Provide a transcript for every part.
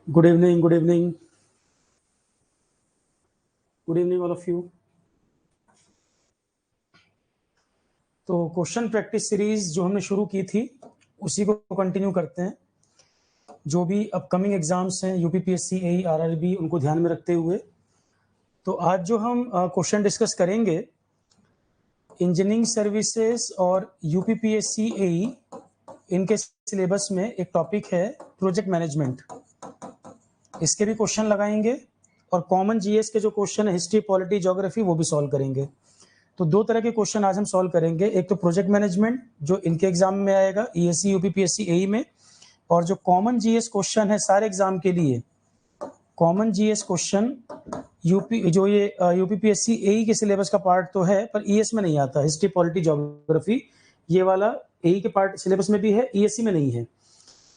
Good evening, good evening. Good evening, all of you. तो question practice series जो हमने शुरू की थी उसी को कंटिन्यू करते हैं। जो भी अपकमिंग एग्जाम्स हैं यूपीपीएससी, एई, आरआरबी, उनको ध्यान में रखते हुए तो आज जो हम क्वेश्चन डिस्कस करेंगे इंजीनियरिंग सर्विसेज और यूपीपीएससी, एई, इनके सिलेबस में एक टॉपिक है प्रोजेक्ट मैनेजमेंट। इसके भी क्वेश्चन लगाएंगे और कॉमन जीएस के जो क्वेश्चन है हिस्ट्री, पॉलिटी, ज्योग्राफी, वो भी सॉल्व करेंगे। तो दो तरह के क्वेश्चन आज हम सॉल्व करेंगे। एक तो प्रोजेक्ट मैनेजमेंट जो इनके एग्जाम में आएगा ईएससी, यूपीपीएससी, एई में, और जो कॉमन जीएस क्वेश्चन है सारे एग्जाम के लिए, कॉमन जीएस क्वेश्चन यूपीपीएससी, एई के सिलेबस का पार्ट तो है पर ईएस में नहीं आता। हिस्ट्री, पॉलिटी, ज्योग्राफी, ये वाला एई के पार्ट सिलेबस में भी है, ईएससी में नहीं है।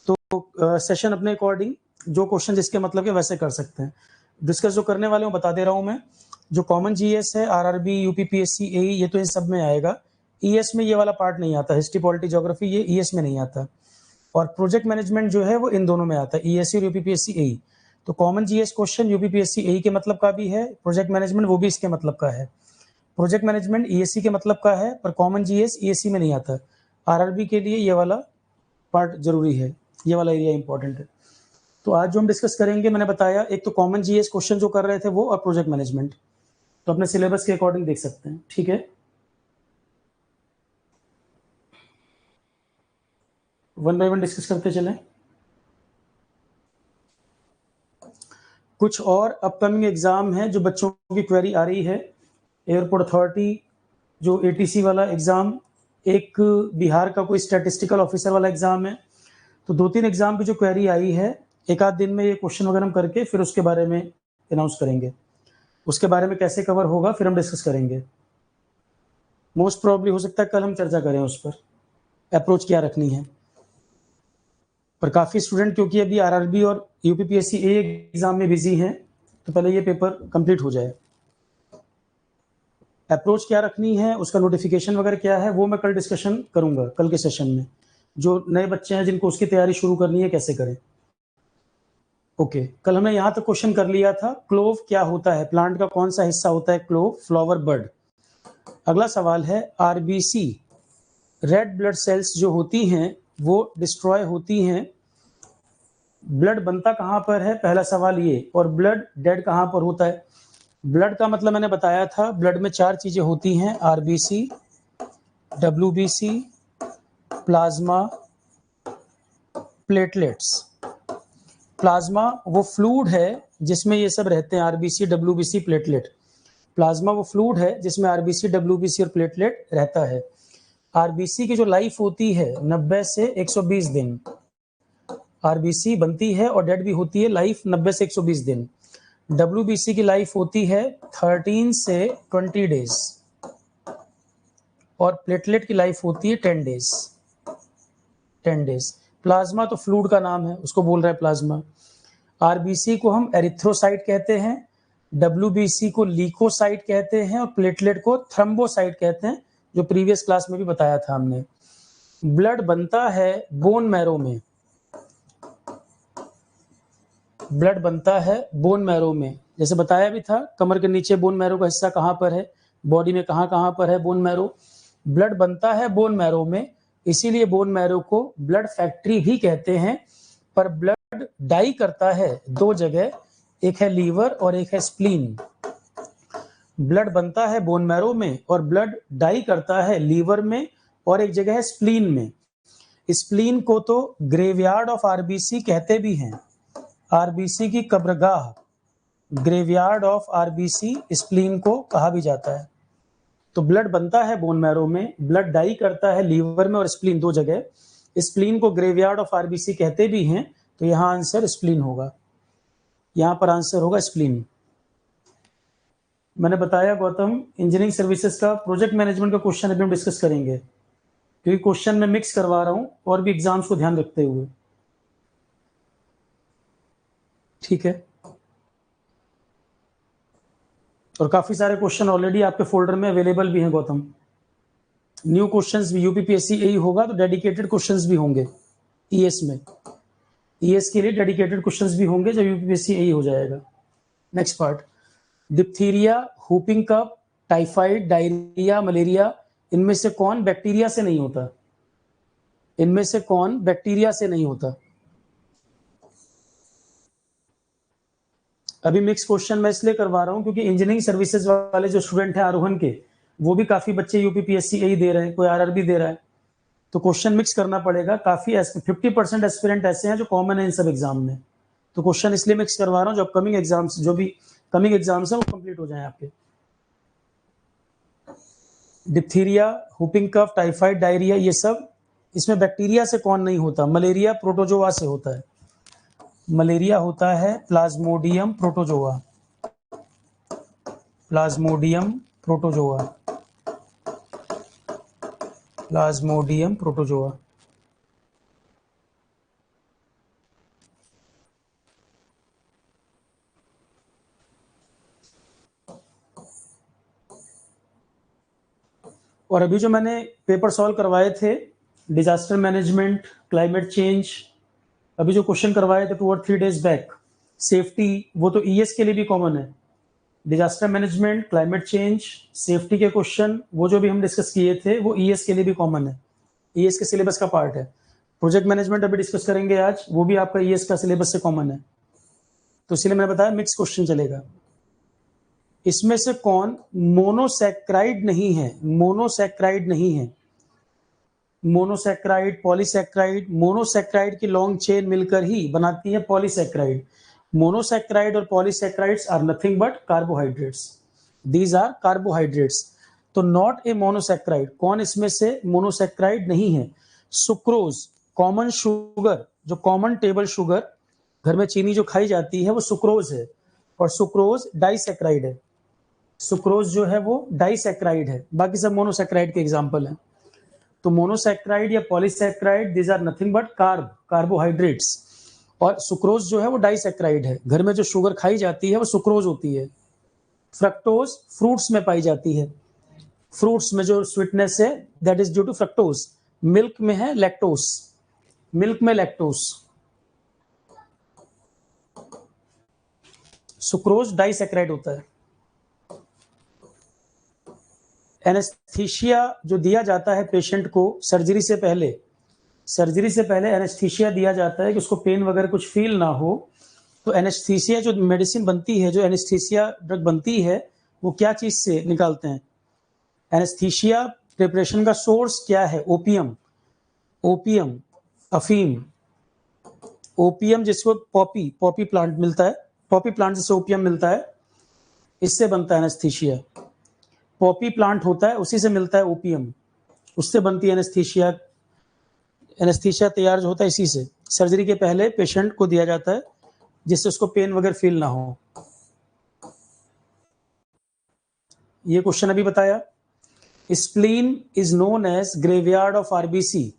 तो सेशन अपने अकॉर्डिंग जो क्वेश्चन जिसके मतलब के वैसे कर सकते हैं। डिस्कस जो करने वाले हूँ बता दे रहा हूँ मैं। जो कॉमन जीएस है आरआरबी, यूपीपीएससी, एई, ये तो इन सब में आएगा। ईएस में ये वाला पार्ट नहीं आता। हिस्ट्री, पॉलिटी, ज्योग्राफी ये ईएस में नहीं आता। और प्रोजेक्ट मैनेजमेंट जो है वो इन दोनों में आता है, ईएससी और यूपीपीएससी, एई। तो कॉमन जीएस क्वेश्चन यूपीपीएससी, एई के मतलब का भी है, प्रोजेक्ट मैनेजमेंट वो भी इसके मतलब का है। प्रोजेक्ट मैनेजमेंट ईएससी के मतलब का है पर कॉमन जीएस ईएससी में नहीं आता। आरआरबी के लिए ये वाला पार्ट जरूरी है, ये वाला एरिया इंपॉर्टेंट है। तो आज जो हम डिस्कस करेंगे, मैंने बताया एक तो कॉमन जीएस क्वेश्चन जो कर रहे थे वो, और प्रोजेक्ट मैनेजमेंट। तो अपने सिलेबस के अकॉर्डिंग देख सकते हैं, ठीक है। वन बाय वन डिस्कस करते चलें। कुछ और अपकमिंग एग्जाम है जो बच्चों की क्वेरी आ रही है। एयरपोर्ट अथॉरिटी जो एटीसी वाला एग्जाम, एक बिहार का कोई स्टैटिस्टिकल ऑफिसर वाला एग्जाम है। तो दो तीन एग्जाम की जो क्वेरी आई है, एक आध दिन में ये क्वेश्चन वगैरह हम करके फिर उसके बारे में अनाउंस करेंगे। उसके बारे में कैसे कवर होगा फिर हम डिस्कस करेंगे। मोस्ट प्रोबेबली हो सकता है कल हम चर्चा करें उस पर, अप्रोच क्या रखनी है। पर काफ़ी स्टूडेंट क्योंकि अभी आरआरबी और यूपीपीएससी एग्जाम में बिजी हैं, तो पहले ये पेपर कंप्लीट हो जाए। अप्रोच क्या रखनी है, उसका नोटिफिकेशन वगैरह क्या है, वो मैं कल डिस्कशन करूंगा कल के सेशन में। जो नए बच्चे हैं जिनको उसकी तैयारी शुरू करनी है कैसे करें। ओके, कल हमने यहाँ तक क्वेश्चन कर लिया था। क्लोव क्या होता है, प्लांट का कौन सा हिस्सा होता है क्लोव, फ्लावर बर्ड। अगला सवाल है आरबीसी, रेड ब्लड सेल्स जो होती हैं वो डिस्ट्रॉय होती हैं। ब्लड बनता कहाँ पर है, पहला सवाल ये। और ब्लड डेड कहाँ पर होता है। ब्लड का मतलब मैंने बताया था, ब्लड में चार चीजें होती हैं, RBC, WBC, plasma, platelets. Plasma वो फ्लूइड है जिसमें ये सब रहते हैं, आरबीसी, डब्ल्यूबीसी, प्लेटलेट। प्लाज्मा वो फ्लूइड है जिसमें आरबीसी, डब्ल्यूबीसी और प्लेटलेट रहता है। आरबीसी की जो लाइफ होती है 90 से 120 दिन। आरबीसी बनती है और डेड भी होती है, लाइफ 90 से 120 दिन। डब्ल्यूबीसी की लाइफ होती है 13 से 20 डेज और प्लेटलेट की लाइफ होती है 10 डेज। 10 डेज। प्लाज्मा तो फ्लूइड का नाम है, उसको बोल रहा है प्लाज्मा। आरबीसी को हम एरिथ्रोसाइट कहते हैं, डब्ल्यूबीसी को लीकोसाइट कहते हैं और प्लेटलेट को थ्रम्बोसाइट कहते हैं, जो प्रीवियस क्लास में भी बताया था हमने। ब्लड बनता है बोन मैरो में। ब्लड बनता है बोन मैरो में, जैसे बताया भी था कमर के नीचे बोन मैरो का हिस्सा कहाँ पर है, बॉडी में कहाँ कहाँ पर है बोन मैरो। ब्लड बनता है बोन मैरो में, इसीलिए बोन मैरो को ब्लड फैक्ट्री भी कहते हैं। पर ब्लड डाई करता है दो जगह, एक है लीवर और एक है स्प्लीन। ब्लड बनता है बोन मैरो में और ब्लड डाई करता है लीवर में और एक जगह है स्प्लीन में। स्प्लीन को तो ग्रेवयार्ड ऑफ आरबीसी कहते भी हैं। आरबीसी की कब्रगाह ग्रेवयार्ड ऑफ आरबीसी स्प्लीन को कहा भी जाता है। तो ब्लड बनता है बोन मैरो में, ब्लड डाई करता है लीवर में और स्प्लीन दो जगह। स्प्लीन को ग्रेवयार्ड ऑफ आरबीसी कहते भी हैं, तो यहां आंसर स्प्लीन होगा। यहां पर आंसर होगा स्प्लीन। मैंने बताया गौतम, इंजीनियरिंग सर्विसेज का प्रोजेक्ट मैनेजमेंट का क्वेश्चन अभी हम डिस्कस करेंगे, क्योंकि क्वेश्चन में मिक्स करवा रहा हूं और भी एग्जाम्स को ध्यान रखते हुए, ठीक है। और काफी सारे क्वेश्चन ऑलरेडी आपके फोल्डर में अवेलेबल भी हैं गौतम। न्यू क्वेश्चंस भी यूपीपीएससी एई होगा तो डेडिकेटेड क्वेश्चंस भी होंगे ईएस में। ईएस के लिए डेडिकेटेड क्वेश्चंस भी होंगे जब यूपीपीएससी यही हो जाएगा। Next part, diphtheria, whooping cough, typhoid, diarrhoea, malaria, इनमें से कौन बैक्टीरिया से नहीं होता? इनमें से कौन बैक्टीरिया से नहीं होता? अभी मिक्स क्वेश्चन मैं इसलिए करवा रहा हूं क्योंकि इंजीनियरिंग सर्विसेज वाले जो स्टूडेंट हैं आरोहण के, वो भी काफी बच्चे यूपीपीएससी यही दे रहे हैं, कोई आरआरबी दे रहा है, तो क्वेश्चन मिक्स करना पड़ेगा। काफी 50% एस्पिरेंट ऐसे हैं जो कॉमन है इन सब एग्जाम में, तो क्वेश्चन इसलिए मिक्स करवा रहा हूँ जो अपकमिंग एग्जाम्स, जो भी कमिंग एग्जाम्स हैं वो कंप्लीट हो जाएं आपके। Diphtheria, whooping cough, typhoid, diarrhoea, ये सब इसमें बैक्टीरिया से कौन नहीं होता? मलेरिया प्रोटोजोआ से होता है। मलेरिया होता है Plasmodium protozoa, Plasmodium protozoa, Plasmodium protozoa. और अभी जो मैंने पेपर सॉल्व करवाए थे, डिजास्टर मैनेजमेंट, क्लाइमेट चेंज, अभी जो क्वेश्चन करवाए थे 2 और 3 डेज बैक, सेफ्टी, वो तो ईएस के लिए भी कॉमन है। Disaster management, climate change, safety के क्वेश्चन, वो जो भी हम डिस्कस किए थे वो ईएस के लिए भी कॉमन है, ईएस के सिलेबस का पार्ट है। प्रोजेक्ट मैनेजमेंट अभी डिस्कस करेंगे आज, वो भी आपका ईएस का सिलेबस से कॉमन है, तो इसलिए मैंने बताया मिक्स क्वेश्चन चलेगा। इसमें से कौन मोनोसैक्राइड नहीं है? मोनोसैक्राइड नहीं है। मोनोसैक्राइड, पॉलीसैक्राइड, मोनोसैक्राइड की लॉन्ग चेन मिलकर ही बनाती है पॉलीसैक्राइड। मोनोसैक्राइड और polysaccharides are nothing but carbohydrates, these are carbohydrates. तो नॉट ए मोनोसैक्राइड, कौन इसमें से मोनोसैक्राइड नहीं है? सुक्रोज, कॉमन शुगर, जो कॉमन टेबल शुगर, घर में चीनी जो खाई जाती है वो सुक्रोज है, और सुक्रोज डाइसैक्राइड है। सुक्रोज जो है वो डाइसैक्राइड है, बाकी सब मोनोसैक्राइड के एग्जाम्पल है। तो मोनोसैक्राइड या polysaccharide, these are nothing but carbohydrates, और सुक्रोज जो है वो डाइसैक्राइड है, घर में जो शुगर खाई जाती है वो सुक्रोज होती है। फ्रक्टोज फ्रूट्स में पाई जाती है, फ्रूट्स में जो स्वीटनेस है that is due to fructose. Milk में है लैक्टोस, मिल्क में लैक्टोस। सुक्रोज डाइसैक्राइड होता है। एनेस्थीसिया जो दिया जाता है पेशेंट को सर्जरी से पहले, सर्जरी से पहले एनेस्थीसिया दिया जाता है कि उसको पेन वगैरह कुछ फील ना हो। तो एनेस्थीसिया जो मेडिसिन बनती है, जो एनेस्थीसिया ड्रग बनती है, वो क्या चीज से निकालते हैं? एनेस्थीसिया प्रिपरेशन का सोर्स क्या है? ओपियम, ओपियम, अफीम, ओपियम जिसको पॉपी प्लांट मिलता है, पॉपी प्लांट जिससे ओपियम मिलता है, इससे बनता है एनेस्थीसिया। पॉपी प्लांट होता है, उसी से मिलता है ओपियम, उससे बनती है एनेस्थीसिया। एनेस्थीसिया तैयार जो होता है इसी से, सर्जरी के पहले पेशेंट को दिया जाता है जिससे उसको पेन वगैरह फील ना हो। ये क्वेश्चन अभी बताया। Spleen is known as graveyard of RBC,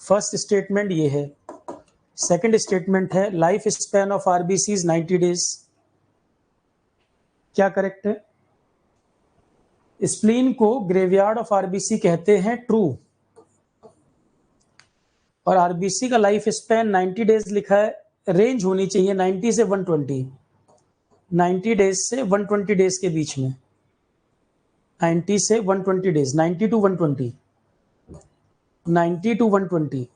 first statement ये है। सेकंड स्टेटमेंट है life span of RBC is 90 days, क्या करेक्ट है? स्प्लीन को ग्रेवयार्ड ऑफ आरबीसी कहते हैं, ट्रू। और आरबीसी का लाइफ स्पैन 90 डेज लिखा है, रेंज होनी चाहिए 90 से 120, 90 डेज से 120 डेज के बीच में, 90 से 120 डेज, 90 टू 120, 90 टू 120।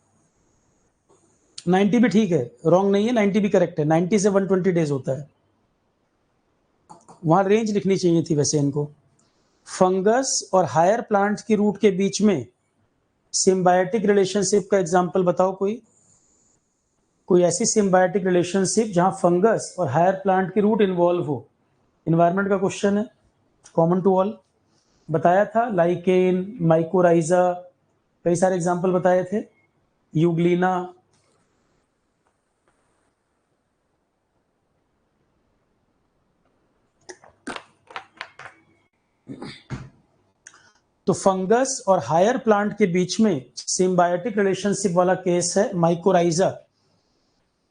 90 भी ठीक है, रॉन्ग नहीं है, 90 भी करेक्ट है, 90 से 120 डेज होता है, वहां रेंज लिखनी चाहिए थी वैसे इनको। फंगस और हायर प्लांट्स की रूट के बीच में सिम्बायोटिक रिलेशनशिप का एग्जांपल बताओ। कोई ऐसी सिम्बायोटिक रिलेशनशिप जहां फंगस और हायर प्लांट की रूट इन्वॉल्व हो। इन्वायरमेंट का क्वेश्चन है, कॉमन टू ऑल, बताया था, लाइकेन, माइकोराइजा, कई सारे एग्जांपल बताए थे, यूग्लिना। तो फंगस और हायर प्लांट के बीच में सिम्बायोटिक रिलेशनशिप वाला केस है माइकोराइजा।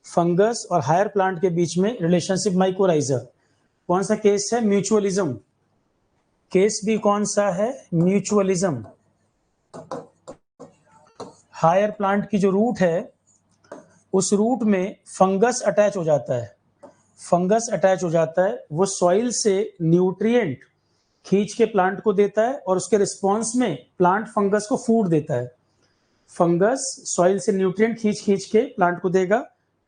फंगस और हायर प्लांट के बीच में रिलेशनशिप माइकोराइजा। कौन सा केस है? म्यूचुअलिज्म। केस भी कौन सा है? म्यूचुअलिज्म। हायर प्लांट की जो रूट है उस रूट में फंगस अटैच हो जाता है, फंगस अटैच हो जाता है, वो सॉइल से न्यूट्रिएंट खींच के प्लांट को देता है और उसके रिस्पॉन्स में प्लांट फंगस को फूड देता है। फंगस सॉइल से न्यूट्रिएंट खींच के प्लांट को देगा,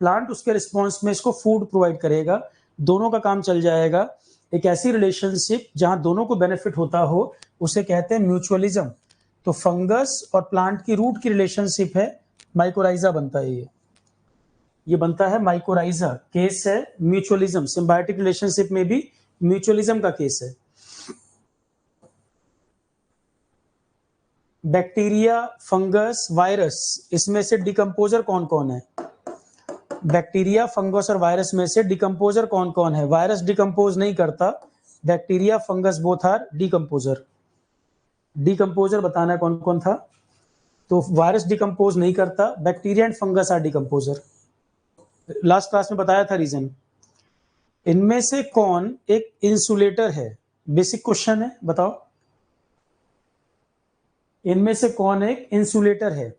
प्लांट उसके रिस्पॉन्स में इसको फूड प्रोवाइड करेगा, दोनों का काम चल जाएगा। एक ऐसी रिलेशनशिप जहां दोनों को बेनिफिट होता हो उसे कहते हैं म्यूचुअलिज्म। तो फंगस और प्लांट की रूट की रिलेशनशिप है, माइकोराइजा बनता है ये बनता है माइकोराइजा। केस है म्यूचुअलिज्म, सिम्बायोटिक रिलेशनशिप में भी म्यूचुअलिज्म का केस है। बैक्टीरिया, फंगस, वायरस, इसमें से डिकम्पोजर कौन कौन है? बैक्टीरिया, फंगस और वायरस में से डिकम्पोजर कौन कौन है? वायरस डिकम्पोज नहीं करता, bacteria, fungus both are decomposer. Decomposer बताना है कौन कौन था। तो वायरस डिकम्पोज नहीं करता, bacteria and fungus are decomposer. Last class में बताया था रीजन। इनमें से कौन एक इंसुलेटर है? बेसिक क्वेश्चन है, बताओ इनमें से कौन एक इंसुलेटर है?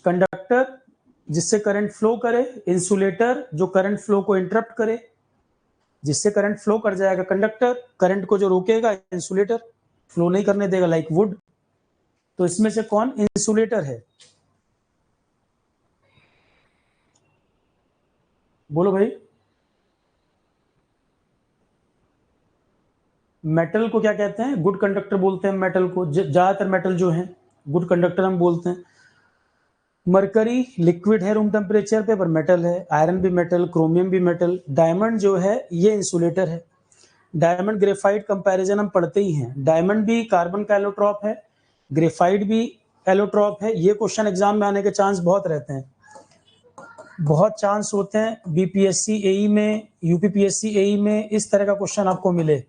कंडक्टर जिससे करंट फ्लो करे, इंसुलेटर जो करंट फ्लो को इंटरप्ट करे। जिससे करंट फ्लो कर जाएगा कंडक्टर, करंट को जो रोकेगा इंसुलेटर, फ्लो नहीं करने देगा लाइक वुड। तो इसमें से कौन इंसुलेटर है? बोलो भाई। मेटल को क्या कहते हैं? गुड कंडक्टर बोलते हैं मेटल को। ज्यादातर मेटल जो है गुड कंडक्टर हम बोलते हैं। मरकरी लिक्विड है रूम टेम्परेचर पे पर मेटल है, आयरन भी मेटल, क्रोमियम भी मेटल। डायमंड जो है ये इंसुलेटर है। डायमंड ग्रेफाइट कंपैरिजन हम पढ़ते ही हैं, डायमंड भी कार्बन का एलोट्रॉप है, ग्रेफाइट भी एलोट्रॉप है। ये क्वेश्चन एग्जाम में आने के चांस बहुत रहते हैं, बहुत चांस होते हैं। बीपीएससी एई में, यूपीपीएससी एई में इस तरह का क्वेश्चन आपको मिले,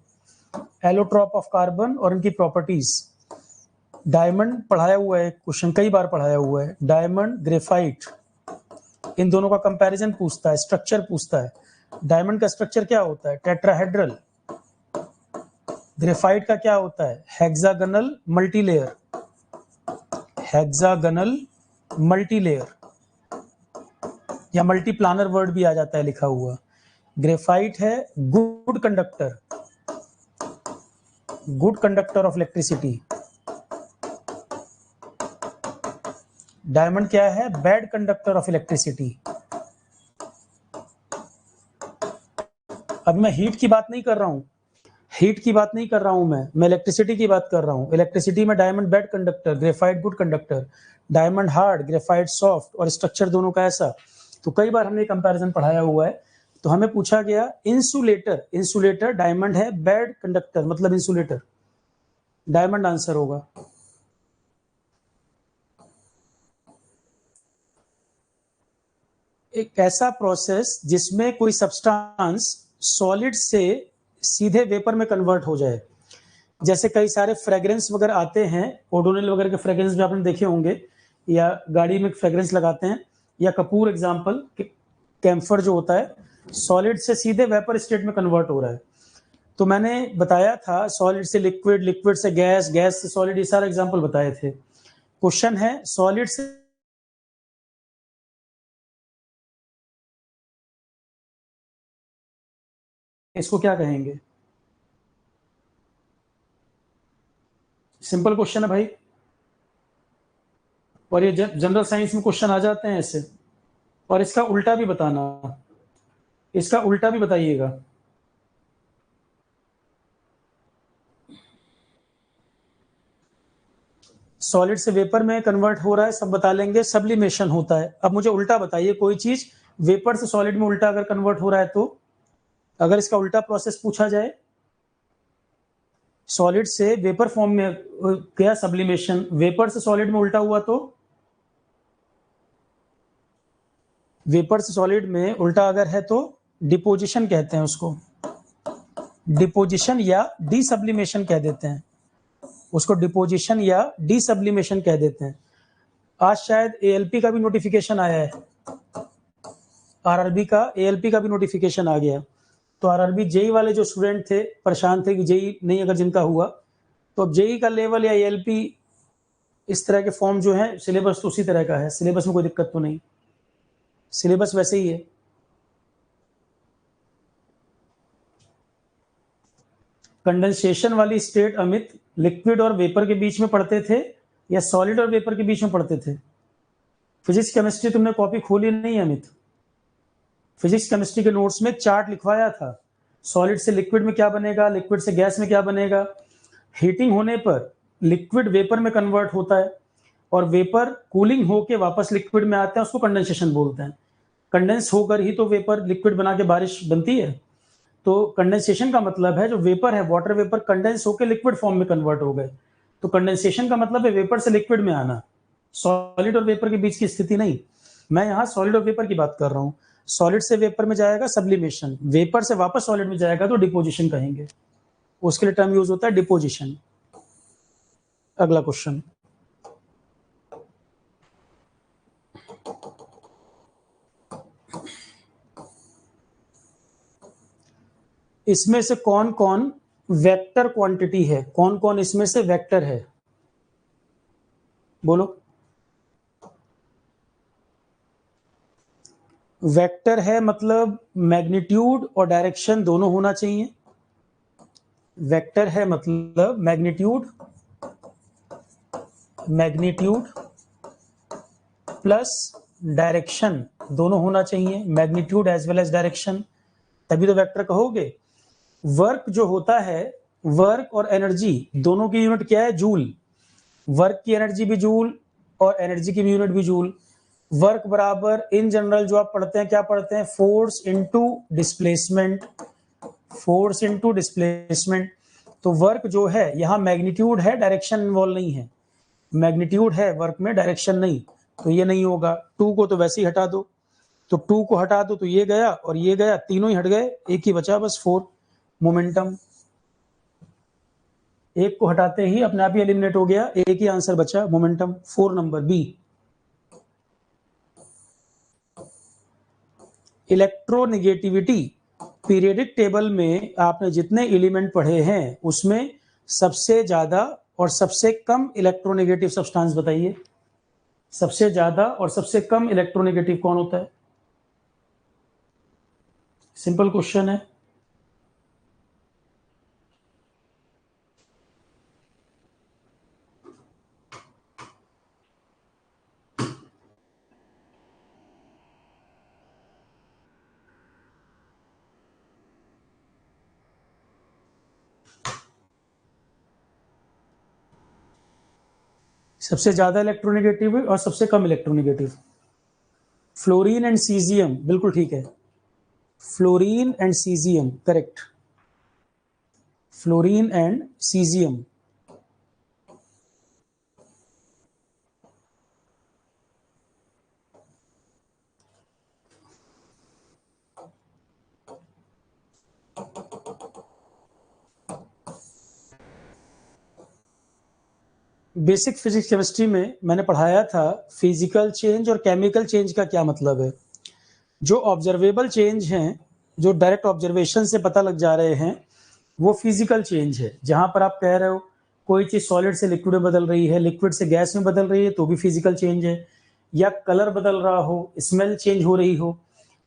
एलोट्रॉप ऑफ कार्बन और इनकी प्रॉपर्टीज। डायमंड पढ़ाया हुआ है क्वेश्चन, कई बार पढ़ाया हुआ है। डायमंड, ग्रेफाइट, इन दोनों का कंपैरिजन पूछता है, स्ट्रक्चर पूछता है। डायमंड का स्ट्रक्चर क्या होता है? टेट्राहेड्रल। ग्रेफाइट का क्या होता है? हेक्सागोनल मल्टीलेयर, हेक्सागोनल मल्टीलेयर या मल्टीप्लानर वर्ड भी आ जाता है लिखा हुआ। ग्रेफाइट है good conductor, good conductor of electricity. Diamond क्या है? Bad conductor of electricity. अब मैं हीट की बात नहीं कर रहा हूं, हीट की बात नहीं कर रहा हूं, मैं इलेक्ट्रिसिटी की बात कर रहा हूं। इलेक्ट्रिसिटी में diamond bad conductor, graphite good conductor. Diamond hard, graphite soft, और स्ट्रक्चर दोनों का ऐसा। तो कई बार हमने कंपैरिजन पढ़ाया हुआ है। तो हमें पूछा गया इंसुलेटर, इंसुलेटर डायमंड है बैड कंडक्टर मतलब इंसुलेटर, डायमंड आंसर होगा। एक ऐसा प्रोसेस जिसमें कोई सब्सटेंस सॉलिड से सीधे वेपर में कन्वर्ट हो जाए। जैसे कई सारे फ्रेग्रेंस वगैरह आते हैं, ओडोनिल वगैरह के फ्रेग्रेंस भी आपने देखे होंगे, या गाड़ी में फ्रेग्रेंस लगाते हैं, या कपूर एग्जांपल, कैम्फर जो होता है सॉलिड से सीधे वेपर स्टेट में कन्वर्ट हो रहा है। तो मैंने बताया था सॉलिड से लिक्विड, लिक्विड से गैस, गैस से सॉलिड, ये सारे एग्जांपल बताए थे। क्वेश्चन है सॉलिड से इसको क्या कहेंगे? सिंपल क्वेश्चन है भाई, और ये जनरल साइंस में क्वेश्चन आ जाते हैं ऐसे। और इसका उल्टा भी बताना, इसका उल्टा भी बताइएगा। सॉलिड से वेपर में कन्वर्ट हो रहा है सब बता लेंगे, सब्लिमेशन होता है। अब मुझे उल्टा बताइए, कोई चीज वेपर से सॉलिड में उल्टा अगर कन्वर्ट हो रहा है तो, अगर इसका उल्टा प्रोसेस पूछा जाए, सॉलिड से वेपर फॉर्म में गया सब्लिमेशन, वेपर से सॉलिड में उल्टा हुआ तो, वेपर से सॉलिड में उल्टा अगर है तो डिपोजिशन कहते हैं उसको, डिपोजिशन या डीसब्लिमेशन कह देते हैं उसको, डिपोजिशन या डीसब्लिमेशन कह देते हैं। आज शायद एएलपी का भी नोटिफिकेशन आया है, आरआरबी का, एएलपी का भी नोटिफिकेशन आ गया। तो आरआरबी जेई वाले जो स्टूडेंट थे परेशान थे कि जेई नहीं अगर जिनका हुआ, तो अब जेई का लेवल या एएलपी इस तरह के फॉर्म जो है, सिलेबस तो उसी तरह का है, सिलेबस में कोई दिक्कत तो नहीं, सिलेबस वैसे ही है। कंडेंसेशन वाली स्टेट अमित लिक्विड और वेपर के बीच में पढ़ते थे या सॉलिड और वेपर के बीच में पढ़ते थे? फिजिक्स केमिस्ट्री तुमने कॉपी खोली नहीं अमित? फिजिक्स केमिस्ट्री के नोट्स में चार्ट लिखवाया था, सॉलिड से लिक्विड में क्या बनेगा, लिक्विड से गैस में क्या बनेगा। हीटिंग होने पर लिक्विड वेपर में कन्वर्ट होता है और वेपर कूलिंग होके वापस लिक्विड में आते हैं, उसको कंडेंसेशन बोलते हैं। कंडेंस होकर ही तो वेपर लिक्विड बना के बारिश बनती है। तो कंडेंसेशन का मतलब है जो वेपर है, वाटर वेपर कंडेंस होकर लिक्विड फॉर्म में कन्वर्ट हो गए, तो कंडेंसेशन का मतलब है वेपर से लिक्विड में आना, सॉलिड और वेपर के बीच की स्थिति नहीं। मैं यहाँ सॉलिड और वेपर की बात कर रहा हूँ। सॉलिड से वेपर में जाएगा सब्लिमेशन, वेपर से वापस सॉलिड में जाएगा तो डिपोजिशन कहेंगे, उसके लिए टर्म यूज होता है डिपोजिशन। अगला क्वेश्चन, इसमें से कौन कौन वेक्टर क्वांटिटी है? कौन कौन इसमें से वेक्टर है, बोलो। वेक्टर है मतलब मैग्नीट्यूड और डायरेक्शन दोनों होना चाहिए। वेक्टर है मतलब मैग्नीट्यूड प्लस डायरेक्शन दोनों होना चाहिए, magnitude as well as direction, तभी तो वेक्टर कहोगे। वर्क जो होता है, वर्क और एनर्जी दोनों की यूनिट क्या है? जूल। वर्क की एनर्जी भी जूल और एनर्जी की भी यूनिट भी जूल। वर्क बराबर इन जनरल जो आप पढ़ते हैं क्या पढ़ते हैं? Force into displacement, force into displacement. तो वर्क जो है यहाँ मैग्नीट्यूड है, डायरेक्शन इन्वॉल्व नहीं है। मैग्नीट्यूड है वर्क में, डायरेक्शन नहीं, तो ये नहीं होगा। 2 को तो वैसे ही हटा दो, तो 2 को हटा दो तो ये गया और ये गया, तीनों ही हट गए, एक ही बचा बस 4 मोमेंटम। एक को हटाते ही अपने आप ही एलिमिनेट हो गया, एक ही आंसर बचा momentum, 4 number B. Electronegativity periodic table में आपने जितने एलिमेंट पढ़े हैं उसमें सबसे ज्यादा और सबसे कम इलेक्ट्रोनेगेटिव सब्सटेंस बताइए। सबसे ज्यादा और सबसे कम इलेक्ट्रोनेगेटिव कौन होता है? सिंपल क्वेश्चन है। सबसे ज्यादा इलेक्ट्रोनेगेटिव और सबसे कम इलेक्ट्रोनेगेटिव, फ्लोरीन एंड सीजियम, बिल्कुल ठीक है। Fluorine and caesium, correct. Fluorine and caesium. Basic physics chemistry में मैंने पढ़ाया था फिजिकल चेंज और केमिकल चेंज का क्या मतलब है। जो ऑब्जर्वेबल चेंज हैं, जो डायरेक्ट ऑब्जर्वेशन से पता लग जा रहे हैं, वो फिजिकल चेंज है। जहां पर आप कह रहे हो कोई चीज सॉलिड से लिक्विड में बदल रही है, लिक्विड से गैस में बदल रही है, तो भी फिजिकल चेंज है। या कलर बदल रहा हो, स्मेल चेंज हो रही हो,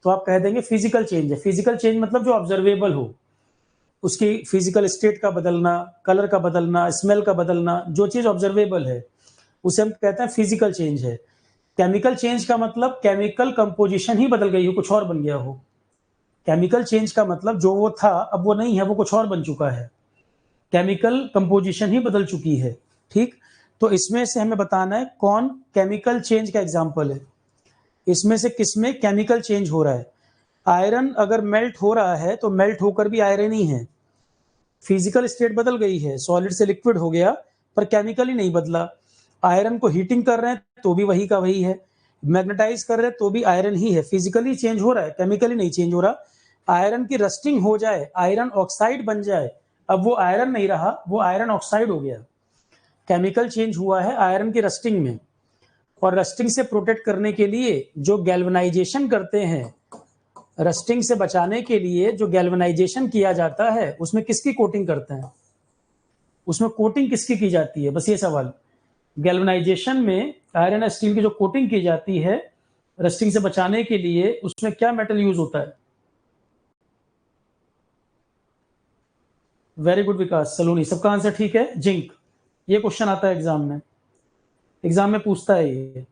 तो आप कह देंगे फिजिकल चेंज है। फिजिकल चेंज मतलब जो ऑब्जर्वेबल हो, उसकी फिजिकल स्टेट का बदलना, कलर का बदलना, स्मेल का बदलना, जो चीज ऑब्जर्वेबल है उसे हम कहते हैं फिजिकल चेंज है। केमिकल चेंज का मतलब केमिकल कंपोजिशन ही बदल गई हो, कुछ और बन गया हो। केमिकल चेंज का मतलब जो वो था अब वो नहीं है, वो कुछ और बन चुका है, केमिकल कंपोजिशन ही बदल चुकी है। ठीक, तो इसमें से हमें बताना है कौन केमिकल चेंज का एग्जाम्पल है। इसमें से किसमें केमिकल चेंज हो रहा है? आयरन अगर मेल्ट हो रहा है तो मेल्ट होकर भी आयरन ही है, फिजिकल स्टेट बदल गई है, सॉलिड से लिक्विड हो गया पर केमिकली नहीं बदला। आयरन को हीटिंग कर रहे हैं तो भी वही का वही है, मैग्नेटाइज कर रहे हैं तो भी आयरन ही है, फिजिकली चेंज हो रहा है, केमिकली नहीं चेंज हो रहा। आयरन की रस्टिंग हो जाए, आयरन ऑक्साइड बन जाए, अब वो आयरन नहीं रहा, वो आयरन ऑक्साइड हो गया। केमिकल चेंज हुआ है आयरन की रस्टिंग में। और रस्टिंग से प्रोटेक्ट करने के लिए जो गैल्वेनाइजेशन करते हैं, रस्टिंग से बचाने के लिए जो गैल्वेनाइजेशन किया जाता है उसमें किसकी कोटिंग करते हैं? उसमें कोटिंग किसकी की जाती है, बस ये सवाल। गैल्वेनाइजेशन में आयरन और स्टील की जो कोटिंग की जाती है रस्टिंग से बचाने के लिए, उसमें क्या मेटल यूज होता है? वेरी गुड विकास, सलोनी, सबका आंसर ठीक है, जिंक। ये क्वेश्चन आता है एग्जाम में पूछता है ये।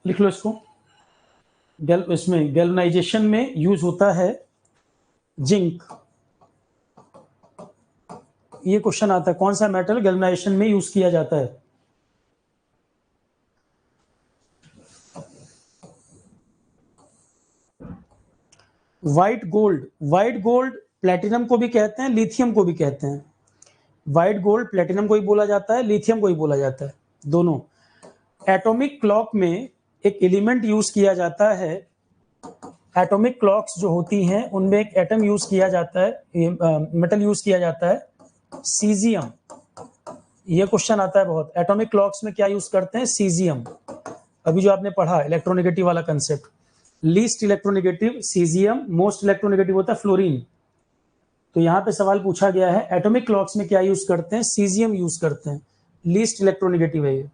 लिख लो इसको। इसमें गैल्वेनाइजेशन में यूज होता है जिंक। ये क्वेश्चन आता है, कौन सा मेटल गैल्वेनाइजेशन में यूज किया जाता है? White gold. White gold platinum को भी कहते हैं, लिथियम को भी कहते हैं। व्हाइट गोल्ड प्लेटिनम को ही बोला जाता है, लिथियम को ही बोला जाता है, दोनों। एटॉमिक क्लॉक में एक एलिमेंट यूज किया जाता है। एटॉमिक क्लॉक्स जो होती हैं उनमें एक एटम यूज किया जाता है, मेटल यूज किया जाता है, सीजियम। ये क्वेश्चन आता है बहुत, एटॉमिक क्लॉक्स में क्या यूज करते हैं? सीजियम। अभी जो आपने पढ़ा इलेक्ट्रोनेगेटिव वाला concept, least electronegative caesium, most electronegative होता है फ्लोरीन। तो यहाँ पे सवाल पूछा गया है एटॉमिक क्लॉक्स में क्या यूज करते हैं? सीजियम यूज करते हैं, लीस्ट इलेक्ट्रोनेगेटिव है ये।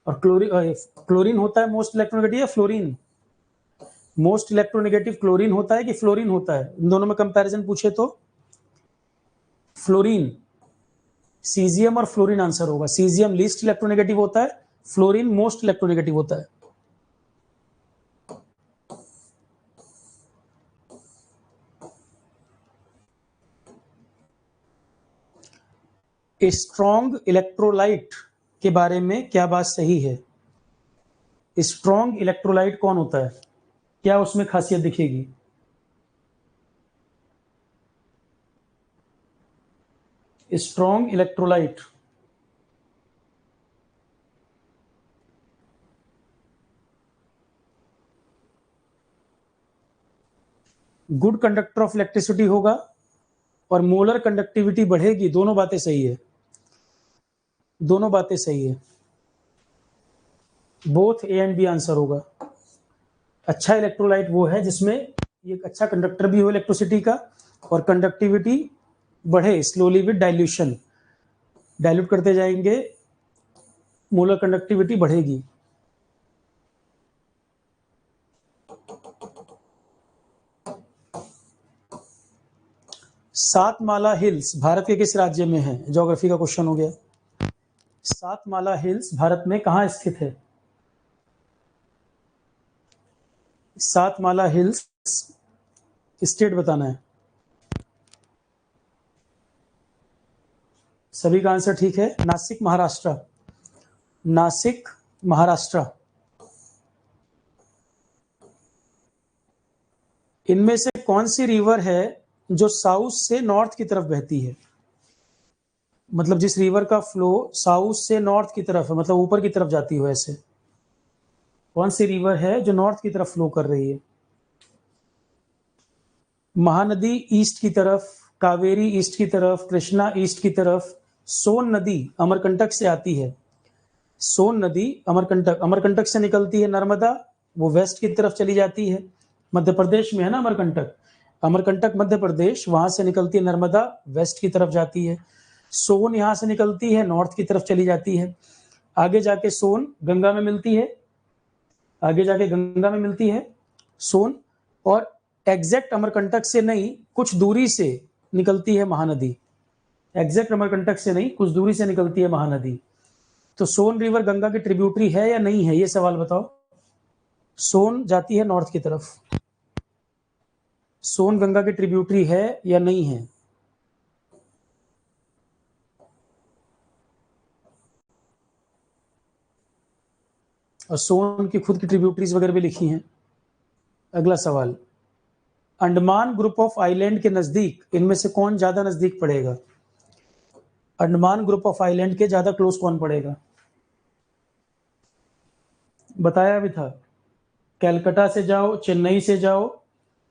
और क्लोरीन होता है मोस्ट इलेक्ट्रोनेगेटिव या फ्लोरीन? मोस्ट इलेक्ट्रोनेगेटिव क्लोरीन होता है कि फ्लोरीन होता है? इन दोनों में कंपैरिजन पूछे तो फ्लोरीन। सीजियम और फ्लोरीन आंसर होगा। सीजियम लीस्ट इलेक्ट्रोनेगेटिव होता है, फ्लोरीन मोस्ट इलेक्ट्रोनेगेटिव होता है। स्ट्रॉन्ग इलेक्ट्रोलाइट के बारे में क्या बात सही है? स्ट्रॉन्ग इलेक्ट्रोलाइट कौन होता है? क्या उसमें खासियत दिखेगी? Strong electrolyte good conductor of electricity होगा और मोलर कंडक्टिविटी बढ़ेगी। दोनों बातें सही है, दोनों बातें सही है। Both A and B answer होगा। अच्छा इलेक्ट्रोलाइट वो है जिसमें एक अच्छा कंडक्टर भी हो इलेक्ट्रिसिटी का और कंडक्टिविटी बढ़े स्लोली विद डाइल्यूशन। डाइल्यूट करते जाएंगे, मोलर कंडक्टिविटी बढ़ेगी। सातमाला हिल्स भारत के किस राज्य में है? ज्योग्राफी का क्वेश्चन हो गया। सातमाला हिल्स भारत में कहां स्थित है? सातमाला हिल्स स्टेट बताना है। सभी का आंसर ठीक है, नासिक महाराष्ट्र। नासिक महाराष्ट्र। इनमें से कौन सी रिवर है जो साउथ से नॉर्थ की तरफ बहती है? मतलब जिस रिवर का फ्लो साउथ से नॉर्थ की तरफ है, मतलब ऊपर की तरफ जाती हो, ऐसे कौन सी रिवर है जो नॉर्थ की तरफ फ्लो कर रही है? महानदी ईस्ट की तरफ, कावेरी ईस्ट की तरफ, कृष्णा ईस्ट की तरफ, सोन नदी अमरकंटक से आती है। सोन नदी अमरकंटक, अमरकंटक से निकलती है नर्मदा, वो वेस्ट की तरफ चली जाती है। मध्य प्रदेश में है ना अमरकंटक, अमरकंटक मध्य प्रदेश, वहां से निकलती है नर्मदा, वेस्ट की तरफ जाती है। सोन यहां से निकलती है, नॉर्थ की तरफ चली जाती है। आगे जाके सोन गंगा में मिलती है, आगे जाके गंगा में मिलती है सोन। और एग्जैक्ट अमरकंटक से नहीं, कुछ दूरी से निकलती है महानदी। एग्जैक्ट अमरकंटक से नहीं, कुछ दूरी से निकलती है महानदी। तो सोन रिवर गंगा की ट्रिब्यूटरी है या नहीं है, ये सवाल बताओ। सोन जाती है नॉर्थ की तरफ, सोन गंगा की ट्रिब्यूटरी है या नहीं है? और सोन की खुद की ट्रिब्यूटरीज वगैरह भी लिखी हैं। अगला सवाल, अंडमान ग्रुप ऑफ आइलैंड के नजदीक इनमें से कौन ज्यादा नजदीक पड़ेगा? अंडमान ग्रुप ऑफ आइलैंड के ज्यादा क्लोज कौन पड़ेगा? बताया भी था, कैलकाटा से जाओ, चेन्नई से जाओ,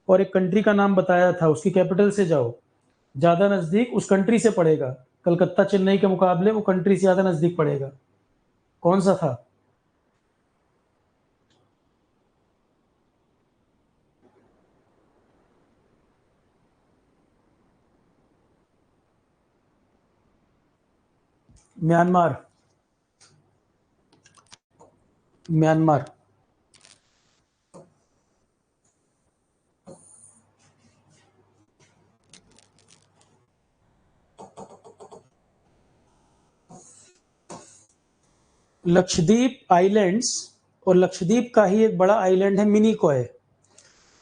और एक कंट्री का नाम बताया था, उसकी कैपिटल से जाओ। ज्यादा नजदीक उस कंट्री से पड़ेगा, कलकत्ता चेन्नई के मुकाबले वो कंट्री से ज्यादा नजदीक पड़ेगा। कौन सा था? म्यांमार, म्यांमार, लक्षद्वीप आइलैंड्स, और लक्षद्वीप का ही एक बड़ा आइलैंड है मिनिकॉय।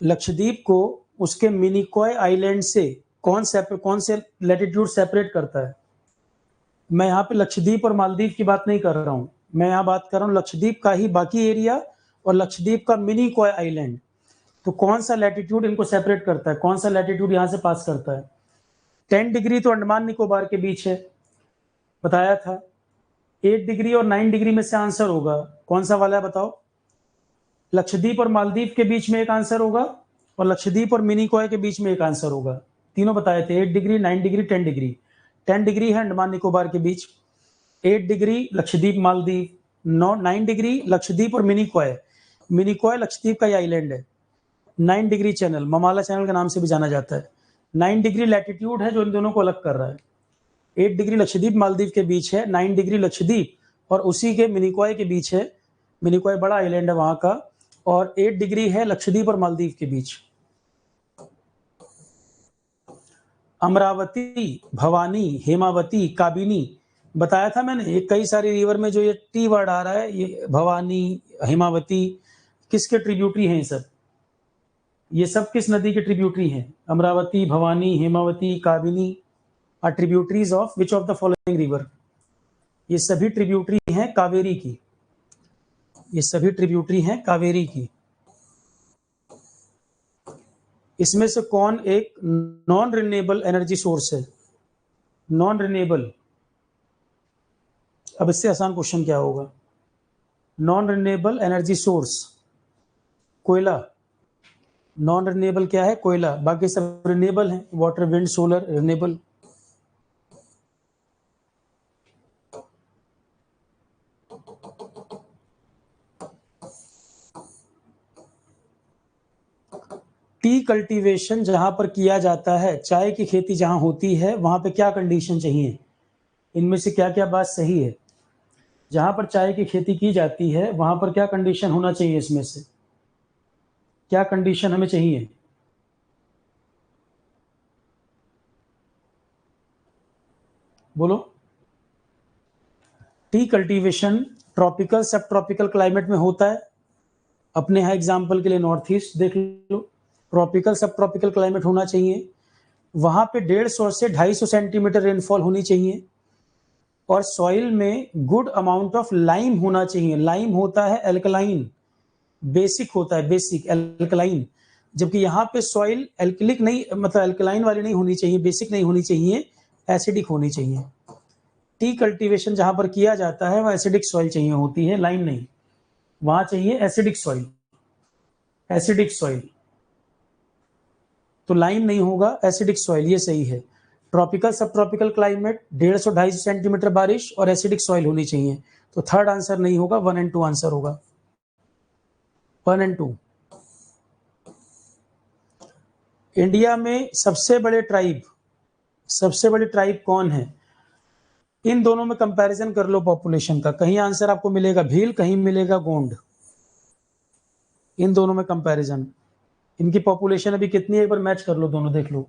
लक्षद्वीप को उसके मिनिकॉय आइलैंड से कौन से लैटिट्यूड सेपरेट करता है? मैं यहाँ पे लक्षद्वीप और मालदीव की बात नहीं कर रहा हूँ, मैं यहाँ बात कर रहा हूँ लक्षद्वीप का ही बाकी एरिया और लक्षद्वीप का मिनिकॉय आइलैंड। तो कौन सा लैटिट्यूड इनको सेपरेट करता है, कौन सा लैटिट्यूड यहाँ से पास करता है? 10 डिग्री तो अंडमान निकोबार के बीच है, बताया था। 8 डिग्री और 9 डिग्री में से आंसर होगा कौन सा वाला है बताओ? लक्षद्वीप और मालदीव के बीच में एक आंसर होगा और लक्षद्वीप और मिनिकॉय के बीच में एक आंसर होगा। तीनों बताए थे, 8 डिग्री, 9 डिग्री, 10 डिग्री। 10 डिग्री है अंडमान निकोबार के बीच, 8 डिग्री लक्षद्वीप मालदीव, 9 डिग्री लक्षद्वीप और मिनिकॉय। मिनिकॉय लक्षद्वीप का ही आइलैंड है। 9 डिग्री चैनल, ममाला चैनल के नाम से भी जाना जाता है। 9 डिग्री लैटिट्यूड है जो इन दोनों को अलग कर रहा है। 8 डिग्री लक्षद्वीप मालदीव के बीच है, 9 डिग्री लक्षद्वीप और उसी के मिनिकॉय के बीच है। मिनिकॉय बड़ा आइलैंड है वहां का, और 8 डिग्री है लक्षद्वीप और मालदीव के बीच। अमरावती, भवानी, हेमावती, काबिनी, बताया था मैंने। ये कई सारी रिवर में जो ये टी वर्ड आ रहा है, ये भवानी, हेमावती, किसके ट्रिब्यूटरी हैं? ये सब किस नदी के ट्रिब्यूटरी हैं? Amaravati, Bhavani, Hemavati, Kabini are tributaries of which of the following river? ये सभी ट्रिब्यूटरी हैं कावेरी की, ये सभी ट्रिब्यूटरी हैं कावेरी की। इसमें से कौन एक नॉन रिन्यूएबल एनर्जी सोर्स है? नॉन रिन्यूएबल, अब इससे आसान क्वेश्चन क्या होगा? नॉन रिन्यूएबल एनर्जी सोर्स, कोयला। नॉन रिन्यूएबल क्या है? कोयला। बाकी सब रिन्यूएबल है, water, wind, solar, renewable. T cultivation जहां पर किया जाता है, चाय की खेती जहां होती है, वहां पे क्या कंडीशन चाहिए? इनमें से क्या क्या बात सही है? जहां पर चाय की खेती की जाती है वहां पर क्या कंडीशन होना चाहिए? इसमें से क्या कंडीशन हमें चाहिए? बोलो। टी कल्टीवेशन ट्रॉपिकल सब ट्रॉपिकल क्लाइमेट में होता है। अपने यहाँ एग्जाम्पल के लिए नॉर्थ ईस्ट देख लो, ट्रॉपिकल सब ट्रॉपिकल क्लाइमेट होना चाहिए। वहां पे 150 से 250 सेंटीमीटर रेनफॉल होनी चाहिए और सॉइल में गुड अमाउंट ऑफ लाइम होना चाहिए। लाइम होता है एल्कलाइन, बेसिक होता है, बेसिक एल्कलाइन, जबकि यहाँ पे सॉइल एल्कलिक नहीं, मतलब एल्कलाइन वाली नहीं होनी चाहिए, बेसिक नहीं होनी चाहिए, एसिडिक होनी चाहिए। टी कल्टीवेशन जहां पर किया जाता है वह एसिडिक सॉइल चाहिए होती है, लाइम नहीं। वहां चाहिए एसिडिक सॉइल, एसिडिक सॉइल। तो लाइम नहीं होगा, एसिडिक सॉइल, ये सही है। ट्रॉपिकल सब ट्रॉपिकल क्लाइमेट, 150-250 सेंटीमीटर बारिश और एसिडिक सॉइल होनी चाहिए। तो थर्ड आंसर नहीं होगा, 1 एंड 2 आंसर होगा, 1 एंड 2। इंडिया में सबसे बड़े ट्राइब कौन है? इन दोनों में कंपैरिजन कर लो पॉपुलेशन का, कहीं आंसर आपको मिलेगा भील, कहीं मिलेगा गोंड। इन दोनों में कंपैरिजन, इनकी पॉपुलेशन अभी कितनी है एक बार मैच कर लो, दोनों देख लो,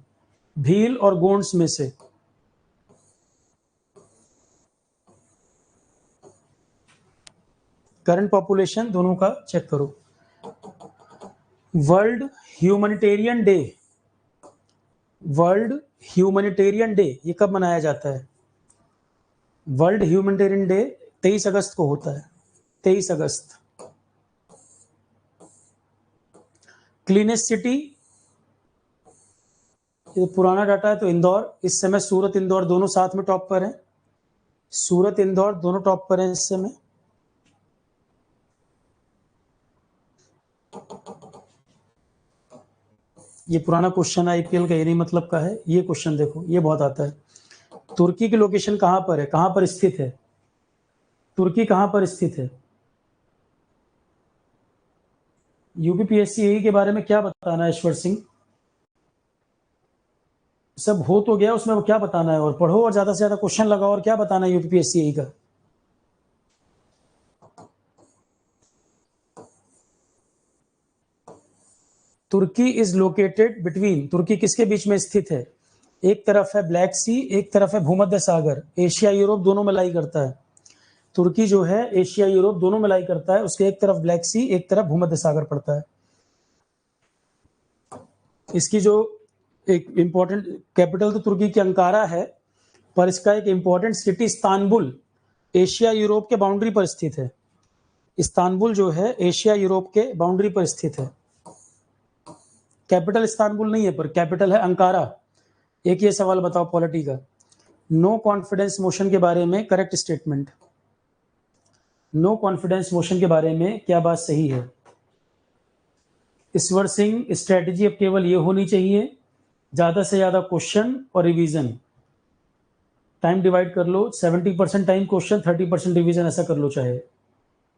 भील और गोंड्स में से। करंट पॉपुलेशन दोनों का चेक करो। World humanitarian day, world humanitarian day ये कब मनाया जाता है? वर्ल्ड ह्यूमैनिटेरियन डे 23 अगस्त को होता है, 23 अगस्त। क्लीनेस्ट सिटी, ये पुराना डाटा है तो इंदौर, इस समय सूरत इंदौर दोनों साथ में टॉप पर है, सूरत इंदौर दोनों टॉप पर हैं इस समय। ये पुराना क्वेश्चन आईपीएल का, ये नहीं मतलब का है, ये क्वेश्चन देखो, ये बहुत आता है। तुर्की की लोकेशन कहां पर है, कहां पर स्थित है? तुर्की कहां पर स्थित है? यूपीपीएससी के बारे में क्या बताना है ईश्वर सिंह? सब हो तो गया, उसमें क्या बताना है, और पढ़ो और ज्यादा से ज्यादा क्वेश्चन लगाओ, और क्या बताना है यूपीएससी का। तुर्की इज लोकेटेड बिटवीन, तुर्की किसके बीच में स्थित है? एक तरफ है ब्लैक सी, एक तरफ है भूमध्य सागर, एशिया यूरोप दोनों में लाई करता है। तुर्की जो है एशिया यूरोप दोनों में लाई करता है, उसके एक तरफ ब्लैक सी, एक तरफ भूमध्य सागर पड़ता है। इसकी जो एक इंपॉर्टेंट कैपिटल तो तुर्की की अंकारा है, पर इसका एक important city Istanbul Asia Europe के बाउंड्री पर स्थित है। इस्तांबुल जो है एशिया यूरोप के बाउंड्री पर स्थित है। कैपिटल इस्तांबुल नहीं है, पर कैपिटल है अंकारा। एक ये सवाल बताओ पॉलिटी का, नो कॉन्फिडेंस मोशन के बारे में correct statement. No confidence motion के बारे में क्या बात सही है? ईश्वर सिंह, स्ट्रेटेजी अब केवल ये होनी चाहिए, ज्यादा से ज्यादा क्वेश्चन और रिवीजन। टाइम डिवाइड कर लो, 70% टाइम क्वेश्चन, 30% रिवीजन, ऐसा कर लो। चाहे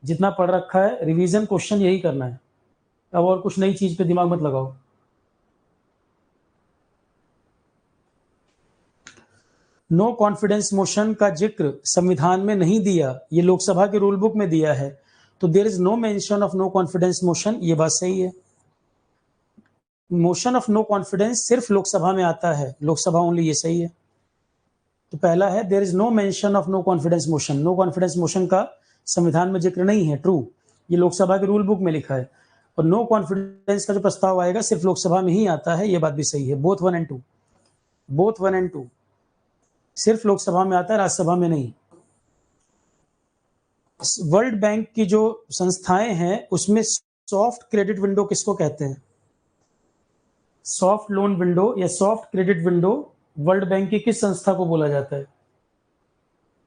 जितना पढ़ रखा है रिवीजन क्वेश्चन यही करना है, अब और कुछ नई चीज पे दिमाग मत लगाओ। नो कॉन्फिडेंस मोशन का जिक्र संविधान में नहीं दिया, ये लोकसभा के रूल बुक में दिया है, तो there is no mention of no confidence motion, ये बात सही है। मोशन ऑफ नो कॉन्फिडेंस सिर्फ लोकसभा में आता है, लोकसभा ओनली, ये सही है। तो पहला है there is no mention of no confidence motion, no confidence motion का संविधान में जिक्र नहीं है, ट्रू, ये लोकसभा के रूल बुक में लिखा है। और नो कॉन्फिडेंस का जो प्रस्ताव आएगा सिर्फ लोकसभा में ही आता है, ये बात भी सही है। बोथ 1 और 2, बोथ 1 और 2 सिर्फ लोकसभा में आता है, राज्यसभा में नहीं। वर्ल्ड बैंक की जो संस्थाएं हैं उसमें सॉफ्ट क्रेडिट विंडो किसको कहते हैं? सॉफ्ट लोन विंडो या soft credit window world bank की किस संस्था को बोला जाता है?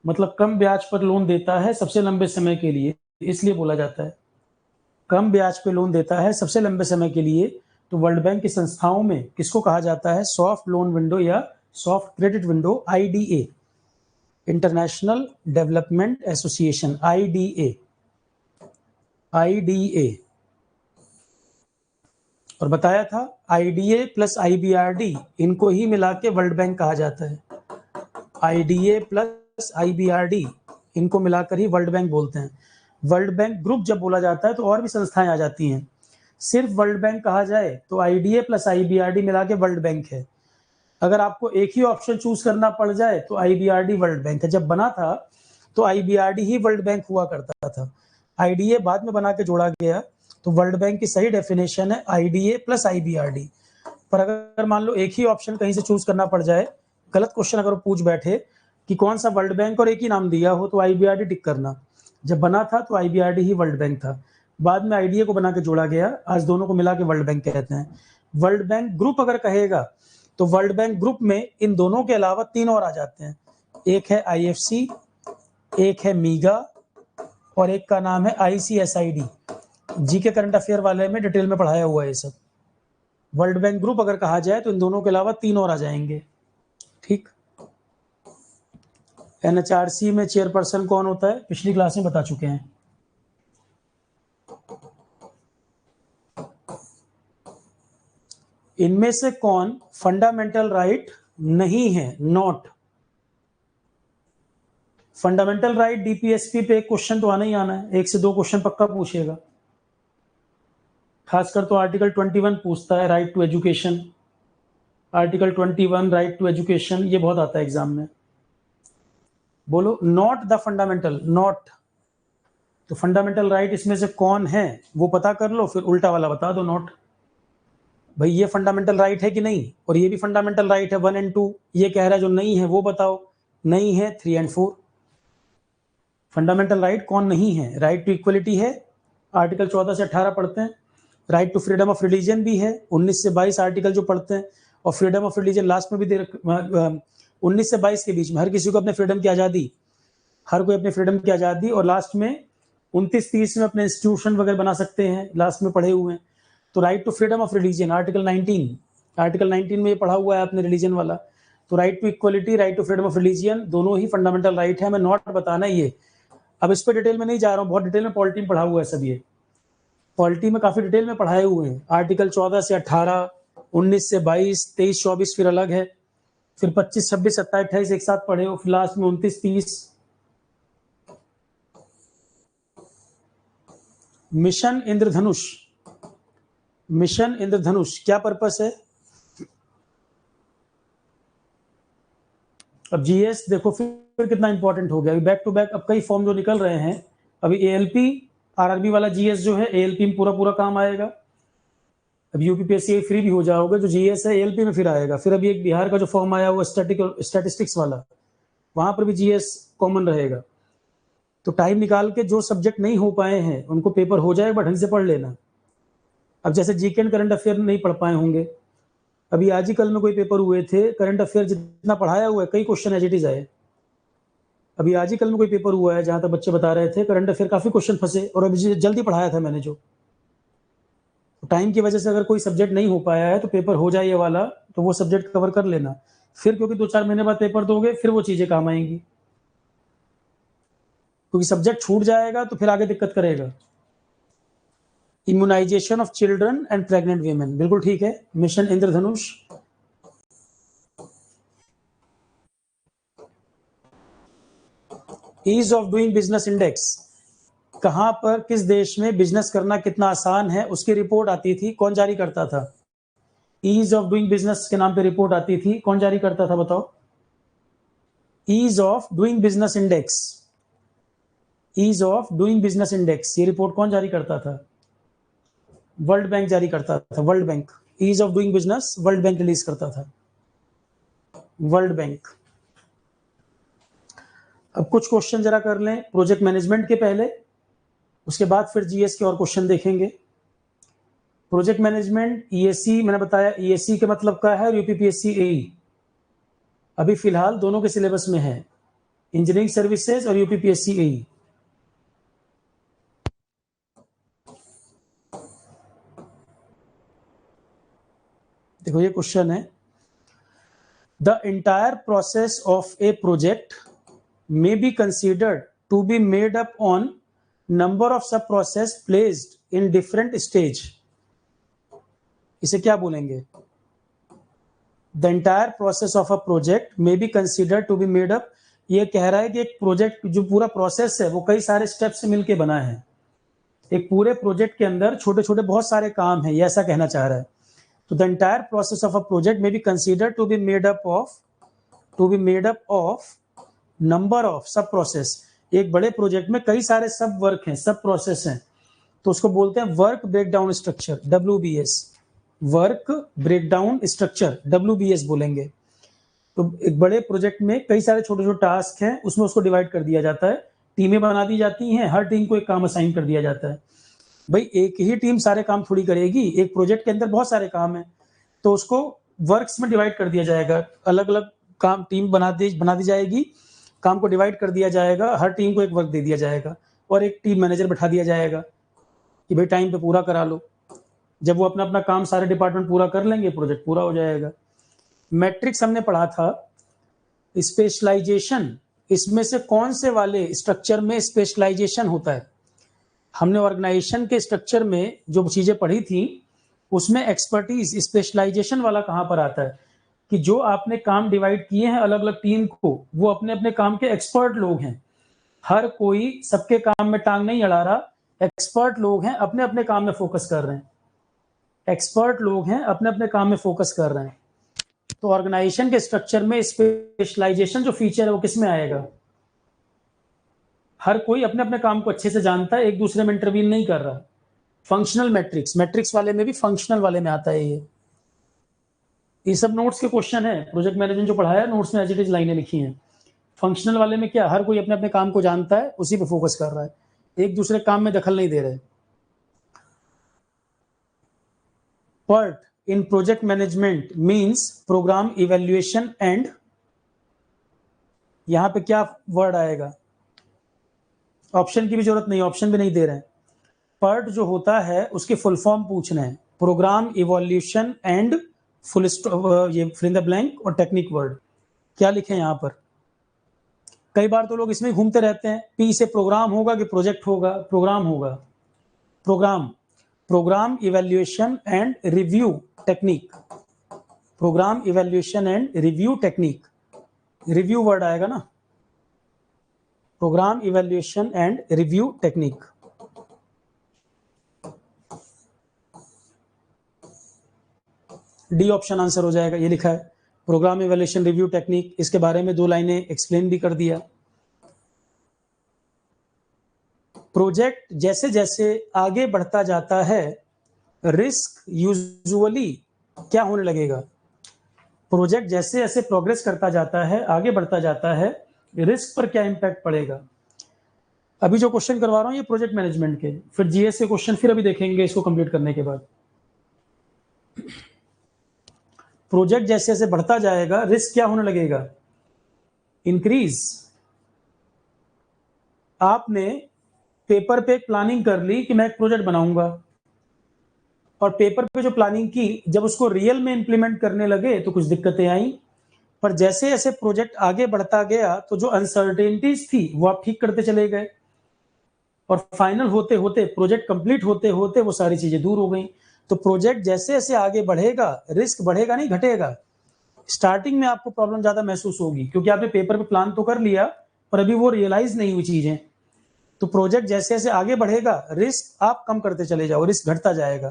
मतलब कम ब्याज पर लोन देता है सबसे लंबे समय के लिए, इसलिए बोला जाता है। कम ब्याज पे लोन देता है सबसे लंबे समय के लिए, तो वर्ल्ड बैंक की संस्थाओं में किसको कहा जाता है? सॉफ्ट लोन विंडो या soft credit window, IDA, international development association, IDA, IDA. और बताया था आईडीए प्लस आईबीआरडी, इनको ही मिला के वर्ल्ड बैंक कहा जाता है। आईडीए प्लस आईबीआरडी, इनको मिलाकर ही वर्ल्ड बैंक बोलते हैं। वर्ल्ड बैंक ग्रुप जब बोला जाता है तो और भी संस्थाएं आ जाती हैं। सिर्फ वर्ल्ड बैंक कहा जाए तो आईडीए प्लस आईबीआरडी मिला के वर्ल्ड बैंक है। अगर आपको एक ही ऑप्शन चूज करना पड़ जाए तो आईबीआरडी वर्ल्ड बैंक है। जब बना था तो आईबीआरडी ही वर्ल्ड बैंक हुआ करता था, आईडीए बाद में बना के जोड़ा गया। तो वर्ल्ड बैंक की सही डेफिनेशन है आईडीए प्लस आईबीआरडी। पर अगर मान लो एक ही ऑप्शन कहीं से चूज करना पड़ जाए, गलत क्वेश्चन अगर पूछ बैठे कि कौन सा वर्ल्ड बैंक और एक ही नाम दिया हो, तो आईबीआरडी टिक करना। जब बना था तो आईबीआरडी ही वर्ल्ड बैंक था, बाद में आईडीए को बना के जोड़ा गया, आज दोनों को मिला के वर्ल्ड बैंक कहते हैं। वर्ल्ड बैंक ग्रुप अगर कहेगा तो वर्ल्ड बैंक ग्रुप में इन दोनों के अलावा 3 और आ जाते हैं, एक है आईएफसी, एक है मीगा, और एक का नाम है आईसीएसआईडी। जी के करंट अफेयर वाले में डिटेल में पढ़ाया हुआ है ये सब। वर्ल्ड बैंक ग्रुप अगर कहा जाए तो इन दोनों के अलावा 3 और आ जाएंगे। ठीक, एनएचआरसी में चेयरपर्सन कौन होता है, पिछली क्लास में बता चुके हैं। इनमें से कौन फंडामेंटल राइट नहीं है? Not fundamental right. डीपीएसपी पे एक क्वेश्चन तो आना ही आना है, 1 से 2 क्वेश्चन पक्का पूछेगा। खासकर तो आर्टिकल 21 पूछता है, right to education. Article 21 right to education, ये बहुत आता है एग्जाम में। बोलो नॉट द फंडामेंटल, नॉट। तो फंडामेंटल राइट इसमें से कौन है वो पता कर लो, फिर उल्टा वाला बता दो नॉट। भाई ये फंडामेंटल राइट है कि नहीं, और ये भी फंडामेंटल राइट है 1 और 2, ये कह रहा है जो नहीं है वो बताओ। नहीं है 3 और 4। फंडामेंटल राइट कौन नहीं है? राइट टू इक्वलिटी है, आर्टिकल 14 से 18 पढ़ते हैं। Right to freedom of religion भी है, 19 से 22 आर्टिकल जो पढ़ते हैं। और फ्रीडम ऑफ रिलीजन लास्ट में भी दे 19 से 22 के बीच में हर किसी को अपने फ्रीडम की आज़ादी, हर कोई अपने फ्रीडम की आज़ादी। और लास्ट में 29-30 में अपने इंस्टीट्यूशन वगैरह बना सकते हैं, लास्ट में पढ़े हुए हैं। तो right to freedom of religion article 19, article 19 में ये पढ़ा हुआ है आपने रिलीजन वाला। तो right to equality, right to freedom of religion, दोनों ही फंडामेंटल राइट है। हमें नॉट बताना है ये। अब इस पर डिटेल में नहीं जा रहा हूँ, बहुत डिटेल में पॉलिटी में पढ़ा हुआ है सब। ये पॉलिटी में काफी डिटेल में पढ़ाए हुए हैं। आर्टिकल 14 से 18, 19 से 22, 23-24 फिर अलग है। फिर 25, 26, 27, 28 एक साथ पढ़े हो, फिर लास्ट में 29, 30। मिशन इंद्रधनुष, मिशन इंद्रधनुष क्या पर्पस है? अब जीएस देखो फिर कितना इंपॉर्टेंट हो गया, अभी बैक टू बैक अब कई फॉर्म जो निकल रहे हैं। अभी एएलपी आरआरबी वाला जीएस जो है एएलपी में पूरा पूरा काम आएगा। अब यूपीपीएससी फ्री भी हो जाओगे, जो जीएस है एएलपी में फिर आएगा। फिर अभी एक बिहार का जो फॉर्म आया वो स्टैटिस्टिक्स वाला, वहां पर भी जीएस कॉमन रहेगा। तो टाइम निकाल के जो सब्जेक्ट नहीं हो पाए हैं उनको पेपर हो जाएगा, ढंग से पढ़ लेना। अब जैसे जीके एंड करंट अफेयर नहीं पढ़ पाए होंगे, अभी आज ही कल में कोई पेपर हुए थे, करंट अफेयर जितना पढ़ाया हुआ है कई क्वेश्चन एज इट इज आए। अभी आज ही कल में कोई पेपर हुआ है जहां तक बच्चे बता रहे थे करंट अफेयर काफी क्वेश्चन फंसे, और अभी जल्दी पढ़ाया था मैंने। जो टाइम की वजह से अगर कोई सब्जेक्ट नहीं हो पाया है तो पेपर हो जाए ये वाला, तो वो सब्जेक्ट कवर कर लेना। फिर क्योंकि 2-4 महीने बाद पेपर दोगे फिर वो चीजें काम आएंगी, क्योंकि सब्जेक्ट छूट जाएगा तो फिर आगे दिक्कत करेगा। Immunisation of children and pregnant women, बिल्कुल ठीक है। Mission Indradhanush. Ease of doing business index, कहां पर किस देश में बिजनेस करना कितना आसान है उसकी रिपोर्ट आती थी, कौन जारी करता था? ईज ऑफ डूइंग बिजनेस के नाम पे रिपोर्ट आती थी, कौन जारी करता था बताओ? Ease of doing business index, ease of doing business index, ये रिपोर्ट कौन जारी करता था? वर्ल्ड बैंक जारी करता था, World Bank. Ease of doing business World Bank release करता था, वर्ल्ड बैंक। अब कुछ क्वेश्चन जरा कर लें प्रोजेक्ट मैनेजमेंट के पहले, उसके बाद फिर जीएस के और क्वेश्चन देखेंगे। प्रोजेक्ट मैनेजमेंट ईएससी मैंने बताया, ईएससी के मतलब क्या है, यूपीपीएससी एई अभी फिलहाल दोनों के सिलेबस में है, इंजीनियरिंग सर्विसेज और यूपीपीएससी एई। देखो ये क्वेश्चन है, the entire process of A project may be considered to be made up on number of sub process placed in different stage। इसे क्या बोलेंगे? The entire process of a project may be considered to be made up, ये कह रहा है कि एक project जो पूरा प्रोसेस है वो कई सारे स्टेप से मिलके बना है। एक पूरे प्रोजेक्ट के अंदर छोटे छोटे बहुत सारे काम हैं, ये ऐसा कहना चाह रहा है। तो the entire process of a project may be considered to be made up of number of sub process. एक बड़े प्रोजेक्ट में कई सारे सब वर्क हैं, सब प्रोसेस हैं, तो उसको बोलते हैं work breakdown structure, WBS। Work breakdown structure WBS बोलेंगे। तो एक बड़े प्रोजेक्ट में कई सारे छोटे छोटे टास्क हैं, उसमें उसको डिवाइड कर दिया जाता है, टीमें बना दी जाती हैं, हर टीम को एक काम असाइन कर दिया जाता है। भाई एक ही टीम सारे काम थोड़ी करेगी, एक प्रोजेक्ट के अंदर बहुत सारे काम है, तो उसको वर्क्स में डिवाइड कर दिया जाएगा, अलग अलग काम टीम बना दी जाएगी, काम को डिवाइड कर दिया जाएगा, हर टीम को एक वर्क दे दिया जाएगा और एक टीम मैनेजर बैठा दिया जाएगा कि भाई टाइम पे पूरा करा लो। जब वो अपना अपना काम सारे डिपार्टमेंट पूरा कर लेंगे, प्रोजेक्ट पूरा हो जाएगा। मैट्रिक्स हमने पढ़ा था। स्पेशलाइजेशन, इसमें से कौन से वाले स्ट्रक्चर में स्पेशलाइजेशन होता है? हमने ऑर्गेनाइजेशन के स्ट्रक्चर में जो चीजें पढ़ी थी उसमें एक्सपर्टीज स्पेशलाइजेशन वाला कहां पर आता है, कि जो आपने काम डिवाइड किए हैं अलग अलग टीम को, वो अपने अपने काम के एक्सपर्ट लोग हैं। हर कोई सबके काम में टांग नहीं अड़ा रहा, एक्सपर्ट लोग हैं, अपने अपने काम में फोकस कर रहे हैं, एक्सपर्ट लोग हैं, अपने अपने काम में फोकस कर रहे हैं। तो ऑर्गेनाइजेशन के स्ट्रक्चर में स्पेशलाइजेशन जो फीचर है वो किस में आएगा? हर कोई अपने अपने काम को अच्छे से जानता है, एक दूसरे में इंटरवीन नहीं कर रहा। फंक्शनल मैट्रिक्स, मैट्रिक्स वाले में भी फंक्शनल वाले में आता है ये सब नोट्स के क्वेश्चन है। प्रोजेक्ट मैनेजमेंट जो पढ़ाया नोट्स में एज इट इज लाइनें लिखी हैं। फंक्शनल वाले में क्या, हर कोई अपने अपने काम को जानता है, उसी पे फोकस कर रहा है, एक दूसरे काम में दखल नहीं दे रहे। PERT in project management means program evaluation and, यहां पे क्या वर्ड आएगा? ऑप्शन की भी जरूरत नहीं, ऑप्शन भी नहीं दे रहे हैं। PERT जो होता है उसके फुल फॉर्म पूछना है, प्रोग्राम इवोल्यूशन एंड फुल ये फिल इन द ब्लैंक और टेक्निक वर्ड क्या लिखे यहाँ पर? कई बार तो लोग इसमें घूमते रहते हैं, पी से प्रोग्राम होगा कि प्रोजेक्ट होगा? प्रोग्राम होगा, program, program evaluation and review technique. Program evaluation and review technique, review word आएगा ना, program evaluation and review technique. D option answer हो जाएगा, ये लिखा है प्रोग्राम इवैल्यूएशन रिव्यू टेक्निक। इसके बारे में 2 लाइनें एक्सप्लेन भी कर दिया। प्रोजेक्ट जैसे जैसे आगे बढ़ता जाता है, रिस्क यूजुअली क्या होने लगेगा? प्रोजेक्ट जैसे जैसे प्रोग्रेस करता जाता है, आगे बढ़ता जाता है, रिस्क पर क्या इंपैक्ट पड़ेगा? अभी जो क्वेश्चन करवा रहा हूं ये प्रोजेक्ट मैनेजमेंट के, फिर जीएस के क्वेश्चन फिर अभी देखेंगे इसको कंप्लीट करने के बाद। प्रोजेक्ट जैसे जैसे बढ़ता जाएगा, रिस्क क्या होने लगेगा? इंक्रीज। आपने पेपर पे एक प्लानिंग कर ली कि मैं एक प्रोजेक्ट बनाऊंगा, और पेपर पे जो प्लानिंग की, जब उसको रियल में इंप्लीमेंट करने लगे तो कुछ दिक्कतें आई, पर जैसे जैसे प्रोजेक्ट आगे बढ़ता गया तो जो अनसर्टेनिटीज थी वो आप ठीक करते चले गए, और फाइनल होते होते, प्रोजेक्ट कंप्लीट होते होते वो सारी चीजें दूर हो गई। तो प्रोजेक्ट जैसे जैसे आगे बढ़ेगा, रिस्क बढ़ेगा नहीं घटेगा। स्टार्टिंग में आपको प्रॉब्लम ज्यादा महसूस होगी क्योंकि आपने पेपर पे प्लान तो कर लिया पर अभी वो रियलाइज नहीं हुई चीजें। तो प्रोजेक्ट जैसे जैसे आगे बढ़ेगा, रिस्क आप कम करते चले जाओ, रिस्क घटता जाएगा,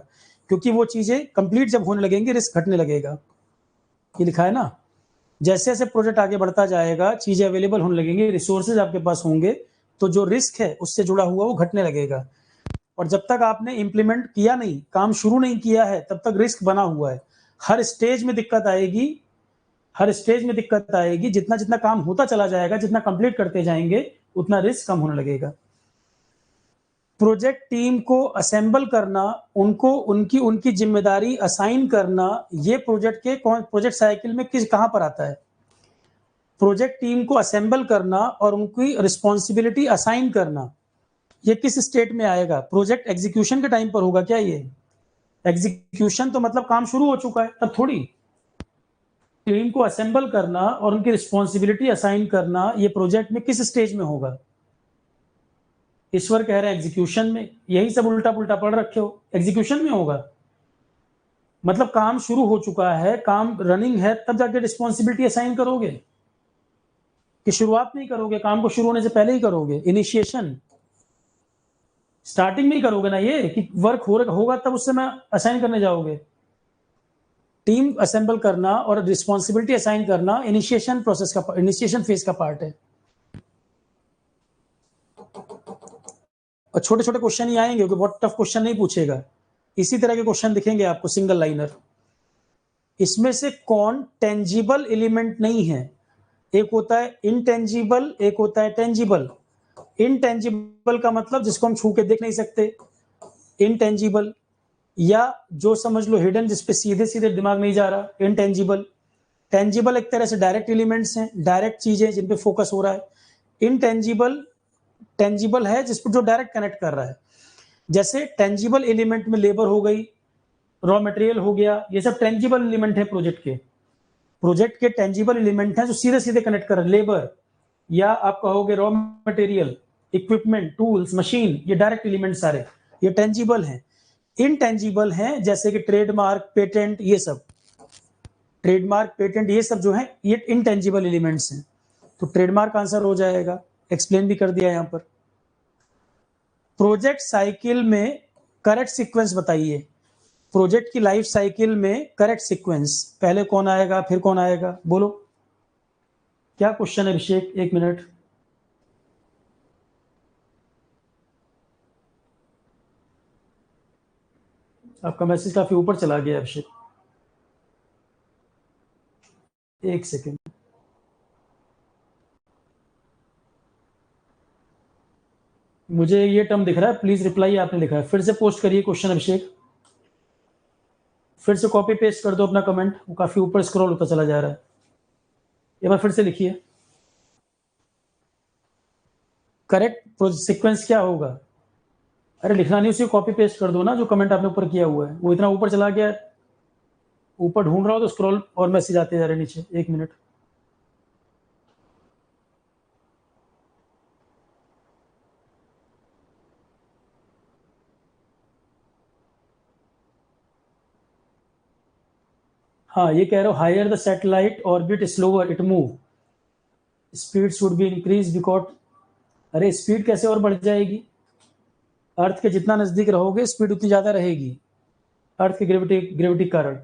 क्योंकि वो चीजें कंप्लीट जब होने लगेंगी रिस्क घटने लगेगा। ये लिखा है ना, जैसे जैसे प्रोजेक्ट आगे बढ़ता जाएगा, चीजें अवेलेबल होने लगेंगी, रिसोर्सेज आपके पास होंगे, तो जो रिस्क है उससे जुड़ा हुआ वो घटने लगेगा। और जब तक आपने इंप्लीमेंट किया नहीं, काम शुरू नहीं किया है, तब तक रिस्क बना हुआ है। हर स्टेज में दिक्कत आएगी, हर स्टेज में दिक्कत आएगी। जितना जितना काम होता चला जाएगा, जितना कंप्लीट करते जाएंगे, उतना रिस्क कम होने लगेगा। प्रोजेक्ट टीम को असेंबल करना, उनको उनकी उनकी जिम्मेदारी असाइन करना, ये प्रोजेक्ट के प्रोजेक्ट साइकिल में किस कहां पर आता है? प्रोजेक्ट टीम को असेंबल करना और उनकी रिस्पॉन्सिबिलिटी असाइन करना, ये किस स्टेट में आएगा? प्रोजेक्ट एग्जीक्यूशन के टाइम पर होगा क्या? ये एग्जीक्यूशन तो मतलब काम शुरू हो चुका है तब थोड़ी। टीम को असेंबल करना और उनकी रिस्पॉन्सिबिलिटी असाइन करना, ये प्रोजेक्ट में किस स्टेज में होगा? ईश्वर कह रहे हैं एग्जीक्यूशन में। यही सब उल्टा पुल्टा पढ़ रखे हो, एग्जीक्यूशन में होगा मतलब काम शुरू हो चुका है, काम रनिंग है, तब जाके रिस्पॉन्सिबिलिटी असाइन करोगे कि शुरुआत नहीं करोगे? काम को शुरू होने से पहले ही करोगे, इनिशिएशन स्टार्टिंग में ही करोगे ना, ये कि वर्क होगा तब उससे मैं असाइन करने जाओगे। टीम असेंबल करना और रिस्पॉन्सिबिलिटी असाइन करना इनिशिएशन प्रोसेस का, इनिशिएशन फेज का पार्ट है। और छोटे छोटे क्वेश्चन ही आएंगे, बहुत टफ क्वेश्चन नहीं पूछेगा। इसी तरह के क्वेश्चन दिखेंगे आपको, सिंगल लाइनर। इसमें से कौन टेंजिबल एलिमेंट नहीं है? एक होता है इनटेंजिबल, एक होता है टेंजिबल। इनटेंजिबल का मतलब जिसको हम छू के देख नहीं सकते, इनटेंजिबल। या जो समझ लो हिडन, जिसपे सीधे सीधे दिमाग नहीं जा रहा, इनटेंजिबल। टेंजिबल एक तरह से डायरेक्ट एलिमेंट्स हैं, डायरेक्ट चीजें जिन पे फोकस हो रहा है। इनटेंजिबल टेंजिबल है जिस पर जो डायरेक्ट कनेक्ट कर रहा है। जैसे टेंजिबल एलिमेंट में लेबर हो गई, रॉ मटेरियल हो गया, ये सब टेंजिबल एलिमेंट है प्रोजेक्ट के। प्रोजेक्ट के टेंजिबल एलिमेंट हैं जो सीधे सीधे कनेक्ट कर रहे हैं। लेबर, या आप कहोगे raw material, equipment, tools, machine, ये डायरेक्ट एलिमेंट सारे, ये टेंजिबल हैं। इनटेंजिबल हैं जैसे कि ट्रेडमार्क, पेटेंट, ये सब। ट्रेडमार्क, पेटेंट, ये सब जो है ये इनटेंजिबल एलिमेंट्स हैं। तो ट्रेडमार्क आंसर हो जाएगा, एक्सप्लेन भी कर दिया यहां पर। प्रोजेक्ट साइकिल में करेक्ट सीक्वेंस बताइए। प्रोजेक्ट की लाइफ साइकिल में करेक्ट सीक्वेंस, पहले कौन आएगा फिर कौन आएगा, बोलो क्या क्वेश्चन है अभिषेक? 1 मिनट। आपका मैसेज काफी ऊपर चला गया अभिषेक, 1 सेकेंड। मुझे ये टर्म दिख रहा है, प्लीज रिप्लाई आपने लिखा है, फिर से पोस्ट करिए क्वेश्चन अभिषेक, फिर से कॉपी पेस्ट कर दो अपना कमेंट, वो काफी ऊपर स्क्रॉल होता चला जा रहा है। एक बार फिर से लिखिए, करेक्ट सीक्वेंस क्या होगा? अरे लिखना नहीं, उसी कॉपी पेस्ट कर दो ना, जो कमेंट आपने ऊपर किया हुआ है, वो इतना ऊपर चला गया, ऊपर ढूंढ रहा हो तो स्क्रॉल और मैसेज आते जा रहे नीचे। 1 मिनट। हाँ, ये कह रहे हो higher the satellite orbit slower it move, speed should be increase because, अरे स्पीड कैसे और बढ़ जाएगी? अर्थ के जितना नजदीक रहोगे स्पीड उतनी ज्यादा रहेगी, अर्थ की ग्रेविटी कारण।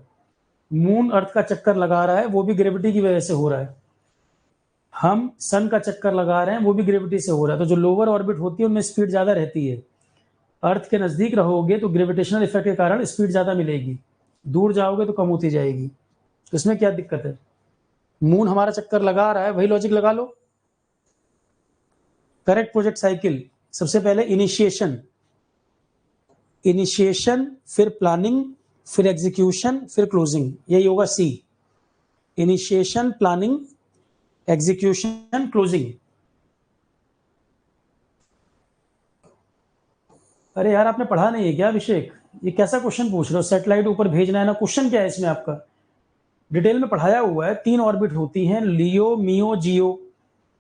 मून अर्थ का चक्कर लगा रहा है, वो भी ग्रेविटी की वजह से हो रहा है। हम सन का चक्कर लगा रहे हैं, वो भी ग्रेविटी से हो रहा है। तो जो लोअर ऑर्बिट होती है उनमें स्पीड ज्यादा रहती है। अर्थ के नजदीक रहोगे तो ग्रेविटेशनल इफेक्ट के कारण स्पीड ज्यादा मिलेगी, दूर जाओगे तो कम होती जाएगी। तो इसमें क्या दिक्कत है? मून हमारा चक्कर लगा रहा है, वही लॉजिक लगा लो। करेक्ट प्रोजेक्ट साइकिल, सबसे पहले इनिशिएशन, फिर प्लानिंग, फिर एग्जीक्यूशन, फिर क्लोजिंग, यही होगा C. Initiation, planning, execution, closing. अरे यार आपने पढ़ा नहीं है क्या अभिषेक? ये कैसा क्वेश्चन पूछ रहे हो? सैटेलाइट ऊपर भेजना है ना, क्वेश्चन क्या है इसमें आपका? डिटेल में पढ़ाया हुआ है। 3 ऑर्बिट होती हैं, लियो, मियो, जियो।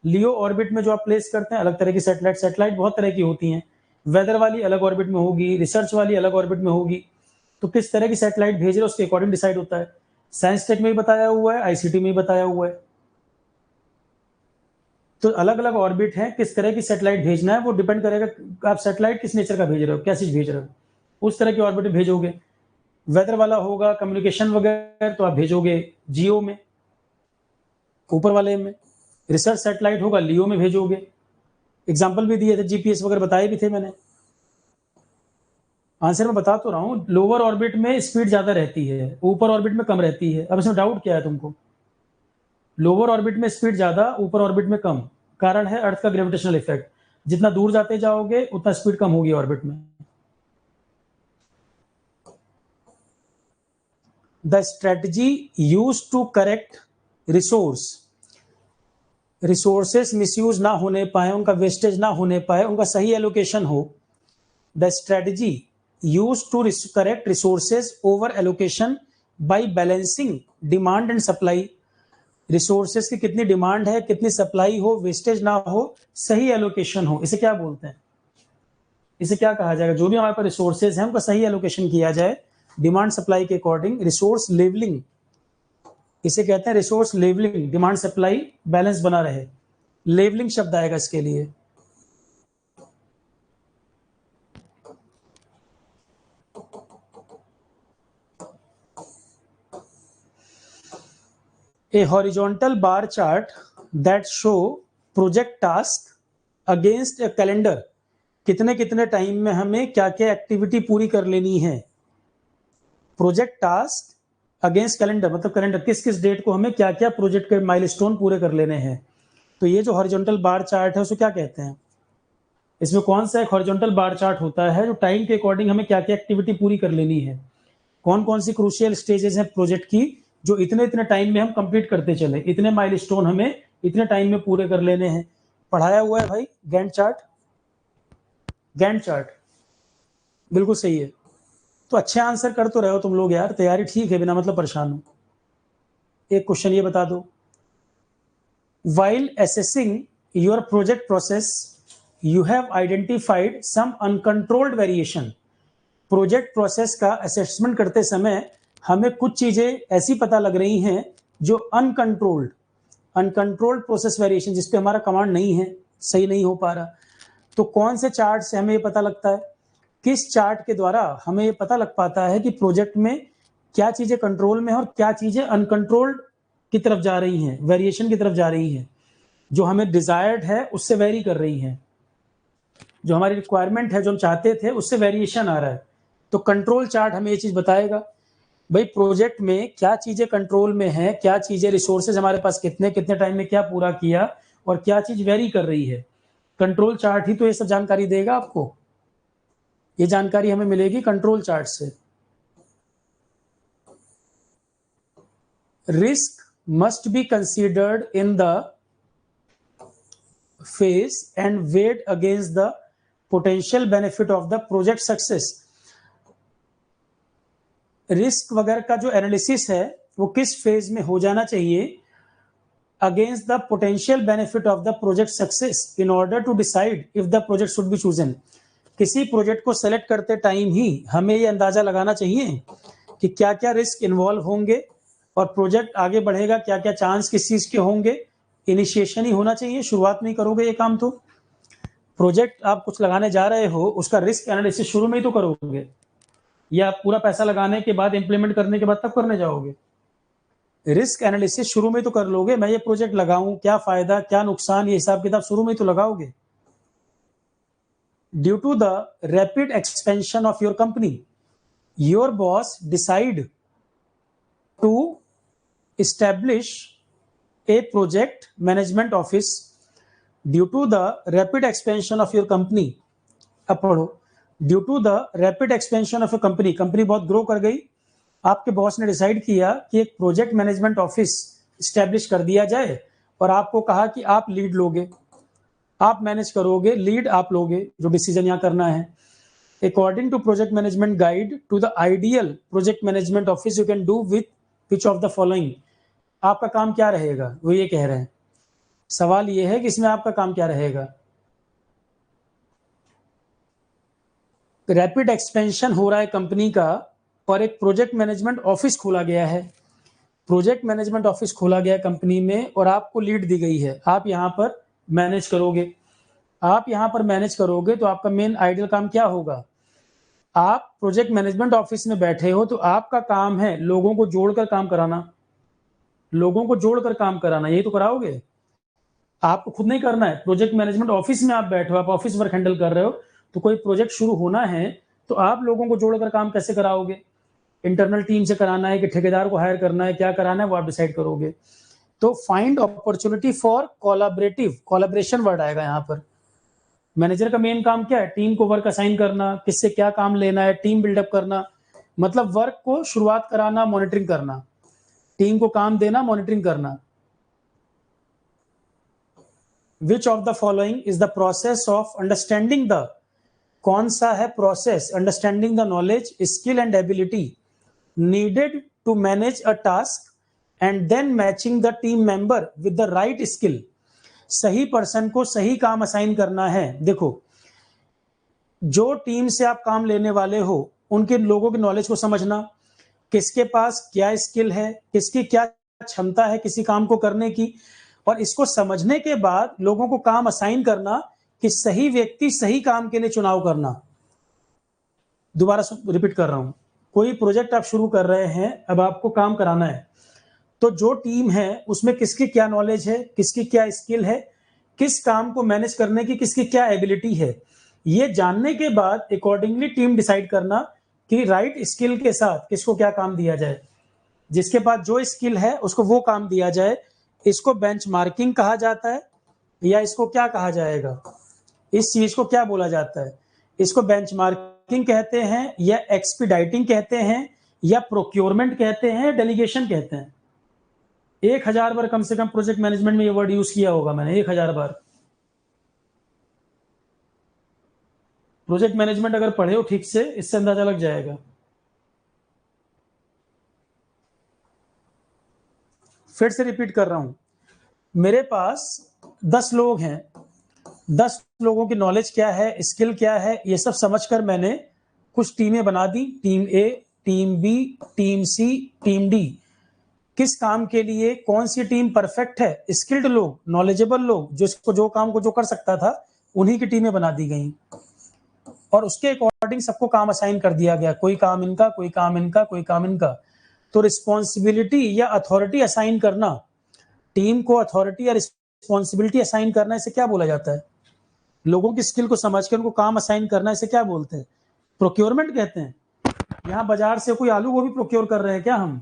लियो ऑर्बिट में जो आप प्लेस करते हैं अलग तरह की सैटेलाइट बहुत तरह की होती हैं। वेदर वाली अलग ऑर्बिट में होगी, रिसर्च वाली अलग ऑर्बिट में होगी। तो किस तरह की सैटेलाइट भेज रहे हो उसके अकॉर्डिंग डिसाइड होता है। साइंस टेक में भी बताया हुआ है, आईसीटी में भी बताया हुआ है। तो अलग अलग ऑर्बिट है, किस तरह की सैटेलाइट भेजना है वो डिपेंड करेगा आप सैटेलाइट किस नेचर का भेज रहे हो, क्या चीज भेज रहे हो, उस तरह की ऑर्बिट में भेजोगे। वेदर वाला होगा, कम्युनिकेशन वगैरह, तो आप भेजोगे जियो में, ऊपर वाले में। रिसर्च सैटेलाइट होगा, लियो में भेजोगे। एग्जाम्पल भी दिए थे, जीपीएस वगैरह बताए भी थे मैंने। आंसर मैं बता तो रहा हूँ, लोअर ऑर्बिट में स्पीड ज्यादा रहती है, ऊपर ऑर्बिट में कम रहती है। अब इसमें डाउट क्या है तुमको? लोअर ऑर्बिट में स्पीड ज्यादा, ऊपर ऑर्बिट में कम। कारण है अर्थ का ग्रेविटेशनल इफेक्ट। जितना दूर जाते जाओगे उतना स्पीड कम होगी ऑर्बिट में। The strategy use to correct resources misuse ना होने पाए, उनका वेस्टेज ना होने पाए, उनका सही एलोकेशन हो। The strategy use to correct resources over allocation by balancing demand and supply. Resources की कितनी डिमांड है, कितनी सप्लाई हो, वेस्टेज ना हो, सही एलोकेशन हो, इसे क्या बोलते हैं? इसे क्या कहा जाएगा? जो भी हमारे पास रिसोर्सेज हैं उनका सही एलोकेशन किया जाए डिमांड सप्लाई के अकॉर्डिंग, रिसोर्स लेवलिंग इसे कहते हैं। Resource levelling, demand supply balance बना रहे, लेवलिंग शब्द आएगा इसके लिए। A horizontal bar chart that show project task against a calendar, कितने कितने टाइम में हमें क्या क्या एक्टिविटी पूरी कर लेनी है। प्रोजेक्ट टास्क अगेंस्ट कैलेंडर, मतलब कैलेंडर किस किस डेट को हमें क्या क्या प्रोजेक्ट के माइलस्टोन पूरे कर लेने हैं। तो ये जो हॉरिजॉन्टल बार चार्ट है उसको क्या कहते हैं? इसमें कौन सा एक हॉरिजॉन्टल बार चार्ट होता है जो टाइम के अकॉर्डिंग हमें क्या क्या एक्टिविटी पूरी कर लेनी है, कौन कौन सी क्रूशियल स्टेजेस हैं प्रोजेक्ट की जो इतने इतने टाइम में हम कंप्लीट करते चले, इतने माइलस्टोन हमें इतने टाइम में पूरे कर लेने हैं। पढ़ाया हुआ है भाई गैंट चार्ट। गैंट चार्ट बिल्कुल सही है। तो अच्छे आंसर कर तो रहे हो तुम लोग यार, तैयारी ठीक है, बिना मतलब परेशान हो। एक क्वेश्चन ये बता दो, while assessing your project process you have identified some uncontrolled variation. Project process का असेसमेंट करते समय हमें कुछ चीजें ऐसी पता लग रही हैं जो अनकंट्रोल्ड प्रोसेस वेरिएशन, जिसपे हमारा कमांड नहीं है, सही नहीं हो पा रहा। तो कौन से चार्ट से हमें ये पता लगता है? किस चार्ट के द्वारा हमें ये पता लग पाता है कि प्रोजेक्ट में क्या चीजें कंट्रोल में है और क्या चीजें अनकंट्रोल्ड की तरफ जा रही हैं, वेरिएशन की तरफ जा रही हैं, जो हमें डिजायर्ड है उससे वेरी कर रही हैं, जो हमारी रिक्वायरमेंट है, जो हम चाहते थे उससे वेरिएशन आ रहा है। तो कंट्रोल चार्ट हमें ये चीज बताएगा भाई प्रोजेक्ट में क्या चीजें कंट्रोल में है, क्या चीजें रिसोर्सेज हमारे पास कितने कितने टाइम में क्या पूरा किया और क्या चीज वेरी कर रही है। कंट्रोल चार्ट ही तो ये सब जानकारी देगा आपको। ये जानकारी हमें मिलेगी कंट्रोल चार्ट से। Risk must be considered in the phase and weight against the potential benefit of the project success. Risk वगैरह का जो एनालिसिस है वो किस फेज में हो जाना चाहिए, against the potential benefit of the project success in order to decide if the project should be chosen. किसी प्रोजेक्ट को सेलेक्ट करते टाइम ही हमें ये अंदाजा लगाना चाहिए कि क्या क्या रिस्क इन्वॉल्व होंगे और प्रोजेक्ट आगे बढ़ेगा, क्या क्या चांस किस चीज के होंगे, इनिशिएशन ही होना चाहिए, शुरुआत में ही करोगे ये काम। तो प्रोजेक्ट आप कुछ लगाने जा रहे हो, उसका रिस्क एनालिसिस शुरू में ही तो करोगे, या पूरा पैसा लगाने के बाद इंप्लीमेंट करने के बाद तब करने जाओगे? रिस्क एनालिसिस शुरू में तो कर लोगे, मैं ये प्रोजेक्ट लगाऊं, क्या फायदा क्या नुकसान, ये हिसाब किताब शुरू में तो लगाओगे। Due to the rapid expansion of your company, your boss decide to establish a project management office due to the rapid expansion of your company। अब पढ़ो, due to the rapid expansion of a company, company बहुत grow कर गई, आपके boss ने decide किया कि एक प्रोजेक्ट मैनेजमेंट ऑफिस स्टैब्लिश कर दिया जाए, और आपको कहा कि आप लीड लोगे, आप मैनेज करोगे, लीड आप लोगे, जो डिसीजन यहाँ करना है। According to project management guide to the ideal project management office you can do with which of the following. आपका काम क्या रहेगा, वो ये कह रहे हैं। सवाल ये है कि इसमें आपका काम क्या रहेगा। रैपिड एक्सपेंशन हो रहा है कंपनी का, और एक प्रोजेक्ट मैनेजमेंट ऑफिस खोला गया है, प्रोजेक्ट मैनेजमेंट ऑफिस खोला गया कंपनी में, और आपको लीड दी गई है, आप यहाँ पर मैनेज करोगे। आप यहाँ पर मैनेज करोगे तो आपका मेन आइडियल काम क्या होगा। आप प्रोजेक्ट मैनेजमेंट ऑफिस में बैठे हो, तो आपका काम है लोगों को जोड़कर काम कराना, लोगों को जोड़कर काम कराना, यही तो कराओगे। आपको खुद नहीं करना है, प्रोजेक्ट मैनेजमेंट ऑफिस में आप बैठे हो, आप ऑफिस वर्क हैंडल कर रहे हो, तो कोई प्रोजेक्ट शुरू होना है तो आप लोगों को जोड़कर काम कैसे कराओगे। इंटरनल टीम से कराना है कि ठेकेदार को हायर करना है, क्या कराना है वो आप डिसाइड करोगे। तो find opportunity for collaborative, collaboration word आएगा यहाँ पर। मैनेजर का मेन काम क्या है, टीम को वर्क असाइन करना, किससे क्या काम लेना है, टीम बिल्डअप करना, मतलब वर्क को शुरुआत कराना, मॉनिटरिंग करना, टीम को काम देना, मॉनिटरिंग करना। Which of the following is the process of understanding the, कौन सा है process, understanding the knowledge, skill and ability needed to manage a task and then matching the team member with the right skill। सही person को सही काम assign करना है। देखो, जो टीम से आप काम लेने वाले हो, उनके लोगों के नॉलेज को समझना, किसके पास क्या स्किल है, किसकी क्या क्षमता है किसी काम को करने की, और इसको समझने के बाद लोगों को काम असाइन करना कि सही व्यक्ति सही काम के लिए चुनाव करना। दोबारा रिपीट कर रहा हूं, कोई प्रोजेक्ट आप शुरू कर रहे हैं, अब आपको काम कराना है, तो जो टीम है उसमें किसकी क्या नॉलेज है, किसकी क्या स्किल है, किस काम को मैनेज करने की किसकी क्या एबिलिटी है, ये जानने के बाद अकॉर्डिंगली टीम डिसाइड करना कि राइट स्किल के साथ किसको क्या काम दिया जाए, जिसके पास जो स्किल है उसको वो काम दिया जाए। इसको बेंचमार्किंग कहा जाता है, या इसको क्या कहा जाएगा, इस चीज को क्या बोला जाता है, इसको बेंचमार्किंग कहते हैं, या एक्सपीडाइटिंग कहते हैं, या प्रोक्योरमेंट कहते हैं, डेलीगेशन कहते हैं। 1000 बार कम से कम प्रोजेक्ट मैनेजमेंट में ये वर्ड यूज किया होगा मैंने, 1000 बार। प्रोजेक्ट मैनेजमेंट अगर पढ़े हो ठीक से, इससे अंदाजा लग जाएगा। फिर से रिपीट कर रहा हूं, मेरे पास 10 लोग हैं, 10 लोगों की नॉलेज क्या है, स्किल क्या है, ये सब समझकर मैंने कुछ टीमें बना दी, टीम ए, टीम बी, टीम सी, टीम डी। किस काम के लिए कौन सी टीम परफेक्ट है, स्किल्ड लोग, नॉलेजेबल लोग, जिसको जो काम को जो कर सकता था, उन्हीं की टीमें बना दी गई, और उसके अकॉर्डिंग सबको काम असाइन कर दिया गया, कोई काम इनका, कोई काम इनका, कोई काम इनका। तो रिस्पॉन्सिबिलिटी या अथॉरिटी असाइन करना, टीम को अथॉरिटी या रिस्पॉन्सिबिलिटी असाइन करना, इसे क्या बोला जाता है। लोगों की स्किल को समझ कर उनको काम असाइन करना, इसे क्या बोलते हैं, प्रोक्योरमेंट कहते हैं। यहाँ बाजार से कोई आलू गोभी प्रोक्योर कर रहे हैं क्या हम,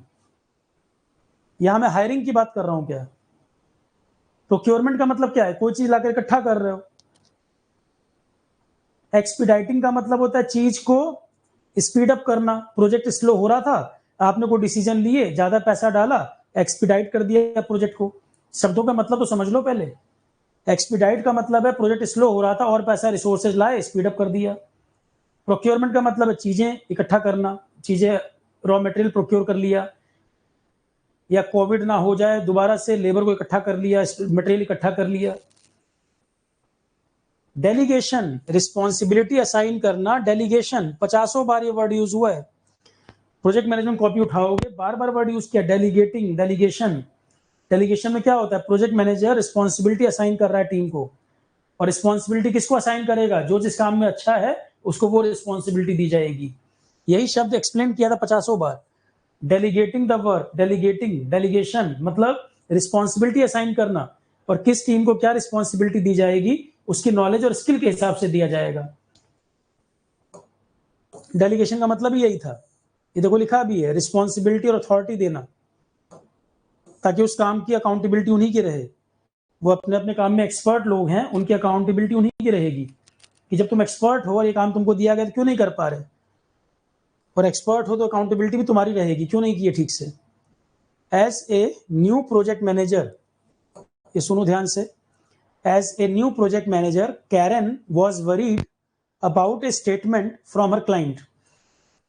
यहाँ मैं हायरिंग की बात कर रहा हूँ क्या। प्रोक्योरमेंट का मतलब क्या है, कोई चीज लाकर इकट्ठा कर रहे हो। एक्सपीडाइटिंग का मतलब होता है चीज को स्पीड अप करना, प्रोजेक्ट स्लो हो रहा था, आपने कोई डिसीजन लिए, ज्यादा पैसा डाला, एक्सपीडाइट कर दिया प्रोजेक्ट को। शब्दों का मतलब तो समझ लो पहले। एक्सपीडाइट का मतलब है प्रोजेक्ट स्लो हो रहा था और पैसा रिसोर्सेज लाए, स्पीड अप कर दिया। प्रोक्योरमेंट का मतलब है चीजें इकट्ठा करना, चीजें रॉ मटेरियल प्रोक्योर कर लिया, या कोविड ना हो जाए दोबारा से लेबर को इकट्ठा कर लिया, मटेरियल इकट्ठा कर लिया। डेलीगेशन, रिस्पॉन्सिबिलिटी असाइन करना, डेलीगेशन 50 बार ये वर्ड यूज हुआ है। प्रोजेक्ट मैनेजमेंट कॉपी उठाओगे, बार बार वर्ड यूज किया, डेलीगेटिंग, डेलीगेशन। डेलीगेशन में क्या होता है, प्रोजेक्ट मैनेजर रिस्पॉन्सिबिलिटी असाइन कर रहा है टीम को, और रिस्पॉन्सिबिलिटी किसको असाइन करेगा, जो जिस काम में अच्छा है उसको वो रिस्पॉन्सिबिलिटी दी जाएगी। यही शब्द एक्सप्लेन किया था 50 बार। Delegating the work, delegating, delegation मतलब रिस्पॉन्सिबिलिटी असाइन करना, और किस टीम को क्या रिस्पॉन्सिबिलिटी दी जाएगी उसकी नॉलेज और स्किल के हिसाब से दिया जाएगा। डेलीगेशन का मतलब ही यही था। ये देखो लिखा भी है, रिस्पॉन्सिबिलिटी और अथॉरिटी देना, ताकि उस काम की अकाउंटेबिलिटी उन्हीं की रहे। वो अपने अपने काम में एक्सपर्ट लोग हैं, उनकी अकाउंटेबिलिटी उन्हीं की रहेगी कि जब तुम एक्सपर्ट हो और ये काम तुमको दिया गया तो क्यों नहीं कर पा रहे, और एक्सपर्ट हो तो अकाउंटेबिलिटी भी तुम्हारी रहेगी, क्यों नहीं किए ठीक से। As a new project manager, ये सुनो ध्यान से, as a new project manager Karen was worried about a statement from her client,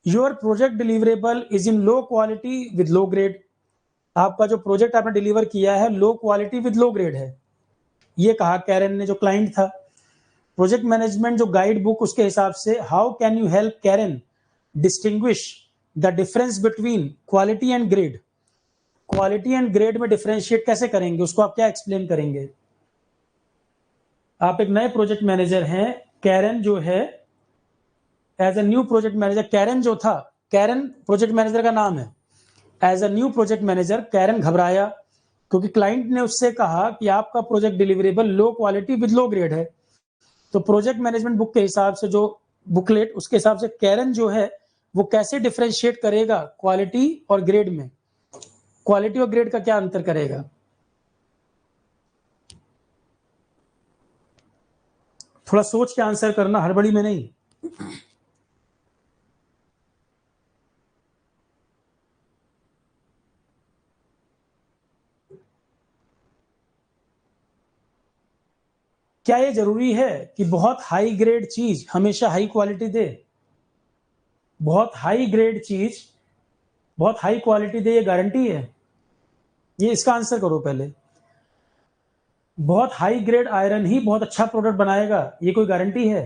your project deliverable is in low quality with low grade. आपका जो प्रोजेक्ट आपने डिलीवर किया है low quality with low grade है, ये कहा Karen ने, जो क्लाइंट था। प्रोजेक्ट मैनेजमेंट जो गाइड बुक, उसके हिसाब से how can you help Karen distinguish the difference between quality and grade. Quality and grade में डिफरेंशिएट कैसे करेंगे, उसको आप क्या एक्सप्लेन करेंगे। आप एक नए प्रोजेक्ट मैनेजर हैं, कैरन जो है as a new project manager, Karen जो था, कैरन प्रोजेक्ट मैनेजर का नाम है। As a new project manager Karen घबराया, क्योंकि क्लाइंट ने उससे कहा कि आपका project deliverable low quality with low grade है। तो प्रोजेक्ट मैनेजमेंट बुक के हिसाब से, जो बुकलेट, उसके हिसाब से कैरन जो है वो कैसे डिफरेंशिएट करेगा क्वालिटी और ग्रेड में, क्वालिटी और ग्रेड का क्या अंतर करेगा। थोड़ा सोच के आंसर करना, हड़बड़ी में नहीं। क्या ये जरूरी है कि बहुत हाई ग्रेड चीज हमेशा हाई क्वालिटी दे, बहुत हाई ग्रेड चीज बहुत हाई क्वालिटी दे, ये गारंटी है? ये इसका आंसर करो पहले। बहुत हाई ग्रेड आयरन ही बहुत अच्छा प्रोडक्ट बनाएगा, ये कोई गारंटी है?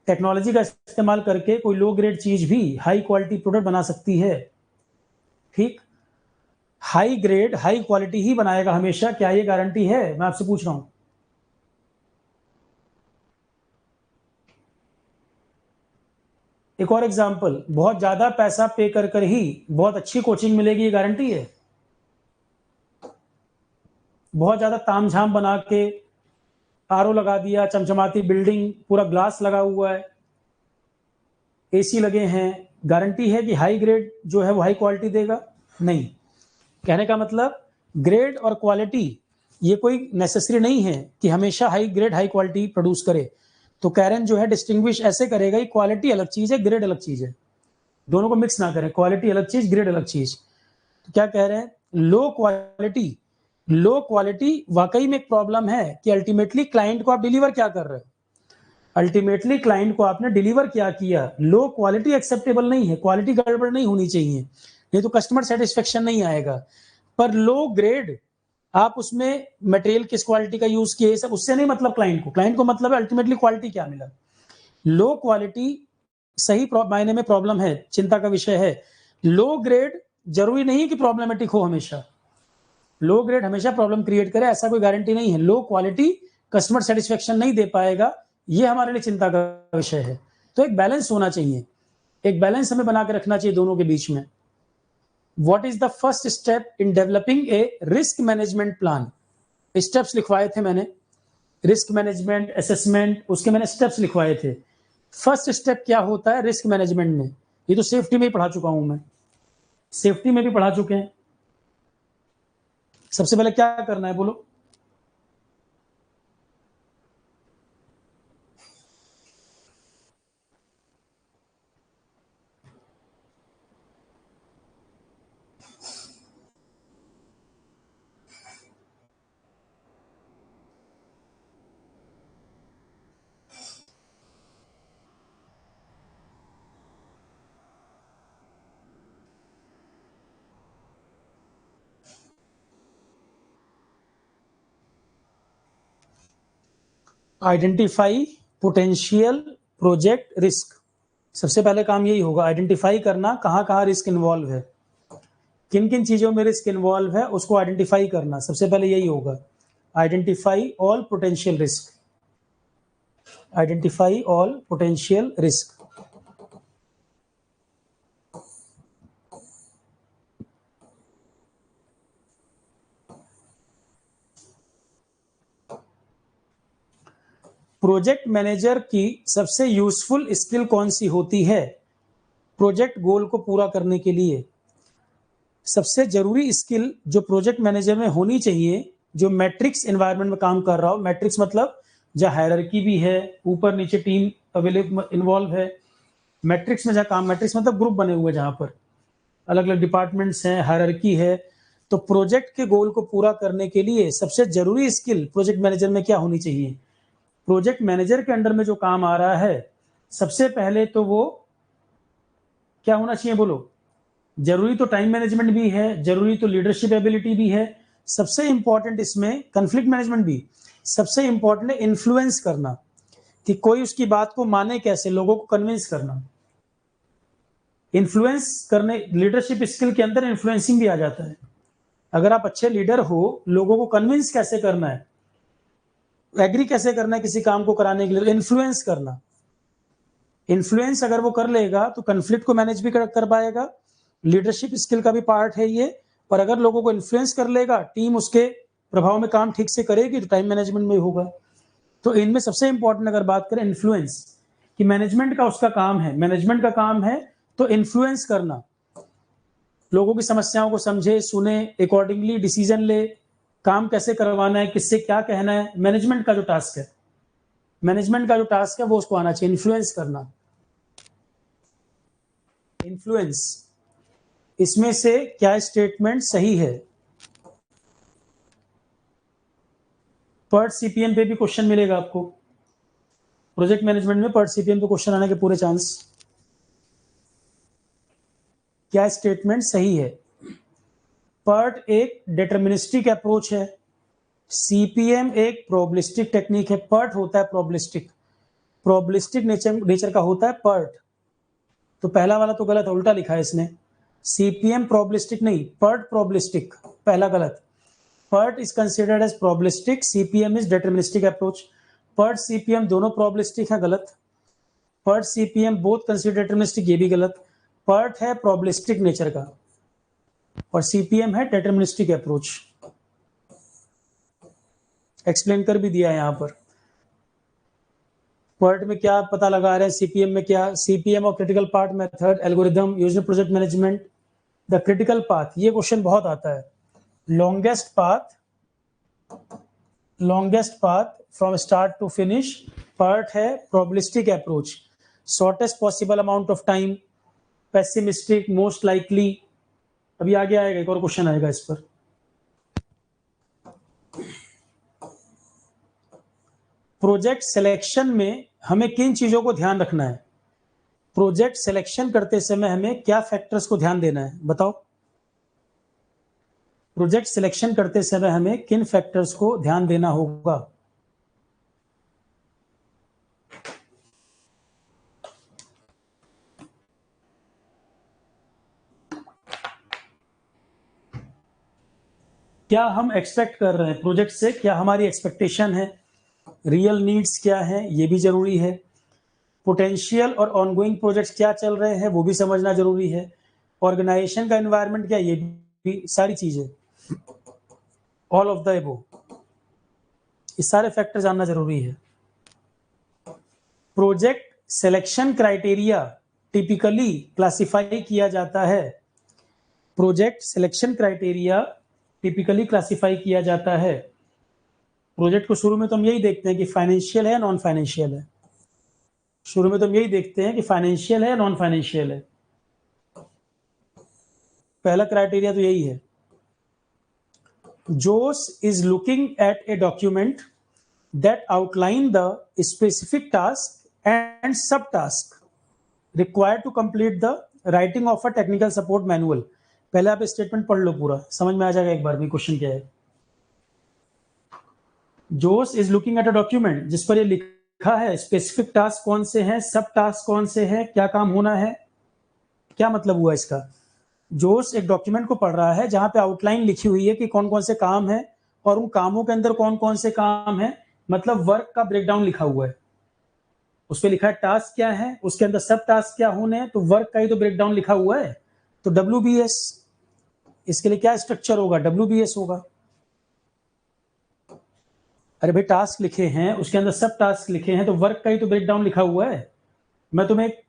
टेक्नोलॉजी का इस्तेमाल करके कोई लो ग्रेड चीज भी हाई क्वालिटी प्रोडक्ट बना सकती है, ठीक। हाई ग्रेड हाई क्वालिटी ही बनाएगा हमेशा, क्या ये गारंटी है, मैं आपसे पूछ रहा हूं। एक और एग्जांपल, बहुत ज्यादा पैसा पे कर कर ही बहुत अच्छी कोचिंग मिलेगी, ये गारंटी है? बहुत ज्यादा तामझाम बना के आरओ लगा दिया, चमचमाती बिल्डिंग, पूरा ग्लास लगा हुआ है, एसी लगे हैं, गारंटी है कि हाई ग्रेड जो है वो हाई क्वालिटी देगा? नहीं। कहने का मतलब ग्रेड और क्वालिटी ये कोई नेसेसरी नहीं है कि हमेशा high grade high quality produce करे। तो कैरन जो है डिस्टिंग्विश ऐसे करेगा कि क्वालिटी अलग चीज है, ग्रेड अलग चीज है, दोनों को मिक्स ना करें, क्वालिटी अलग चीज, ग्रेड अलग चीज। तो क्या कह रहे हैं, लो क्वालिटी, लो क्वालिटी वाकई में एक प्रॉब्लम है कि अल्टीमेटली क्लाइंट को आप डिलीवर क्या कर रहे हो, अल्टीमेटली क्लाइंट को आपने डिलीवर क्या किया। लो क्वालिटी एक्सेप्टेबल नहीं है, क्वालिटी गड़बड़ नहीं होनी चाहिए, नहीं तो कस्टमर सेटिस्फेक्शन नहीं आएगा। पर लो ग्रेड, आप उसमें मटेरियल किस क्वालिटी का यूज किए, सब उससे नहीं मतलब क्लाइंट को मतलब है अल्टीमेटली क्वालिटी क्या मिला। लो क्वालिटी सही मायने में प्रॉब्लम है, चिंता का विषय है। लो ग्रेड जरूरी नहीं कि प्रॉब्लमेटिक हो हमेशा, लो ग्रेड हमेशा प्रॉब्लम क्रिएट करे ऐसा कोई गारंटी नहीं है। लो क्वालिटी कस्टमर सेटिस्फेक्शन नहीं दे पाएगा, ये हमारे लिए चिंता का विषय है। तो एक बैलेंस होना चाहिए, एक बैलेंस हमें बना के रखना चाहिए दोनों के बीच में। What is the first step in developing a risk management plan. Steps लिखवाए थे मैंने, रिस्क मैनेजमेंट, असेसमेंट, उसके मैंने स्टेप्स लिखवाए थे। फर्स्ट स्टेप क्या होता है रिस्क मैनेजमेंट में, ये तो सेफ्टी में ही पढ़ा चुका हूं मैं, सेफ्टी में भी पढ़ा चुके हैं। सबसे पहले क्या करना है बोलो। आइडेंटिफाई पोटेंशियल प्रोजेक्ट रिस्क, सबसे पहले काम यही होगा, आइडेंटिफाई करना कहाँ कहाँ रिस्क इन्वॉल्व है, किन किन चीजों में रिस्क इन्वॉल्व है उसको आइडेंटिफाई करना, सबसे पहले यही होगा। Identify all potential risk, identify all potential risk. Project manager की सबसे यूजफुल स्किल कौन सी होती है प्रोजेक्ट गोल को पूरा करने के लिए? सबसे जरूरी स्किल जो प्रोजेक्ट मैनेजर में होनी चाहिए, जो मैट्रिक्स एनवायरनमेंट में काम कर रहा हो, मैट्रिक्स मतलब जहाँ हायरार्की भी है, ऊपर नीचे टीम अवेलेबल इन्वॉल्व है, मैट्रिक्स में जहाँ काम, मैट्रिक्स मतलब ग्रुप बने हुए जहाँ पर अलग अलग डिपार्टमेंट्स हैं, हायरार्की है, तो प्रोजेक्ट के गोल को पूरा करने के लिए सबसे जरूरी स्किल प्रोजेक्ट मैनेजर में क्या होनी चाहिए? प्रोजेक्ट मैनेजर के अंडर में जो काम आ रहा है, सबसे पहले तो वो क्या होना चाहिए बोलो? जरूरी तो टाइम मैनेजमेंट भी है, जरूरी तो लीडरशिप एबिलिटी भी है, सबसे इंपॉर्टेंट इसमें कॉन्फ्लिक्ट मैनेजमेंट भी, सबसे इंपॉर्टेंट है इन्फ्लुएंस करना, कि कोई उसकी बात को माने कैसे, लोगों को कन्विंस करना। इन्फ्लुएंस करने, लीडरशिप स्किल के अंदर इन्फ्लुएंसिंग भी आ जाता है। अगर आप अच्छे लीडर हो, लोगों को कन्विंस कैसे करना है, एग्री कैसे करना है किसी काम को कराने के लिए, इन्फ्लुएंस करना। इन्फ्लुएंस अगर वो कर लेगा तो कन्फ्लिक्ट को मैनेज भी कर पाएगा, लीडरशिप स्किल का भी पार्ट है ये। और अगर लोगों को इन्फ्लुएंस कर लेगा, टीम उसके प्रभाव में काम ठीक से करेगी, तो टाइम मैनेजमेंट में होगा। तो इनमें सबसे इंपॉर्टेंट अगर बात करें इन्फ्लुएंस, कि मैनेजमेंट का उसका काम है, मैनेजमेंट का काम है तो इन्फ्लुएंस करना, लोगों की समस्याओं को समझे, सुने, अकॉर्डिंगली डिसीजन ले, काम कैसे करवाना है, किससे क्या कहना है, मैनेजमेंट का जो टास्क है, मैनेजमेंट का जो टास्क है वो उसको आना चाहिए, इन्फ्लुएंस करना। इन्फ्लुएंस, इसमें से क्या स्टेटमेंट सही है? पर्ट सीपीएम पे भी क्वेश्चन मिलेगा आपको, प्रोजेक्ट मैनेजमेंट में पर्ट सीपीएम पे क्वेश्चन आने के पूरे चांस। क्या स्टेटमेंट सही है? पर्ट एक डिटर्मिनिस्टिक अप्रोच है, सीपीएम एक प्रोबेबिलिस्टिक टेक्निक है। पर्ट होता है प्रोबेबिलिस्टिक, प्रोबेबिलिस्टिक नेचर का होता है पर्ट। तो पहला वाला तो गलत है, उल्टा लिखा है इसने, सीपीएम प्रोबेबिलिस्टिक नहीं, पर्ट प्रोबेबिलिस्टिक, पहला गलत। PERT is considered as probabilistic, CPM is deterministic approach. PERT CPM दोनों प्रोबेबिलिस्टिक है, गलत। PERT CPM both consider deterministic, ये भी गलत। पर्ट है प्रोबेबिलिस्टिक नेचर का और सीपीएम है डिटर्मिनिस्टिक अप्रोच। एक्सप्लेन कर भी दिया है यहां पर। पर्ट में क्या पता लगा रहे हैं, सीपीएम में क्या? सीपीएम और critical path method, algorithm used in project management. The critical path, ये क्वेश्चन बहुत आता है। Longest path, longest path from start to finish, PERT है probabilistic approach. Shortest possible amount of time, pessimistic, most likely. अभी आगे आएगा, एक और क्वेश्चन आएगा इस पर। प्रोजेक्ट सिलेक्शन में हमें किन चीजों को ध्यान रखना है? प्रोजेक्ट सिलेक्शन करते समय हमें क्या फैक्टर्स को ध्यान देना है, बताओ? प्रोजेक्ट सिलेक्शन करते समय हमें किन फैक्टर्स को ध्यान देना होगा? क्या हम एक्सपेक्ट कर रहे हैं प्रोजेक्ट से, क्या हमारी एक्सपेक्टेशन है, रियल नीड्स क्या है, ये भी जरूरी है। पोटेंशियल और ऑनगोइंग प्रोजेक्ट्स क्या चल रहे हैं वो भी समझना जरूरी है। ऑर्गेनाइजेशन का एनवायरनमेंट क्या, ये भी सारी चीजें, ऑल ऑफ द एबो, ये सारे फैक्टर जानना जरूरी है। Project selection criteria typically classify किया जाता है, project selection criteria typically classify किया जाता है। प्रोजेक्ट को शुरू में तो हम यही देखते हैं कि फाइनेंशियल है, नॉन फाइनेंशियल है। शुरू में तो हम यही देखते हैं कि फाइनेंशियल है, नॉन फाइनेंशियल है। पहला क्राइटेरिया तो यही है। Jose is looking at a document that outline the specific task and sub task required to complete the writing of a technical support manual. पहले आप स्टेटमेंट पढ़ लो, पूरा समझ में आ जाएगा एक बार में क्वेश्चन क्या है। Jose is looking at a document, जिस पर ये लिखा लिखा है स्पेसिफिक टास्क कौन से हैं, सब टास्क कौन से हैं, क्या काम होना है। क्या मतलब हुआ इसका? जोश एक डॉक्यूमेंट को पढ़ रहा है जहां पे आउटलाइन लिखी हुई है कि कौन कौन से काम है और उन कामों के अंदर कौन कौन से काम है, मतलब वर्क का ब्रेकडाउन लिखा हुआ है। उस पर लिखा है टास्क क्या है, उसके अंदर सब टास्क क्या होने हैं, तो वर्क का ही तो ब्रेकडाउन लिखा हुआ है। तो WBS, इसके लिए क्या स्ट्रक्चर होगा? WBS होगा। अरे भाई टास्क लिखे हैं, उसके अंदर सब टास्क लिखे हैं, तो वर्क का ही तो ब्रेकडाउन लिखा हुआ है। मैं तुम्हें एक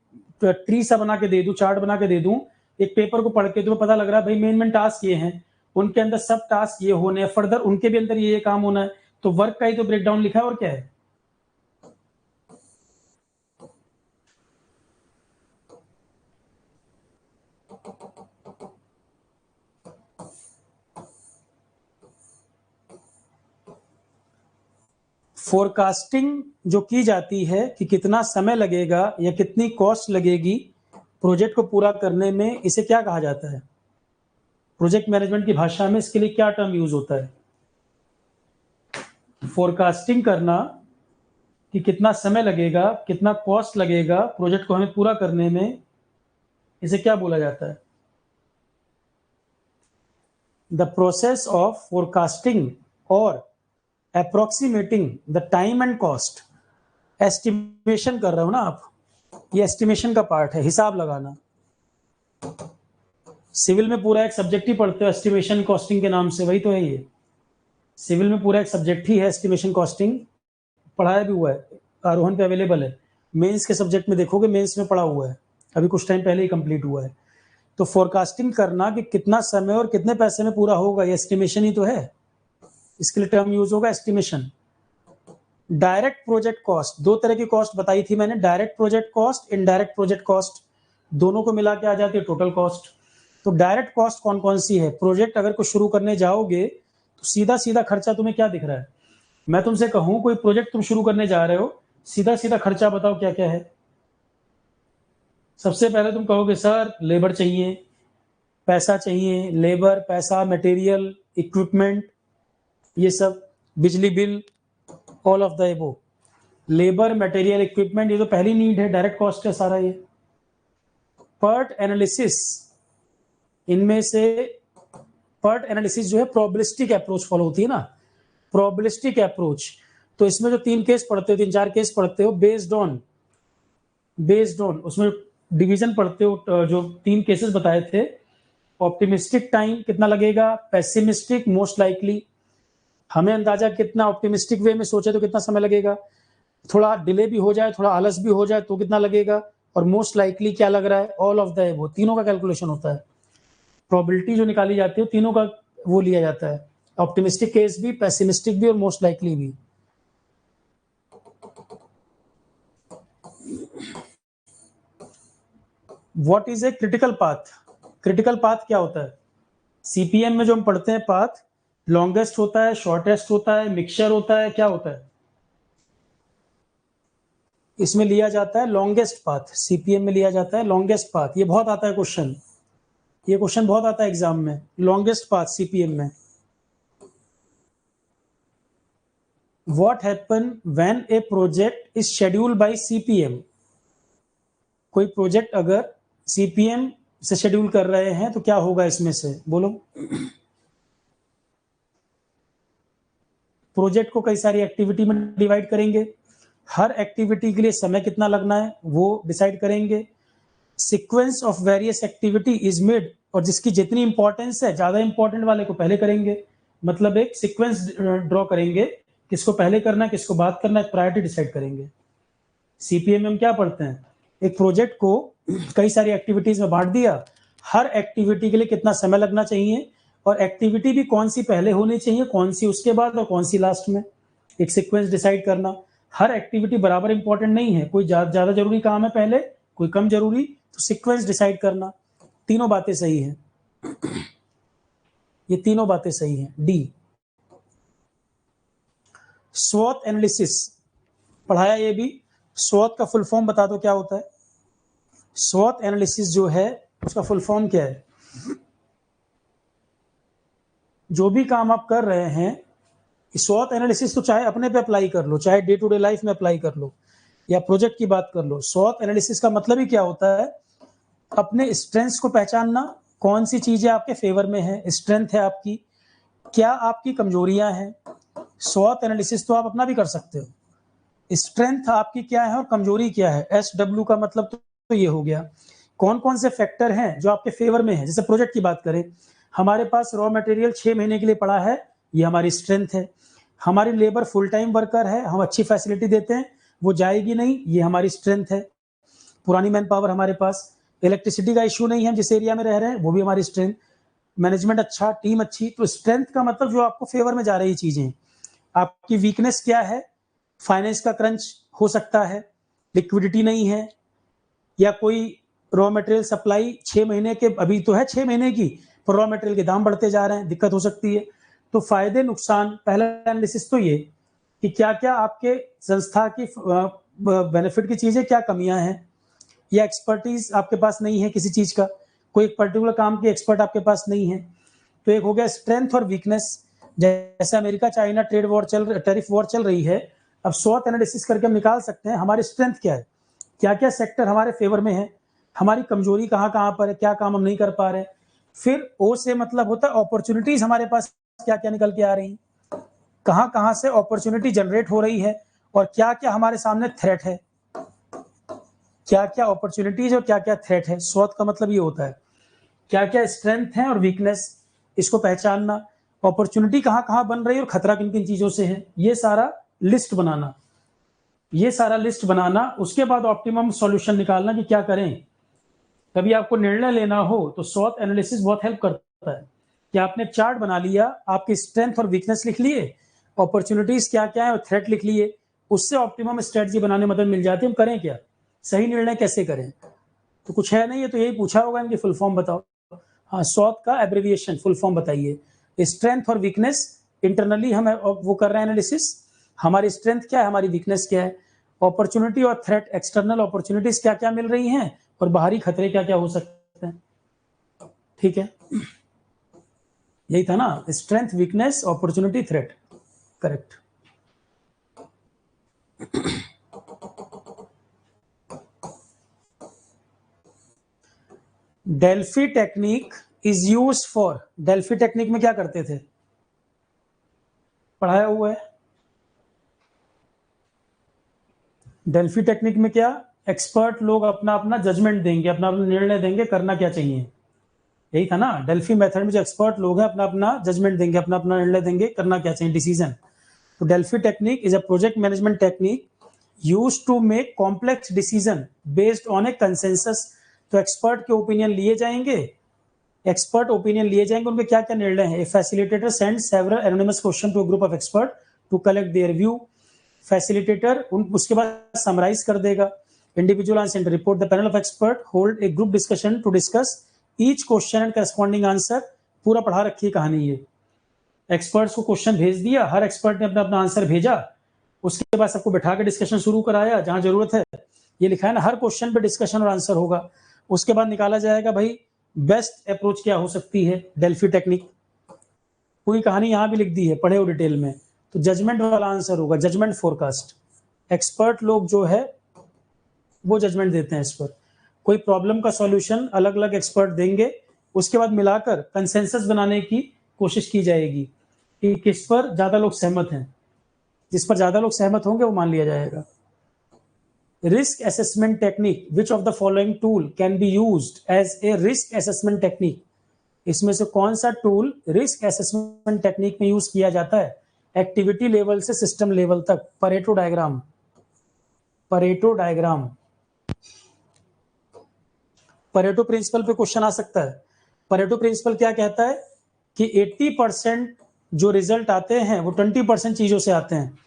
ट्री सा बना के दे दूं, चार्ट बना के दे दूं, एक पेपर को पढ़ के तुम्हें पता लग रहा है भाई मेन मेन टास्क ये हैं, उनके अंदर सब टास्क ये होने हैं, फर्दर उनके भी अंदर ये काम होना है, तो वर्क का ही तो ब्रेकडाउन लिखा है, और क्या है। फोरकास्टिंग जो की जाती है कि कितना समय लगेगा या कितनी कॉस्ट लगेगी प्रोजेक्ट को पूरा करने में, इसे क्या कहा जाता है? प्रोजेक्ट मैनेजमेंट की भाषा में इसके लिए क्या टर्म यूज होता है? फोरकास्टिंग करना कि कितना समय लगेगा, कितना कॉस्ट लगेगा प्रोजेक्ट को हमें पूरा करने में, इसे क्या बोला जाता है? द प्रोसेस ऑफ फोरकास्टिंग और approximating the time and cost. Estimation कर रहे हो ना आप, ये एस्टिमेशन का पार्ट है, हिसाब लगाना। सिविल में पूरा एक सब्जेक्ट ही पढ़ते हो एस्टिमेशन कॉस्टिंग के नाम से, वही तो है ये। सिविल में पूरा एक सब्जेक्ट ही है एस्टिमेशन कॉस्टिंग, पढ़ाया भी हुआ है, आरोहण पे अवेलेबल है। मेंस के सब्जेक्ट में देखोगे, मेंस में पढ़ा हुआ है, अभी कुछ टाइम पहले ही कंप्लीट हुआ है। तो फोरकास्टिंग करना कि कितना समय और कितने पैसे में पूरा होगा, ये एस्टिमेशन ही तो है। इसके लिए टर्म यूज होगा एस्टिमेशन। डायरेक्ट प्रोजेक्ट कॉस्ट, दो तरह की कॉस्ट बताई थी मैंने, direct project cost, indirect project cost, दोनों को मिला के आ जाती है टोटल कॉस्ट। तो डायरेक्ट कॉस्ट कौन कौन सी है? प्रोजेक्ट अगर कुछ शुरू करने जाओगे तो सीधा सीधा खर्चा तुम्हें क्या दिख रहा है? मैं तुमसे कहूं कोई प्रोजेक्ट तुम शुरू करने जा रहे हो, सीधा सीधा खर्चा बताओ क्या क्या है। सबसे पहले तुम कहोगे सर लेबर चाहिए, पैसा चाहिए, लेबर, पैसा, मटेरियल, इक्विपमेंट, ये सब, बिजली बिल, ऑल ऑफ द एबो। लेबर, मटेरियल, इक्विपमेंट, ये तो पहली नीड है, डायरेक्ट कॉस्ट है सारा ये। पर्ट एनालिसिस, इनमें से पर्ट एनालिसिस जो है प्रोबेबिलिस्टिक अप्रोच फॉलो होती है ना, प्रोबेबिलिस्टिक अप्रोच। तो इसमें जो 3 केस पढ़ते हो, 3-4 केस पढ़ते हो, बेस्ड ऑन उसमें डिवीजन पढ़ते हो, जो 3 केसेस बताए थे। ऑप्टिमिस्टिक टाइम कितना लगेगा, पेसिमिस्टिक मोस्ट लाइकली, हमें अंदाजा कितना ऑप्टिमिस्टिक वे में सोचे तो कितना समय लगेगा, थोड़ा डिले भी हो जाए, थोड़ा आलस भी हो जाए तो कितना लगेगा, और मोस्ट लाइकली क्या लग रहा है, ऑल ऑफ द एबो। तीनों का कैलकुलेशन होता है, प्रोबेबिलिटी जो निकाली जाती है तीनों का वो लिया जाता है, ऑप्टिमिस्टिक केस भी, पेसिमिस्टिक भी और मोस्ट लाइकली भी। What is a critical path? Critical path क्या होता है? सीपीएम में जो हम पढ़ते हैं पाथ, लॉन्गेस्ट होता है, शॉर्टेस्ट होता है, मिक्सचर होता है, क्या होता है? इसमें लिया जाता है लॉन्गेस्ट पाथ, सीपीएम में लिया जाता है लॉन्गेस्ट पाथ। ये बहुत आता है क्वेश्चन, ये क्वेश्चन बहुत आता है एग्जाम में, लॉन्गेस्ट पाथ सीपीएम में। What happen when a project is scheduled by CPM? कोई प्रोजेक्ट अगर सीपीएम से शेड्यूल कर रहे हैं तो क्या होगा इसमें से, बोलो। प्रोजेक्ट को कई सारी एक्टिविटी में डिवाइड करेंगे, हर एक्टिविटी के लिए समय कितना लगना है वो डिसाइड करेंगे। Sequence of various activity is made, और जिसकी जितनी इंपॉर्टेंस है, ज्यादा इंपॉर्टेंट वाले को पहले करेंगे, मतलब एक सीक्वेंस ड्रॉ करेंगे, किसको पहले करना है किसको बाद करना है, प्रायोरिटी डिसाइड करेंगे। सीपीएम में हम क्या पढ़ते हैं, एक प्रोजेक्ट को कई सारी एक्टिविटीज में बांट दिया, हर एक्टिविटी के लिए कितना समय लगना चाहिए, और एक्टिविटी भी कौन सी पहले होनी चाहिए, कौन सी उसके बाद और कौन सी लास्ट में, एक सीक्वेंस डिसाइड करना। हर एक्टिविटी बराबर इंपॉर्टेंट नहीं है, कोई ज्यादा जरूरी काम है पहले, कोई कम जरूरी, तो सीक्वेंस डिसाइड करना। तीनों बातें सही हैं, ये तीनों बातें सही हैं। डी। स्वॉट एनालिसिस पढ़ाया ये भी, स्वॉट का फुल फॉर्म बता दो क्या होता है? स्वॉट एनालिसिस जो है उसका फुल फॉर्म क्या है? जो भी काम आप कर रहे हैं, स्वॉट एनालिसिस तो चाहे अपने पे अप्लाई कर लो, चाहे डे टू डे लाइफ में अप्लाई कर लो, या प्रोजेक्ट की बात कर लो, SWOT एनालिसिस का मतलब ही क्या होता है, अपने स्ट्रेंथ्स को पहचानना, कौन सी चीजें आपके फेवर में है, स्ट्रेंथ है आपकी, क्या आपकी कमजोरियां हैं। SWOT एनालिसिस तो आप अपना भी कर सकते हो, स्ट्रेंथ आपकी क्या है और कमजोरी क्या है। SW का मतलब तो ये हो गया, कौन कौन से फैक्टर हैं जो आपके फेवर में है। जैसे प्रोजेक्ट की बात करें, हमारे पास रॉ मटेरियल 6 महीने के लिए पड़ा है, ये हमारी स्ट्रेंथ है। हमारी लेबर फुल टाइम वर्कर है, हम अच्छी फैसिलिटी देते हैं, वो जाएगी नहीं, ये हमारी स्ट्रेंथ है। पुरानी मैन पावर हमारे पास, इलेक्ट्रिसिटी का इश्यू नहीं है, जिस एरिया में रह रहे हैं वो भी हमारी स्ट्रेंथ। मैनेजमेंट अच्छा, टीम अच्छी। तो स्ट्रेंथ का मतलब जो आपको फेवर में जा रही चीजें। आपकी वीकनेस क्या है, फाइनेंस का क्रंच हो सकता है, लिक्विडिटी नहीं है, या कोई रॉ मटेरियल सप्लाई 6 महीने के, अभी तो है 6 महीने की, पर रॉ मटेरियल के दाम बढ़ते जा रहे हैं, दिक्कत हो सकती है। तो फायदे नुकसान, पहला एनालिसिस तो ये कि क्या क्या आपके संस्था की बेनिफिट की चीजें, क्या कमियां हैं, या एक्सपर्टीज आपके पास नहीं है किसी चीज का, कोई एक पर्टिकुलर काम की एक्सपर्ट आपके पास नहीं है। तो एक हो गया स्ट्रेंथ और वीकनेस। जैसे अमेरिका चाइना टैरिफ वॉर चल रही है, अब SWOT एनालिसिस करके हम निकाल सकते हैं हमारी स्ट्रेंथ क्या है, क्या क्या सेक्टर हमारे फेवर में है, हमारी कमजोरी कहाँ कहाँ पर है, क्या काम हम नहीं कर पा रहे। फिर O से मतलब होता है अपॉर्चुनिटीज, हमारे पास क्या क्या निकल के आ रही, कहाँ कहाँ से अपॉर्चुनिटी जनरेट हो रही है, और क्या क्या हमारे सामने थ्रेट है, क्या क्या अपॉर्चुनिटीज और क्या क्या थ्रेट है। SWOT का मतलब ये होता है क्या क्या स्ट्रेंथ है और वीकनेस, इसको पहचानना, अपॉर्चुनिटी कहाँ कहाँ बन रही है और खतरा किन किन चीजों से है, ये सारा लिस्ट बनाना, उसके बाद ऑप्टिमम सॉल्यूशन निकालना कि क्या करें। कभी आपको निर्णय लेना हो तो SWOT एनालिसिस बहुत हेल्प करता है कि आपने चार्ट बना लिया, आपकी स्ट्रेंथ और वीकनेस लिख लिए, अपॉर्चुनिटीज क्या क्या है और थ्रेट लिख लिए, उससे ऑप्टिमम स्ट्रेटजी बनाने में मदद मिल जाती है। हम करें क्या, सही निर्णय कैसे करें। तो कुछ है नहीं, है तो यही पूछा होगा इनकी फुल फॉर्म बताओ। हाँ, SWOT का एब्रिविएशन फुल फॉर्म बताइए। स्ट्रेंथ और वीकनेस, इंटरनली हम वो कर रहे हैं एनालिसिस, हमारी स्ट्रेंथ क्या है, हमारी वीकनेस क्या है, अपॉर्चुनिटी और थ्रेट, एक्सटर्नल अपॉर्चुनिटीज क्या क्या मिल रही हैं और बाहरी खतरे क्या क्या हो सकते हैं। ठीक है, यही था ना, strength, weakness, opportunity, threat. Correct. Delphi technique is use for, Delphi technique में क्या करते थे, पढ़ाया हुआ है। डेल्फी टेक्निक में क्या, एक्सपर्ट लोग अपना अपना जजमेंट देंगे, अपना अपना निर्णय देंगे, करना क्या चाहिए। यही था ना, डेल्फी मेथड में जो एक्सपर्ट लोग हैं अपना अपना जजमेंट देंगे, अपना अपना निर्णय देंगे, करना क्या चाहिए, डिसीजन। तो Delphi technique is a project management technique used to make complex decision based on a consensus. तो एक्सपर्ट के ओपिनियन लिए जाएंगे, उनके क्या क्या निर्णय है। Facilitator send several anonymous question to group of expert to collect their view. Facilitator उसके बाद समराइज कर देगा। Individual answer report, the panel of expert hold a group discussion to discuss each question and corresponding answer. पूरा पढ़ा रखी है कहानी ये। एक्सपर्ट्स को क्वेश्चन भेज दिया, हर एक्सपर्ट ने अपना अपना आंसर भेजा, उसके बाद सबको बैठा के डिस्कशन शुरू कराया जहां जरूरत है। ये लिखा है ना, हर क्वेश्चन पे डिस्कशन और आंसर होगा। उसके बाद निकाला जाएगा भाई बेस्ट अप्रोच क्या हो सकती है, डेल्फी टेक्निक। पूरी कहानी यहां भी लिख दी है, पढ़े हो डिटेल में। तो जजमेंट वाला आंसर होगा, जजमेंट फोरकास्ट। एक्सपर्ट लोग जो है वो जजमेंट देते हैं इस पर। कोई प्रॉब्लम का सॉल्यूशन अलग अलग एक्सपर्ट देंगे, उसके बाद मिलाकर कंसेंसस बनाने की कोशिश की जाएगी कि किस पर ज्यादा लोग सहमत हैं। जिस पर ज्यादा लोग सहमत होंगे वो मान लिया जाएगा। Risk assessment technique, which of the following tool can be used as a risk assessment technique. इसमें से कौन सा टूल रिस्क असेसमेंट टेक्निक में यूज किया जाता है। एक्टिविटी लेवल से सिस्टम लेवल तक। Pareto diagram, Pareto diagram, Pareto principle पे क्वेश्चन आ सकता है। परेटो प्रिंसिपल क्या कहता है कि 80% जो रिजल्ट आते हैं वो 20% चीजों से आते हैं।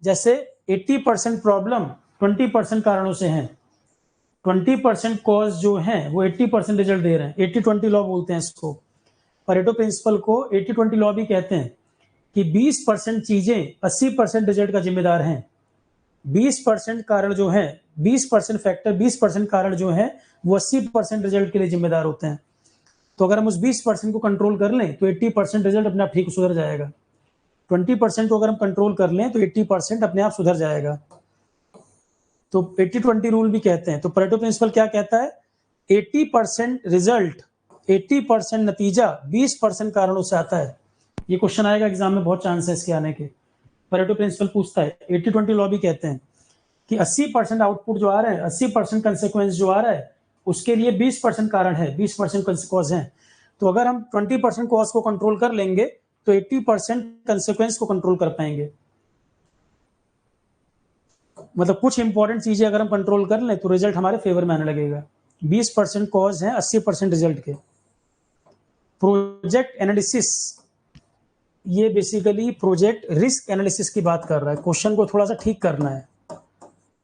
जैसे 80% प्रॉब्लम 20% कारणों से हैं, 20% कॉज जो हैं वो 80% रिजल्ट दे रहे हैं। 80-20 लॉ बोलते हैं इसको। परेटो प्रिंसिपल को 80-20 लॉ भी कहते हैं कि 20% चीजें 80% रिजल्ट का जिम्मेदार हैं। 20% कारण जो है, 20% फैक्टर, 20% कारण जो है वो 80% रिजल्ट के लिए जिम्मेदार होते हैं। तो अगर हम उस 20% को कंट्रोल कर लें तो 80% रिजल्ट अपने आप ठीक सुधर जाएगा। 20% को अगर हम कंट्रोल कर लें तो 80% अपने आप सुधर जाएगा। तो 80-20 रूल भी कहते हैं। तो परेटो प्रिंसिपल क्या कहता है? 80% रिजल्ट, 80% नतीजा 20% कारणों से आता है। ये क्वेश्चन आएगा एग्जाम में, बहुत चांस है इसके आने के। परेटो प्रिंसिपल पूछता है। 80-20 लॉ भी कहते हैं कि 80% आउटपुट जो आ रहा है, 80% कंसेक्वेंस जो आ रहा है, उसके लिए 20% कारण है, 20% कॉज है। तो अगर हम 20% कॉज को कंट्रोल कर लेंगे तो 80% कंसेक्वेंस को कंट्रोल कर पाएंगे। मतलब कुछ इंपॉर्टेंट चीजें अगर हम कंट्रोल कर लें तो रिजल्ट हमारे फेवर में आने लगेगा। 20% कॉज है 80% रिजल्ट के। प्रोजेक्ट एनालिसिस, ये बेसिकली प्रोजेक्ट रिस्क एनालिसिस की बात कर रहा है। क्वेश्चन को थोड़ा सा ठीक करना है,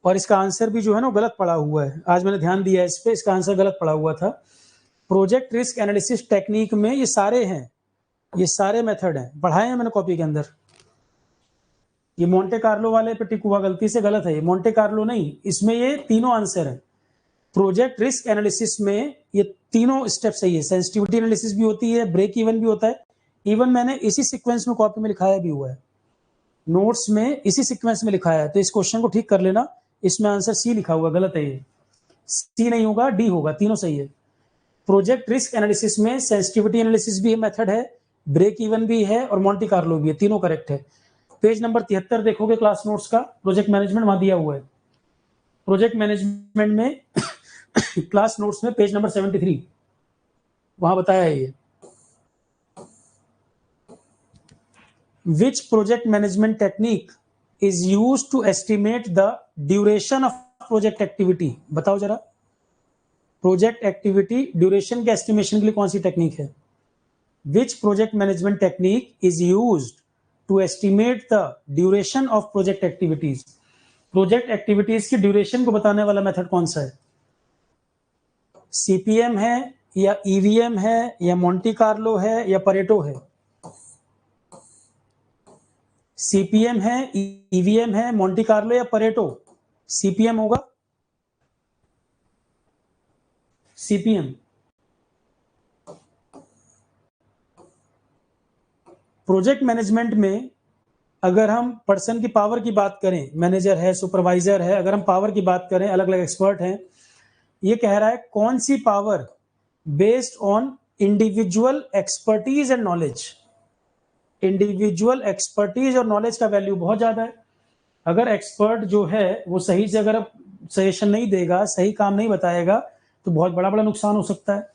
और इसका आंसर भी जो है ना गलत पड़ा हुआ है। आज मैंने ध्यान दिया इस पे, इसका आंसर गलत पड़ा हुआ था। प्रोजेक्ट रिस्क एनालिसिस टेक्निक में ये सारे हैं, ये सारे मेथड हैं, पढ़ाए हैं मैंने कॉपी के अंदर। ये मोंटे कार्लो वाले पे टिक हुआ, गलती से गलत है, ये मोंटे कार्लो नहीं, इसमें ये तीनों आंसर है। प्रोजेक्ट रिस्क एनालिसिस में ये तीनों स्टेप सही है। सेंसिटिविटी एनालिसिस भी होती है, ब्रेक इवन भी होता है। इवन मैंने इसी सीक्वेंस में कॉपी में लिखाया भी हुआ है, नोट्स में इसी सीक्वेंस में लिखा है। तो इस क्वेश्चन को ठीक कर लेना। इसमें आंसर सी लिखा हुआ, गलत है ये, सी नहीं होगा, डी होगा, तीनों सही है। प्रोजेक्ट रिस्क एनालिसिस में सेंसिटिविटी एनालिसिस भी मेथड है, ब्रेक इवन भी है और मोंटे कार्लो भी है, तीनों करेक्ट है। पेज नंबर 73 देखोगे क्लास नोट्स का, प्रोजेक्ट मैनेजमेंट वहां दिया हुआ है। प्रोजेक्ट मैनेजमेंट में क्लास नोट्स में पेज नंबर 73 वहां बताया है ये। Which project management technique is used to estimate the duration of project activity? बताओ जरा, प्रोजेक्ट एक्टिविटी ड्यूरेशन के एस्टिमेशन के लिए कौन सी टेक्निक है? Which project management technique is used to estimate the duration of project activities? Project activities की duration को बताने वाला मेथड कौन सा है? सीपीएम है या ईवीएम है या मोंटे कार्लो है या परेटो है? सीपीएम है, ईवीएम है, मोंटे कार्लो या परेटो? सीपीएम होगा, सीपीएम। प्रोजेक्ट मैनेजमेंट में अगर हम पर्सन की पावर की बात करें, मैनेजर है, सुपरवाइजर है, अगर हम पावर की बात करें, अलग अलग एक्सपर्ट हैं, ये कह रहा है कौन सी power based on individual expertise and knowledge. Individual expertise और नॉलेज का वैल्यू बहुत ज्यादा है। अगर एक्सपर्ट जो है वो सही से अगर सजेशन नहीं देगा, सही काम नहीं बताएगा, तो बहुत बड़ा बड़ा नुकसान हो सकता है।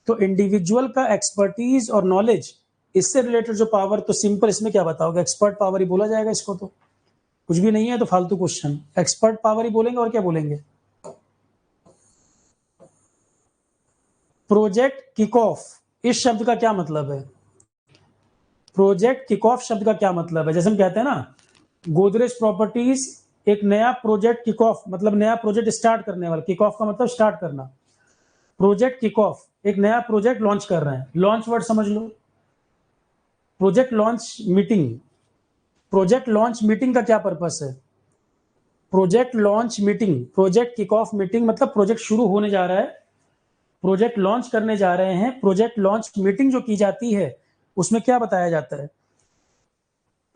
तो इंडिविजुअल का एक्सपर्टीज और नॉलेज, इससे रिलेटेड जो पावर, तो सिंपल इसमें क्या बताओगे, एक्सपर्ट पावर ही बोला जाएगा इसको। तो कुछ भी नहीं है, तो फालतू क्वेश्चन, एक्सपर्ट पावर ही बोलेंगे, और क्या बोलेंगे। प्रोजेक्ट किक ऑफ, इस शब्द का क्या मतलब है? प्रोजेक्ट किक ऑफ शब्द का क्या मतलब है? जैसे हम कहते हैं ना, गोदरेज प्रॉपर्टीज एक नया प्रोजेक्ट किक ऑफ, मतलब नया प्रोजेक्ट स्टार्ट करने वाला, किक ऑफ का मतलब स्टार्ट करना। प्रोजेक्ट किक ऑफ, एक नया प्रोजेक्ट लॉन्च कर रहे हैं, लॉन्च वर्ड समझ लो। Project launch meeting, project launch meeting का क्या पर्पस है? Project launch meeting, project kick off meeting मतलब प्रोजेक्ट शुरू होने जा रहा है, प्रोजेक्ट लॉन्च करने जा रहे हैं। प्रोजेक्ट लॉन्च मीटिंग जो की जाती है उसमें क्या बताया जाता है?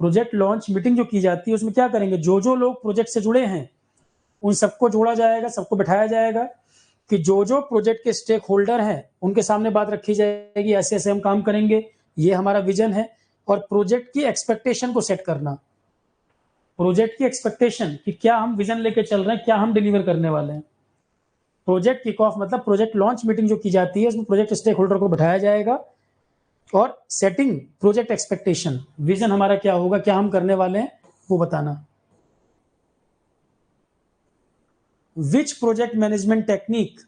प्रोजेक्ट लॉन्च मीटिंग जो की जाती है उसमें क्या करेंगे, जो जो लोग प्रोजेक्ट से जुड़े हैं उन सबको जोड़ा जाएगा, सबको बिठाया जाएगा कि जो जो प्रोजेक्ट के स्टेक होल्डर हैं उनके सामने बात रखी जाएगी, ऐसे ऐसे हम काम करेंगे, ये हमारा विजन है। और प्रोजेक्ट की एक्सपेक्टेशन को सेट करना, प्रोजेक्ट की एक्सपेक्टेशन कि क्या हम विजन लेके चल रहे हैं, क्या हम डिलीवर करने वाले हैं। प्रोजेक्ट किक ऑफ मतलब प्रोजेक्ट लॉन्च मीटिंग जो की जाती है उसमें प्रोजेक्ट स्टेक होल्डर को बिठाया जाएगा और सेटिंग प्रोजेक्ट एक्सपेक्टेशन, विजन हमारा क्या होगा, क्या हम करने वाले हैं, वो बताना। Which project management technique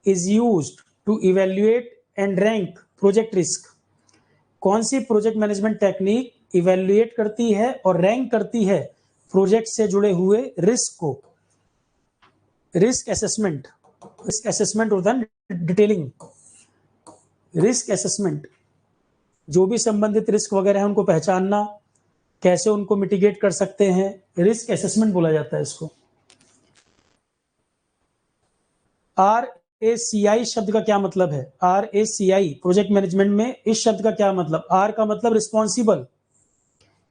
is used to evaluate and rank project risk? कौन सी प्रोजेक्ट मैनेजमेंट टेक्निक इवेल्युएट करती है और रैंक करती है प्रोजेक्ट से जुड़े हुए रिस्क को? रिस्क असेसमेंट, रिस्क असेसमेंट होता है डिटेलिंग, रिस्क असेसमेंट जो भी संबंधित रिस्क वगैरह है उनको पहचानना, कैसे उनको मिटिगेट कर सकते हैं, रिस्क असेसमेंट बोला जाता है इसको। RACI शब्द का क्या मतलब है? RACI प्रोजेक्ट मैनेजमेंट में इस शब्द का क्या मतलब? R का मतलब रिस्पॉन्सिबल,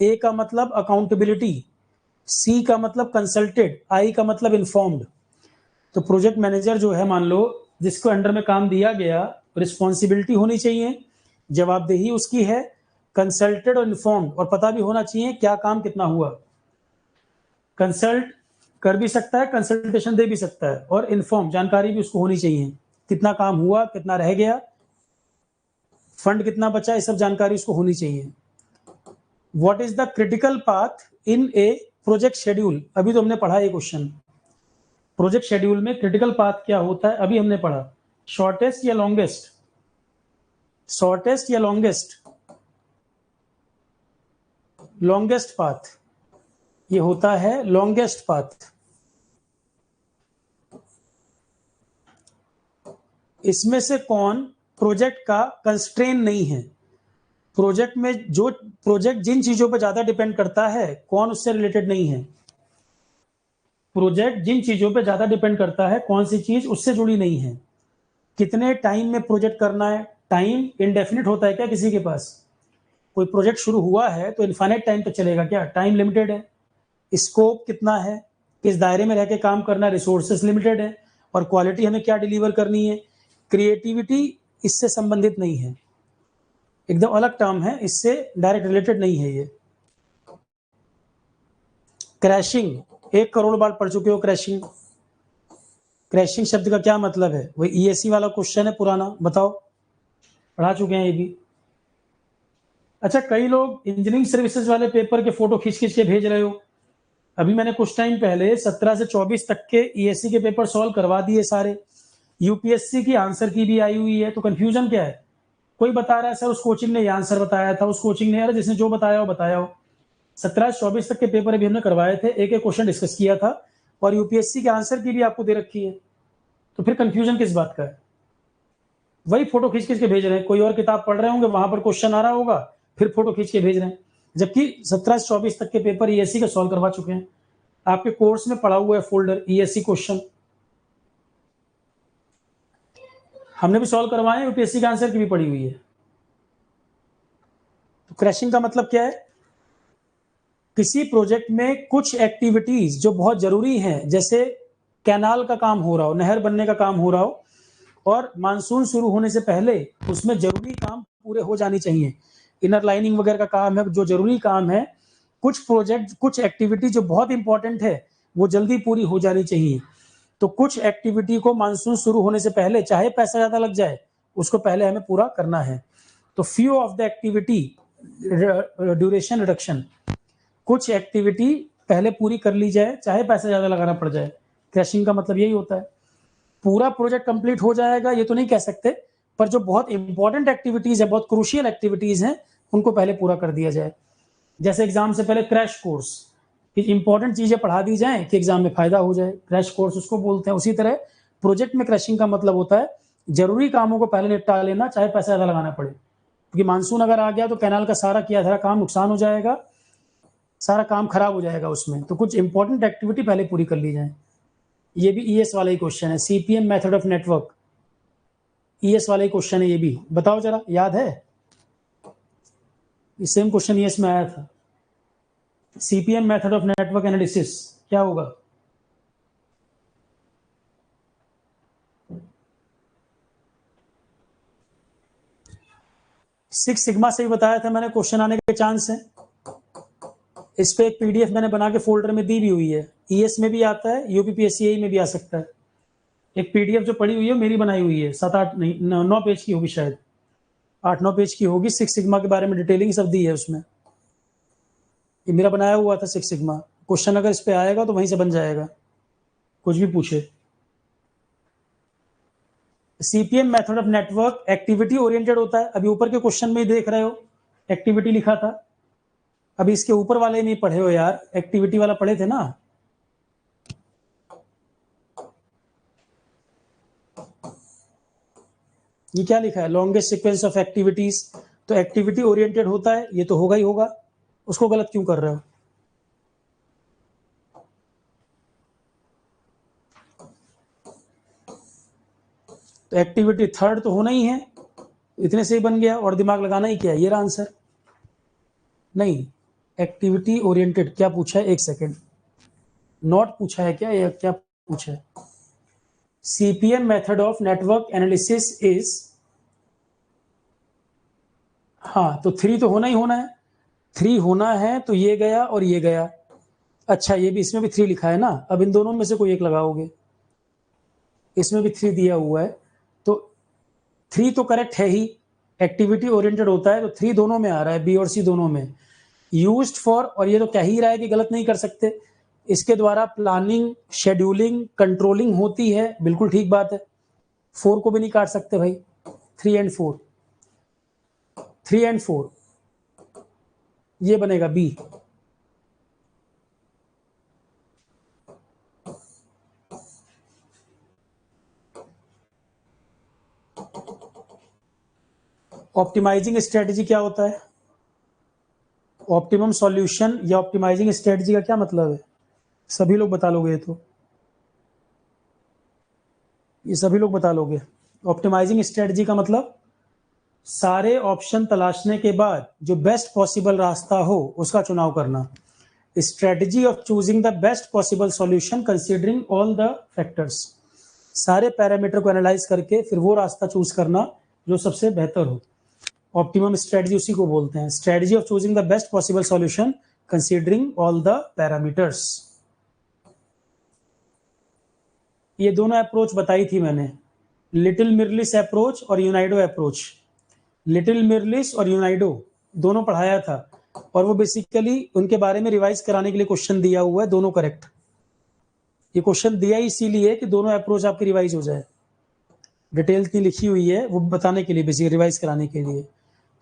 A का मतलब अकाउंटेबिलिटी, सी का मतलब कंसल्टेड, आई का मतलब इन्फॉर्म्ड। तो प्रोजेक्ट मैनेजर जो है, मान लो जिसको अंडर में काम दिया गया, रिस्पॉन्सिबिलिटी होनी चाहिए, जवाबदेही उसकी है, कंसल्टेड और इन्फॉर्म्ड, और पता भी होना चाहिए क्या काम कितना हुआ। कंसल्ट कर भी सकता है, कंसल्टेशन दे भी सकता है, और इन्फॉर्म जानकारी भी उसको होनी चाहिए, कितना काम हुआ, कितना रह गया, फंड कितना बचा, ये सब जानकारी उसको होनी चाहिए। What is the critical path in A project schedule? अभी तो हमने पढ़ा ये क्वेश्चन। प्रोजेक्ट शेड्यूल में क्रिटिकल पाथ क्या होता है, अभी हमने पढ़ा। शॉर्टेस्ट या लॉन्गेस्ट? शॉर्टेस्ट या लॉन्गेस्ट? Longest path. ये होता है लॉन्गेस्ट पाथ। इसमें से कौन प्रोजेक्ट का कंस्ट्रेन नहीं है? प्रोजेक्ट में जो प्रोजेक्ट जिन चीजों पर ज्यादा डिपेंड करता है, कौन उससे रिलेटेड नहीं है? प्रोजेक्ट जिन चीजों पे ज्यादा डिपेंड करता है, कौन सी चीज उससे जुड़ी नहीं है? कितने टाइम में प्रोजेक्ट करना है? टाइम इनडेफिनिट होता है क्या किसी के पास? कोई प्रोजेक्ट शुरू हुआ है तो इनफाइनाइट टाइम तक चलेगा क्या? टाइम लिमिटेड है। स्कोप कितना है, किस दायरे में रह के काम करना है, रिसोर्सेस लिमिटेड है, और क्वालिटी हमें क्या डिलीवर करनी है। क्रिएटिविटी इससे संबंधित नहीं है, एकदम अलग टर्म है, इससे डायरेक्ट रिलेटेड नहीं है ये। क्रैशिंग, 1 करोड़ बार पढ़ चुके हो क्रैशिंग। क्रैशिंग शब्द का क्या मतलब है? वही ईएससी वाला क्वेश्चन है पुराना, बताओ, पढ़ा चुके हैं ये भी। अच्छा, कई लोग इंजीनियरिंग सर्विसेज वाले पेपर के फोटो खींच खींच के भेज रहे हो। अभी मैंने कुछ टाइम पहले 17 से 24 तक के ईएससी के पेपर सॉल्व करवा दिए सारे। यूपीएससी की आंसर की भी आई हुई है, तो कंफ्यूजन क्या है? कोई बता रहा है सर उस कोचिंग ने ये आंसर बताया था, उस कोचिंग ने, यार जिसने जो बताया हो बताया हो। 17 से 24 तक के पेपर अभी हमने करवाए थे, एक एक क्वेश्चन डिस्कस किया था, और यूपीएससी के आंसर की भी आपको दे रखी है, तो फिर कंफ्यूजन किस बात का है? वही फोटो खींच खींच के भेज रहे हैं, कोई और किताब पढ़ रहे होंगे, वहां पर क्वेश्चन आ रहा होगा, फिर फोटो खींच के भेज रहे हैं, जबकि 17 से 24 तक के पेपर ईएससी का सॉल्व करवा चुके हैं। आपके कोर्स में पड़ा हुआ है फोल्डर ईएससी क्वेश्चन, हमने भी सॉल्व करवाए, यूपीएससी के आंसर की भी पड़ी हुई है। तो क्रैशिंग का मतलब क्या है? किसी प्रोजेक्ट में कुछ एक्टिविटीज जो बहुत जरूरी हैं, जैसे कैनाल का काम हो रहा हो, नहर बनने का काम हो रहा हो, और मानसून शुरू होने से पहले उसमें जरूरी काम पूरे हो जानी चाहिए। इनर लाइनिंग वगैरह का काम है, जो जरूरी काम है, कुछ प्रोजेक्ट, कुछ एक्टिविटी जो बहुत इंपॉर्टेंट है, वो जल्दी पूरी हो जानी चाहिए। तो कुछ एक्टिविटी को मानसून शुरू होने से पहले, चाहे पैसा ज्यादा लग जाए, उसको पहले हमें पूरा करना है। तो few of the activity duration reduction, कुछ एक्टिविटी पहले पूरी कर ली जाए, चाहे पैसा ज्यादा लगाना पड़ जाए। क्रैशिंग का मतलब यही होता है। पूरा प्रोजेक्ट कंप्लीट हो जाएगा ये तो नहीं कह सकते, पर जो बहुत इंपॉर्टेंट एक्टिविटीज है, बहुत क्रूशियल एक्टिविटीज हैं, उनको पहले पूरा कर दिया जाए। जैसे एग्जाम से पहले क्रैश कोर्स, कि इंपॉर्टेंट चीजें पढ़ा दी जाए कि एग्जाम में फायदा हो जाए, क्रैश कोर्स उसको बोलते हैं। उसी तरह प्रोजेक्ट में क्रैशिंग का मतलब होता है जरूरी कामों को पहले निपटा लेना, चाहे पैसा ज्यादा लगाना पड़े, क्योंकि मानसून अगर आ गया तो कैनाल का सारा किया धरा काम नुकसान हो जाएगा, सारा काम खराब हो जाएगा उसमें। तो कुछ इंपॉर्टेंट एक्टिविटी पहले पूरी कर ली जाए। ये भी ईएस वाला ही क्वेश्चन है, CPM method of network, ES वाला ही क्वेश्चन है ये भी। बताओ जरा, याद है? सेम क्वेश्चन ईएस में आया था। CPM method of network analysis क्या होगा? सिक्स सिग्मा से ही बताया था मैंने, क्वेश्चन आने के चांस है। इस पे एक पीडीएफ मैंने बना के फोल्डर में दी भी हुई है, ईएस में भी आता है, यूपीपीएससी में भी आ सकता है। एक पीडीएफ जो पड़ी हुई है मेरी बनाई हुई है, 7-8 नहीं 9 पेज की होगी शायद, 8-9 पेज की होगी। सिक्स सिग्मा के बारे में डिटेलिंग सब दी है उसमें। ये मेरा बनाया हुआ था सिक्स सिग्मा। क्वेश्चन अगर इस पे आएगा तो वहीं से बन जाएगा, कुछ भी पूछे। CPM method of network activity oriented होता है। अभी ऊपर के क्वेश्चन में ही देख रहे हो एक्टिविटी लिखा था, अभी इसके ऊपर वाले में पढ़े हो यार, एक्टिविटी वाला पढ़े थे ना। ये क्या लिखा है? लॉन्गेस्ट सीक्वेंस ऑफ एक्टिविटीज, तो एक्टिविटी ओरिएंटेड होता है, ये तो होगा ही होगा, उसको गलत क्यों कर रहे हो? तो एक्टिविटी थर्ड तो होना ही है, इतने से ही बन गया, और दिमाग लगाना ही क्या है, ये रहा आंसर। नहीं, एक्टिविटी ओरिएंटेड क्या पूछा है, एक सेकेंड, नॉट पूछा है क्या, या क्या पूछा है? CPM method of network analysis is, हाँ तो 3 तो होना ही होना है, 3 होना है तो ये गया और ये गया। अच्छा ये भी, इसमें भी 3 लिखा है ना, अब इन दोनों में से कोई एक लगाओगे, इसमें भी 3 दिया हुआ है तो 3 तो करेक्ट है ही, एक्टिविटी ओरिएंटेड होता है तो 3 दोनों में आ रहा है, बी और सी दोनों में। यूज्ड फॉर, और ये तो कह ही रहा है कि गलत नहीं कर सकते, इसके द्वारा प्लानिंग, शेड्यूलिंग, कंट्रोलिंग होती है, बिल्कुल ठीक बात है। 4 को भी नहीं काट सकते भाई, 3 एंड 4, 3 एंड 4, ये बनेगा बी। ऑप्टिमाइजिंग स्ट्रेटजी क्या होता है? ऑप्टिमम सॉल्यूशन या ऑप्टिमाइजिंग स्ट्रेटजी का क्या मतलब है? सभी लोग बता लोगे, ये सभी लोग बता लोगे। ऑप्टिमाइजिंग स्ट्रेटजी का मतलब सारे ऑप्शन तलाशने के बाद जो बेस्ट पॉसिबल रास्ता हो उसका चुनाव करना। Strategy of choosing the best possible solution considering all the factors, सारे पैरामीटर को एनालाइज करके फिर वो रास्ता चूज करना जो सबसे बेहतर हो। ऑप्टिमम स्ट्रेटजी उसी को बोलते हैं, strategy of choosing the best possible solution considering all the parameters. ये दोनों अप्रोच बताई थी मैंने, लिटिल मिरलिस अप्रोच और यूनाइडो अप्रोच। लिटिल मिरलिस और यूनाइडो दोनों पढ़ाया था, और वो बेसिकली उनके बारे में रिवाइज कराने के लिए क्वेश्चन दिया हुआ है, दोनों करेक्ट। ये क्वेश्चन दिया इसीलिए कि दोनों अप्रोच आपकी रिवाइज हो जाए, डिटेल इतनी लिखी हुई है वो बताने के लिए, बेसिकली रिवाइज कराने के लिए।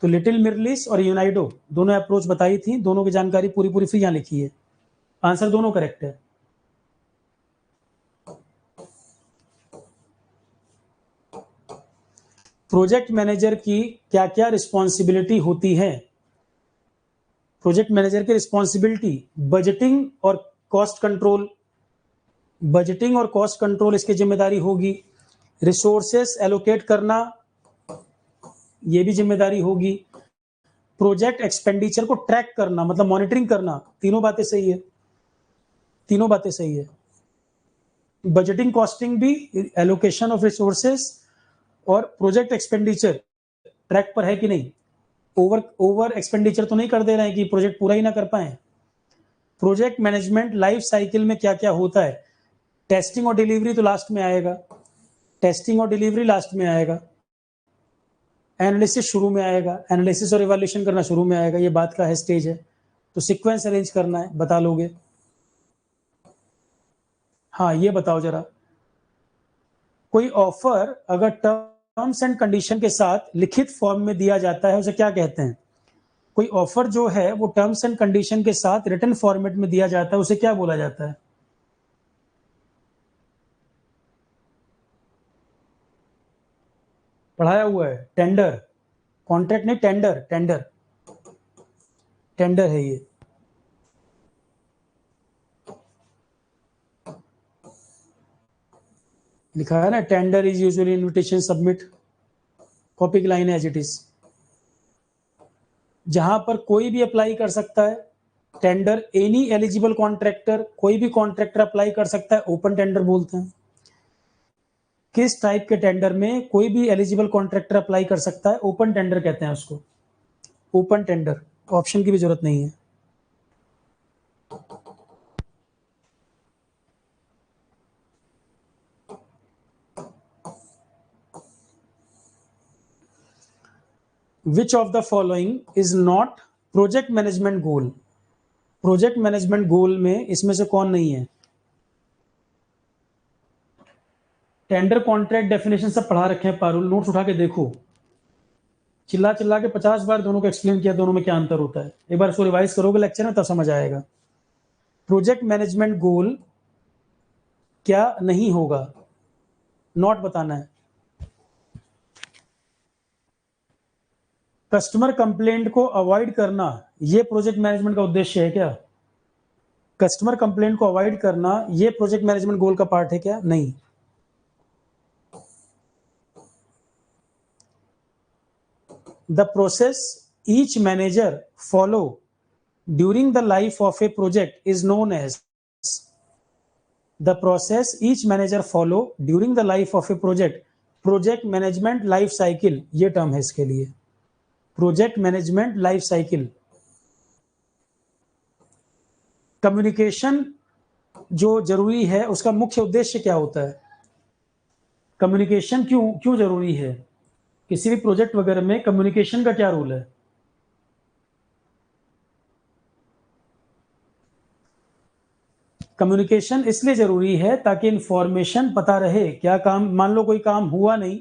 तो लिटिल मिरलिस और यूनाइडो दोनों अप्रोच बताई थी, दोनों की जानकारी पूरी पूरी फिर यहाँ लिखी है, आंसर दोनों करेक्ट है। प्रोजेक्ट मैनेजर की क्या क्या रिस्पॉन्सिबिलिटी होती है? प्रोजेक्ट मैनेजर की रिस्पॉन्सिबिलिटी बजटिंग और कॉस्ट कंट्रोल, बजटिंग और कॉस्ट कंट्रोल इसकी जिम्मेदारी होगी। रिसोर्सेस एलोकेट करना, ये भी जिम्मेदारी होगी। प्रोजेक्ट एक्सपेंडिचर को ट्रैक करना मतलब मॉनिटरिंग करना, तीनों बातें सही है, तीनों बातें सही है। बजटिंग कॉस्टिंग भी, एलोकेशन ऑफ रिसोर्सेस और प्रोजेक्ट एक्सपेंडिचर ट्रैक पर है कि नहीं, ओवर एक्सपेंडिचर तो नहीं कर दे रहे हैं कि प्रोजेक्ट पूरा ही ना कर पाए। प्रोजेक्ट मैनेजमेंट लाइफ साइकिल में क्या क्या होता है? टेस्टिंग और डिलीवरी तो लास्ट में आएगा, टेस्टिंग और डिलीवरी लास्ट में आएगा। एनालिसिस शुरू में आएगा, एनालिसिस और इवैल्यूएशन करना शुरू में आएगा, ये बात का है स्टेज है, तो सीक्वेंस अरेंज करना है, बता लोगे। हाँ ये बताओ जरा, कोई ऑफर अगर टर्म्स एंड कंडीशन के साथ लिखित फॉर्म में दिया जाता है उसे क्या कहते हैं? कोई ऑफर जो है वो टर्म्स एंड कंडीशन के साथ रिटन फॉर्मेट में दिया जाता है उसे क्या बोला जाता है? पढ़ाया हुआ है, टेंडर। कॉन्ट्रैक्ट नहीं, टेंडर, टेंडर, टेंडर है ये। लिखा है ना, tender is usually invitation submit, copy की लाइन है एज इट इज। जहां पर कोई भी अप्लाई कर सकता है, टेंडर एनी एलिजिबल कॉन्ट्रैक्टर, कोई भी कॉन्ट्रैक्टर अप्लाई कर सकता है, ओपन टेंडर बोलते हैं। किस टाइप के टेंडर में कोई भी एलिजिबल कॉन्ट्रैक्टर अप्लाई कर सकता है? ओपन टेंडर कहते हैं उसको, ओपन टेंडर, ऑप्शन की भी जरूरत नहीं है। विच of the following is not project management goal? Project management गोल में इसमें से कौन नहीं है? टेंडर कॉन्ट्रैक्ट डेफिनेशन सब पढ़ा रखे हैं पारुल, नोट्स उठा के देखो, चिल्ला चिल्ला के 50 बार दोनों को एक्सप्लेन किया, दोनों में क्या अंतर होता है, एक बार इसको रिवाइज करोगे लेक्चर में तब समझ आएगा। प्रोजेक्ट मैनेजमेंट गोल क्या नहीं होगा, नॉट बताना है। कस्टमर कंप्लेंट को अवॉइड करना, ये प्रोजेक्ट मैनेजमेंट का उद्देश्य है क्या? कस्टमर कंप्लेंट को अवॉइड करना ये प्रोजेक्ट मैनेजमेंट गोल का पार्ट है क्या? नहीं। The process each manager follow during the life of a project is known as, the process each manager follow during the life of A project, project management life cycle, ये term है इसके लिए, project management life cycle. Communication जो जरूरी है उसका मुख्य उद्देश्य क्या होता है? कम्युनिकेशन क्यों क्यों जरूरी है? किसी भी प्रोजेक्ट वगैरह में कम्युनिकेशन का क्या रोल है? कम्युनिकेशन इसलिए जरूरी है ताकि इंफॉर्मेशन पता रहे, क्या काम, मान लो कोई काम हुआ नहीं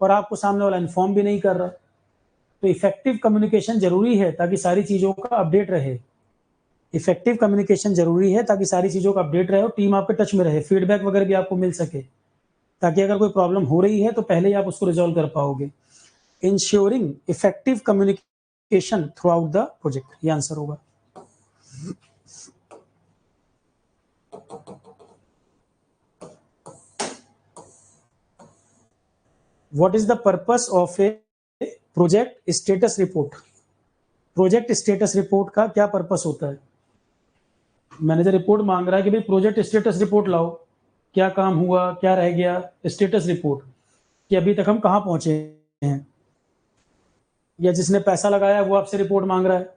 और आपको सामने वाला इन्फॉर्म भी नहीं कर रहा, तो इफेक्टिव कम्युनिकेशन जरूरी है ताकि सारी चीजों का अपडेट रहे। इफेक्टिव कम्युनिकेशन जरूरी है ताकि सारी चीजों का अपडेट रहे और टीम आपके टच में रहे, फीडबैक वगैरह भी आपको मिल सके, ताकि अगर कोई प्रॉब्लम हो रही है तो पहले ही आप उसको रिजॉल्व कर पाओगे। Ensuring effective communication through out the project, ये आंसर होगा। What is the purpose of a project status report? Project status report का क्या पर्पस होता है? मैनेजर रिपोर्ट मांग रहा है कि भाई प्रोजेक्ट स्टेटस रिपोर्ट लाओ, क्या काम हुआ, क्या रह गया, स्टेटस रिपोर्ट कि अभी तक हम कहाँ पहुंचे हैं। या जिसने पैसा लगाया वो आपसे रिपोर्ट मांग रहा है,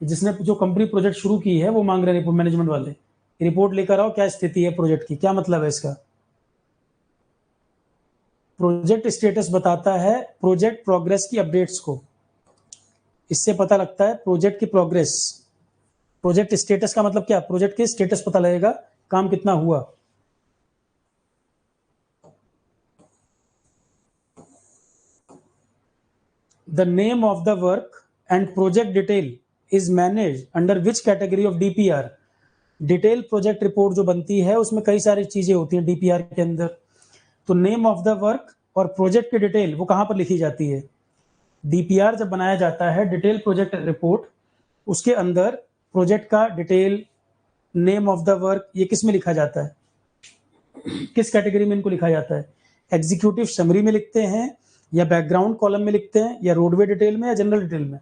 जिसने जो कंपनी प्रोजेक्ट शुरू की है वो मांग रहे हैं रिपोर्ट, मैनेजमेंट वाले रिपोर्ट लेकर आओ, क्या स्थिति है प्रोजेक्ट की, क्या मतलब है इसका? प्रोजेक्ट स्टेटस बताता है प्रोजेक्ट प्रोग्रेस की अपडेट्स को, इससे पता लगता है प्रोजेक्ट की प्रोग्रेस। प्रोजेक्ट स्टेटस का मतलब क्या? प्रोजेक्ट की स्टेटस पता लगेगा, काम कितना हुआ। The name of the work and project detail is manage under which category of DPR? Detail project report जो बनती है उसमें कई सारी चीजें होती हैं डीपीआर के अंदर, तो नेम ऑफ द वर्क और प्रोजेक्ट की डिटेल वो कहां पर लिखी जाती है? डीपीआर जब बनाया जाता है, डिटेल प्रोजेक्ट रिपोर्ट, उसके अंदर प्रोजेक्ट का detail, name of the work, ये किस में लिखा जाता है? किस कैटेगरी में इनको लिखा जाता है? एग्जीक्यूटिव समरी में लिखते हैं, या बैकग्राउंड कॉलम में लिखते हैं, या रोडवे डिटेल में, या जनरल डिटेल में?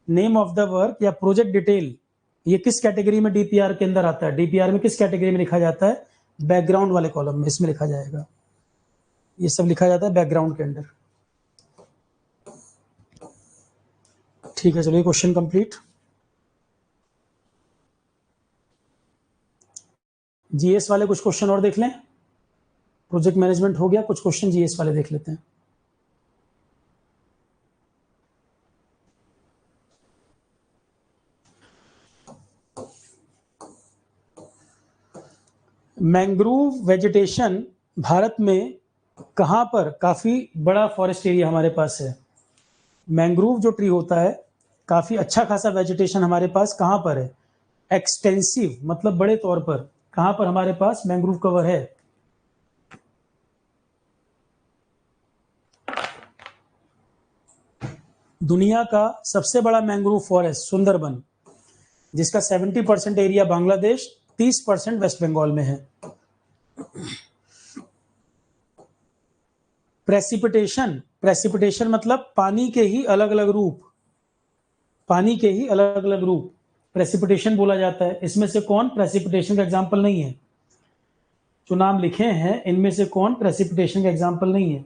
नेम ऑफ द वर्क या प्रोजेक्ट डिटेल ये किस कैटेगरी में डीपीआर के अंदर आता है? डीपीआर में किस कैटेगरी में लिखा जाता है? बैकग्राउंड वाले कॉलम में, इसमें लिखा जाएगा। ये सब लिखा जाता है बैकग्राउंड के अंदर। ठीक है, चलिए क्वेश्चन कंप्लीट। जीएस वाले कुछ क्वेश्चन और देख लें। प्रोजेक्ट मैनेजमेंट हो गया, कुछ क्वेश्चन जीएस वाले देख लेते हैं। मैंग्रोव वेजिटेशन भारत में कहां पर काफी बड़ा फॉरेस्ट एरिया हमारे पास है? मैंग्रोव जो ट्री होता है, काफी अच्छा खासा वेजिटेशन हमारे पास कहां पर है? एक्सटेंसिव मतलब बड़े तौर पर, कहां पर हमारे पास मैंग्रोव कवर है? दुनिया का सबसे बड़ा मैंग्रोव फॉरेस्ट सुंदरबन, जिसका 70% एरिया बांग्लादेश, 30% वेस्ट बंगाल में है। प्रेसिपिटेशन, प्रेसिपिटेशन मतलब पानी के ही अलग अलग रूप, पानी के ही अलग अलग रूप प्रेसिपिटेशन बोला जाता है। इसमें से कौन प्रेसिपिटेशन का एग्जाम्पल नहीं है? जो नाम लिखे हैं इनमें से कौन प्रेसिपिटेशन का एग्जाम्पल नहीं है?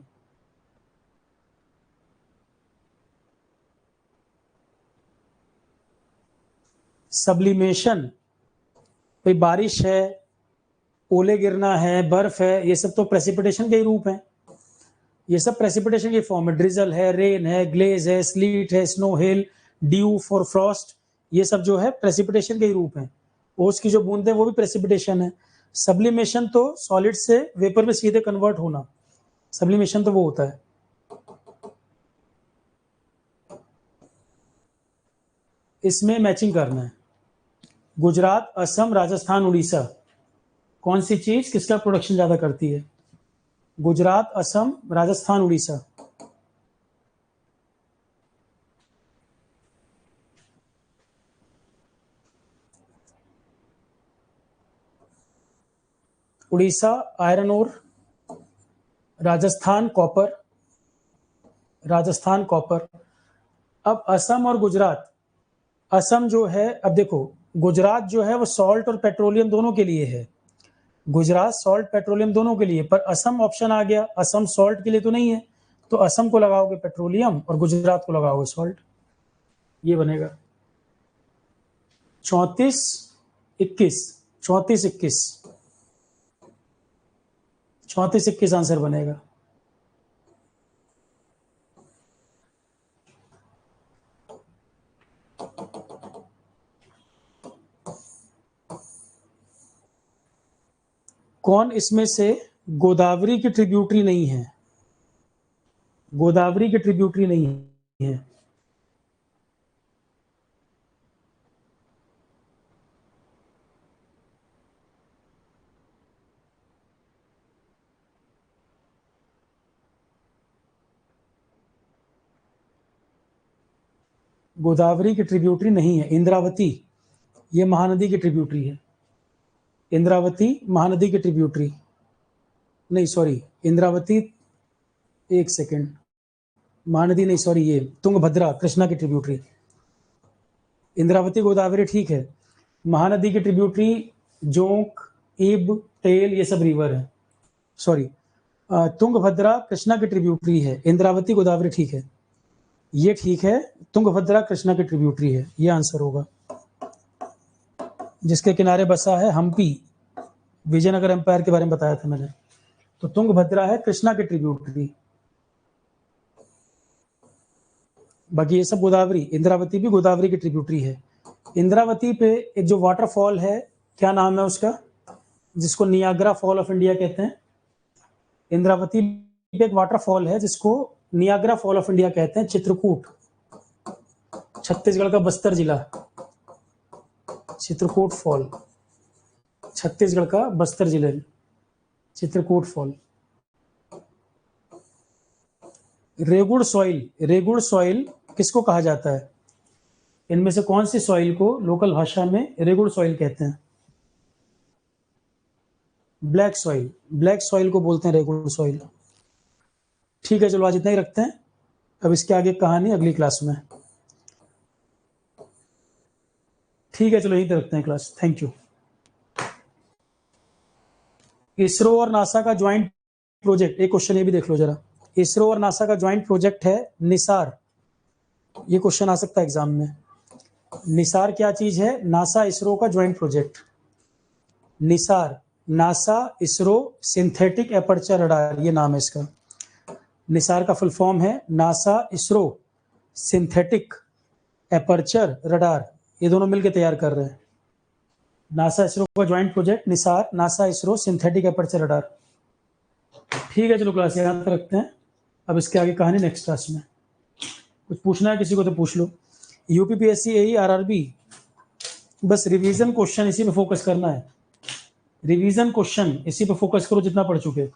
सब्लिमेशन, कोई बारिश है, ओले गिरना है, बर्फ है, ये सब तो प्रेसिपिटेशन के ही रूप हैं। ये सब प्रेसिपिटेशन की फॉर्म है। ड्रिजल है, रेन है, ग्लेज है, स्लीट है, snow, hello, due, for Frost, ये सब जो है प्रेसिपिटेशन के ही रूप हैं। ओस की जो बूंद है वो भी प्रेसिपिटेशन है। सब्लिमेशन तो सॉलिड से वेपर में सीधे कन्वर्ट होना, सब्लिमेशन तो वो होता है। इसमें मैचिंग करना है। गुजरात, असम, राजस्थान, उड़ीसा, कौन सी चीज किसका प्रोडक्शन ज्यादा करती है? Gujarat, Assam, Rajasthan, Orissa. Orissa iron ore, Rajasthan copper, Rajasthan copper. अब असम और गुजरात, असम जो है, अब देखो गुजरात जो है वो सॉल्ट और पेट्रोलियम दोनों के लिए है, गुजरात सॉल्ट पेट्रोलियम दोनों के लिए, पर असम ऑप्शन आ गया, असम सॉल्ट के लिए तो नहीं है, तो असम को लगाओगे पेट्रोलियम और गुजरात को लगाओगे सॉल्ट, ये बनेगा 34 21 34 21 34 21 आंसर बनेगा। कौन इसमें से गोदावरी की ट्रिब्यूटरी नहीं है? गोदावरी की ट्रिब्यूटरी नहीं है। गोदावरी की ट्रिब्यूटरी नहीं है। इंद्रावती, ये महानदी की ट्रिब्यूटरी है। इंद्रावती महानदी की ट्रिब्यूटरी नहीं, सॉरी, इंद्रावती, एक सेकेंड, महानदी नहीं, सॉरी, ये तुंगभद्रा कृष्णा की ट्रिब्यूटरी। इंद्रावती गोदावरी ठीक है, महानदी की ट्रिब्यूटरी जोंक, इब, टेल, ये सब रिवर है। सॉरी, तुंगभद्रा कृष्णा की ट्रिब्यूटरी है, इंद्रावती गोदावरी ठीक है, ये ठीक है, तुंगभद्रा कृष्णा की ट्रिब्यूटरी है, ये आंसर होगा। जिसके किनारे बसा है हम्पी, विजयनगर एम्पायर के बारे में बताया था मैंने, तो तुंगभद्रा है कृष्णा की ट्रिब्यूटरी। बाकी ये सब गोदावरी, इंद्रावती भी गोदावरी की ट्रिब्यूटरी है। इंद्रावती पे एक जो वाटरफॉल है, क्या नाम है उसका, जिसको नियाग्रा फॉल ऑफ इंडिया कहते हैं। इंद्रावती पे एक वाटरफॉल है जिसको नियाग्रा फॉल ऑफ इंडिया कहते हैं, चित्रकूट, छत्तीसगढ़ का बस्तर जिला, चित्रकूट फॉल, छत्तीसगढ़ का बस्तर जिले, चित्रकूट फॉल। रेगुड़ सॉइल, रेगुड़ सॉइल किसको कहा जाता है? इनमें से कौन सी सॉइल को लोकल भाषा में रेगुड़ सॉइल कहते हैं? ब्लैक सॉइल, ब्लैक सॉइल को बोलते हैं रेगुड़ सॉइल। ठीक है, चलो आज इतना ही रखते हैं, अब इसके आगे कहानी अगली क्लास में। ठीक है, चलो यहीं तक रखते हैं क्लास, थैंक यू। इसरो और नासा का ज्वाइंट प्रोजेक्ट, एक क्वेश्चन ये भी देख लो जरा। इसरो और नासा का ज्वाइंट प्रोजेक्ट है निसार, ये क्वेश्चन आ सकता है एग्जाम में। निसार क्या चीज है? नासा इसरो का joint project. Nisar, NASA ISRO synthetic aperture radar, ये नाम है इसका। निसार का फुल फॉर्म है NASA ISRO synthetic aperture radar, ये दोनों मिलकर तैयार कर रहे हैं। नासा इसरो का joint project Nisar, NASA ISRO synthetic aperture radar. ठीक है, चलो क्लास यहाँ तक रखते हैं, अब इसके आगे कहानी नेक्स्ट क्लास में। कुछ पूछना है किसी को तो पूछ लो। यूपीपीएससी, एई, आरआरबी, बस रिवीजन क्वेश्चन इसी पे फोकस करना है। रिवीजन क्वेश्चन इसी पे फोकस करो जितना पढ़ चुके।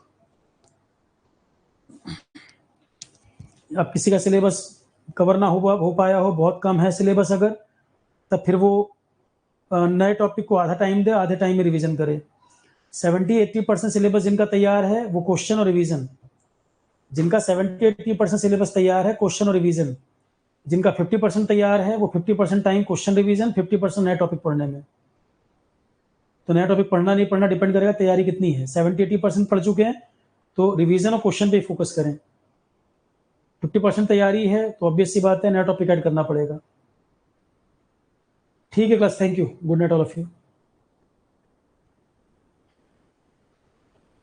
अब किसी का सिलेबस कवर ना हो पाया हो, बहुत कम है सिलेबस अगर, तब फिर वो नए टॉपिक को आधा टाइम दे, आधे टाइम में रिवीजन करे। 70-80% सिलेबस जिनका तैयार है वो क्वेश्चन और रिवीजन, जिनका 70-80% सिलेबस तैयार है क्वेश्चन और रिवीजन, जिनका 50% तैयार है वो 50% टाइम क्वेश्चन रिवीजन, 50% नए टॉपिक पढ़ने में। तो नया टॉपिक पढ़ना नहीं पढ़ना डिपेंड करेगा तैयारी कितनी है। 70-80% पढ़ चुके हैं तो रिवीजन और क्वेश्चन पे फोकस करें। 50% तैयारी है तो ऑब्वियस सी बात है नया टॉपिक ऐड करना पड़ेगा। ठीक है class, thank you, good night all of you.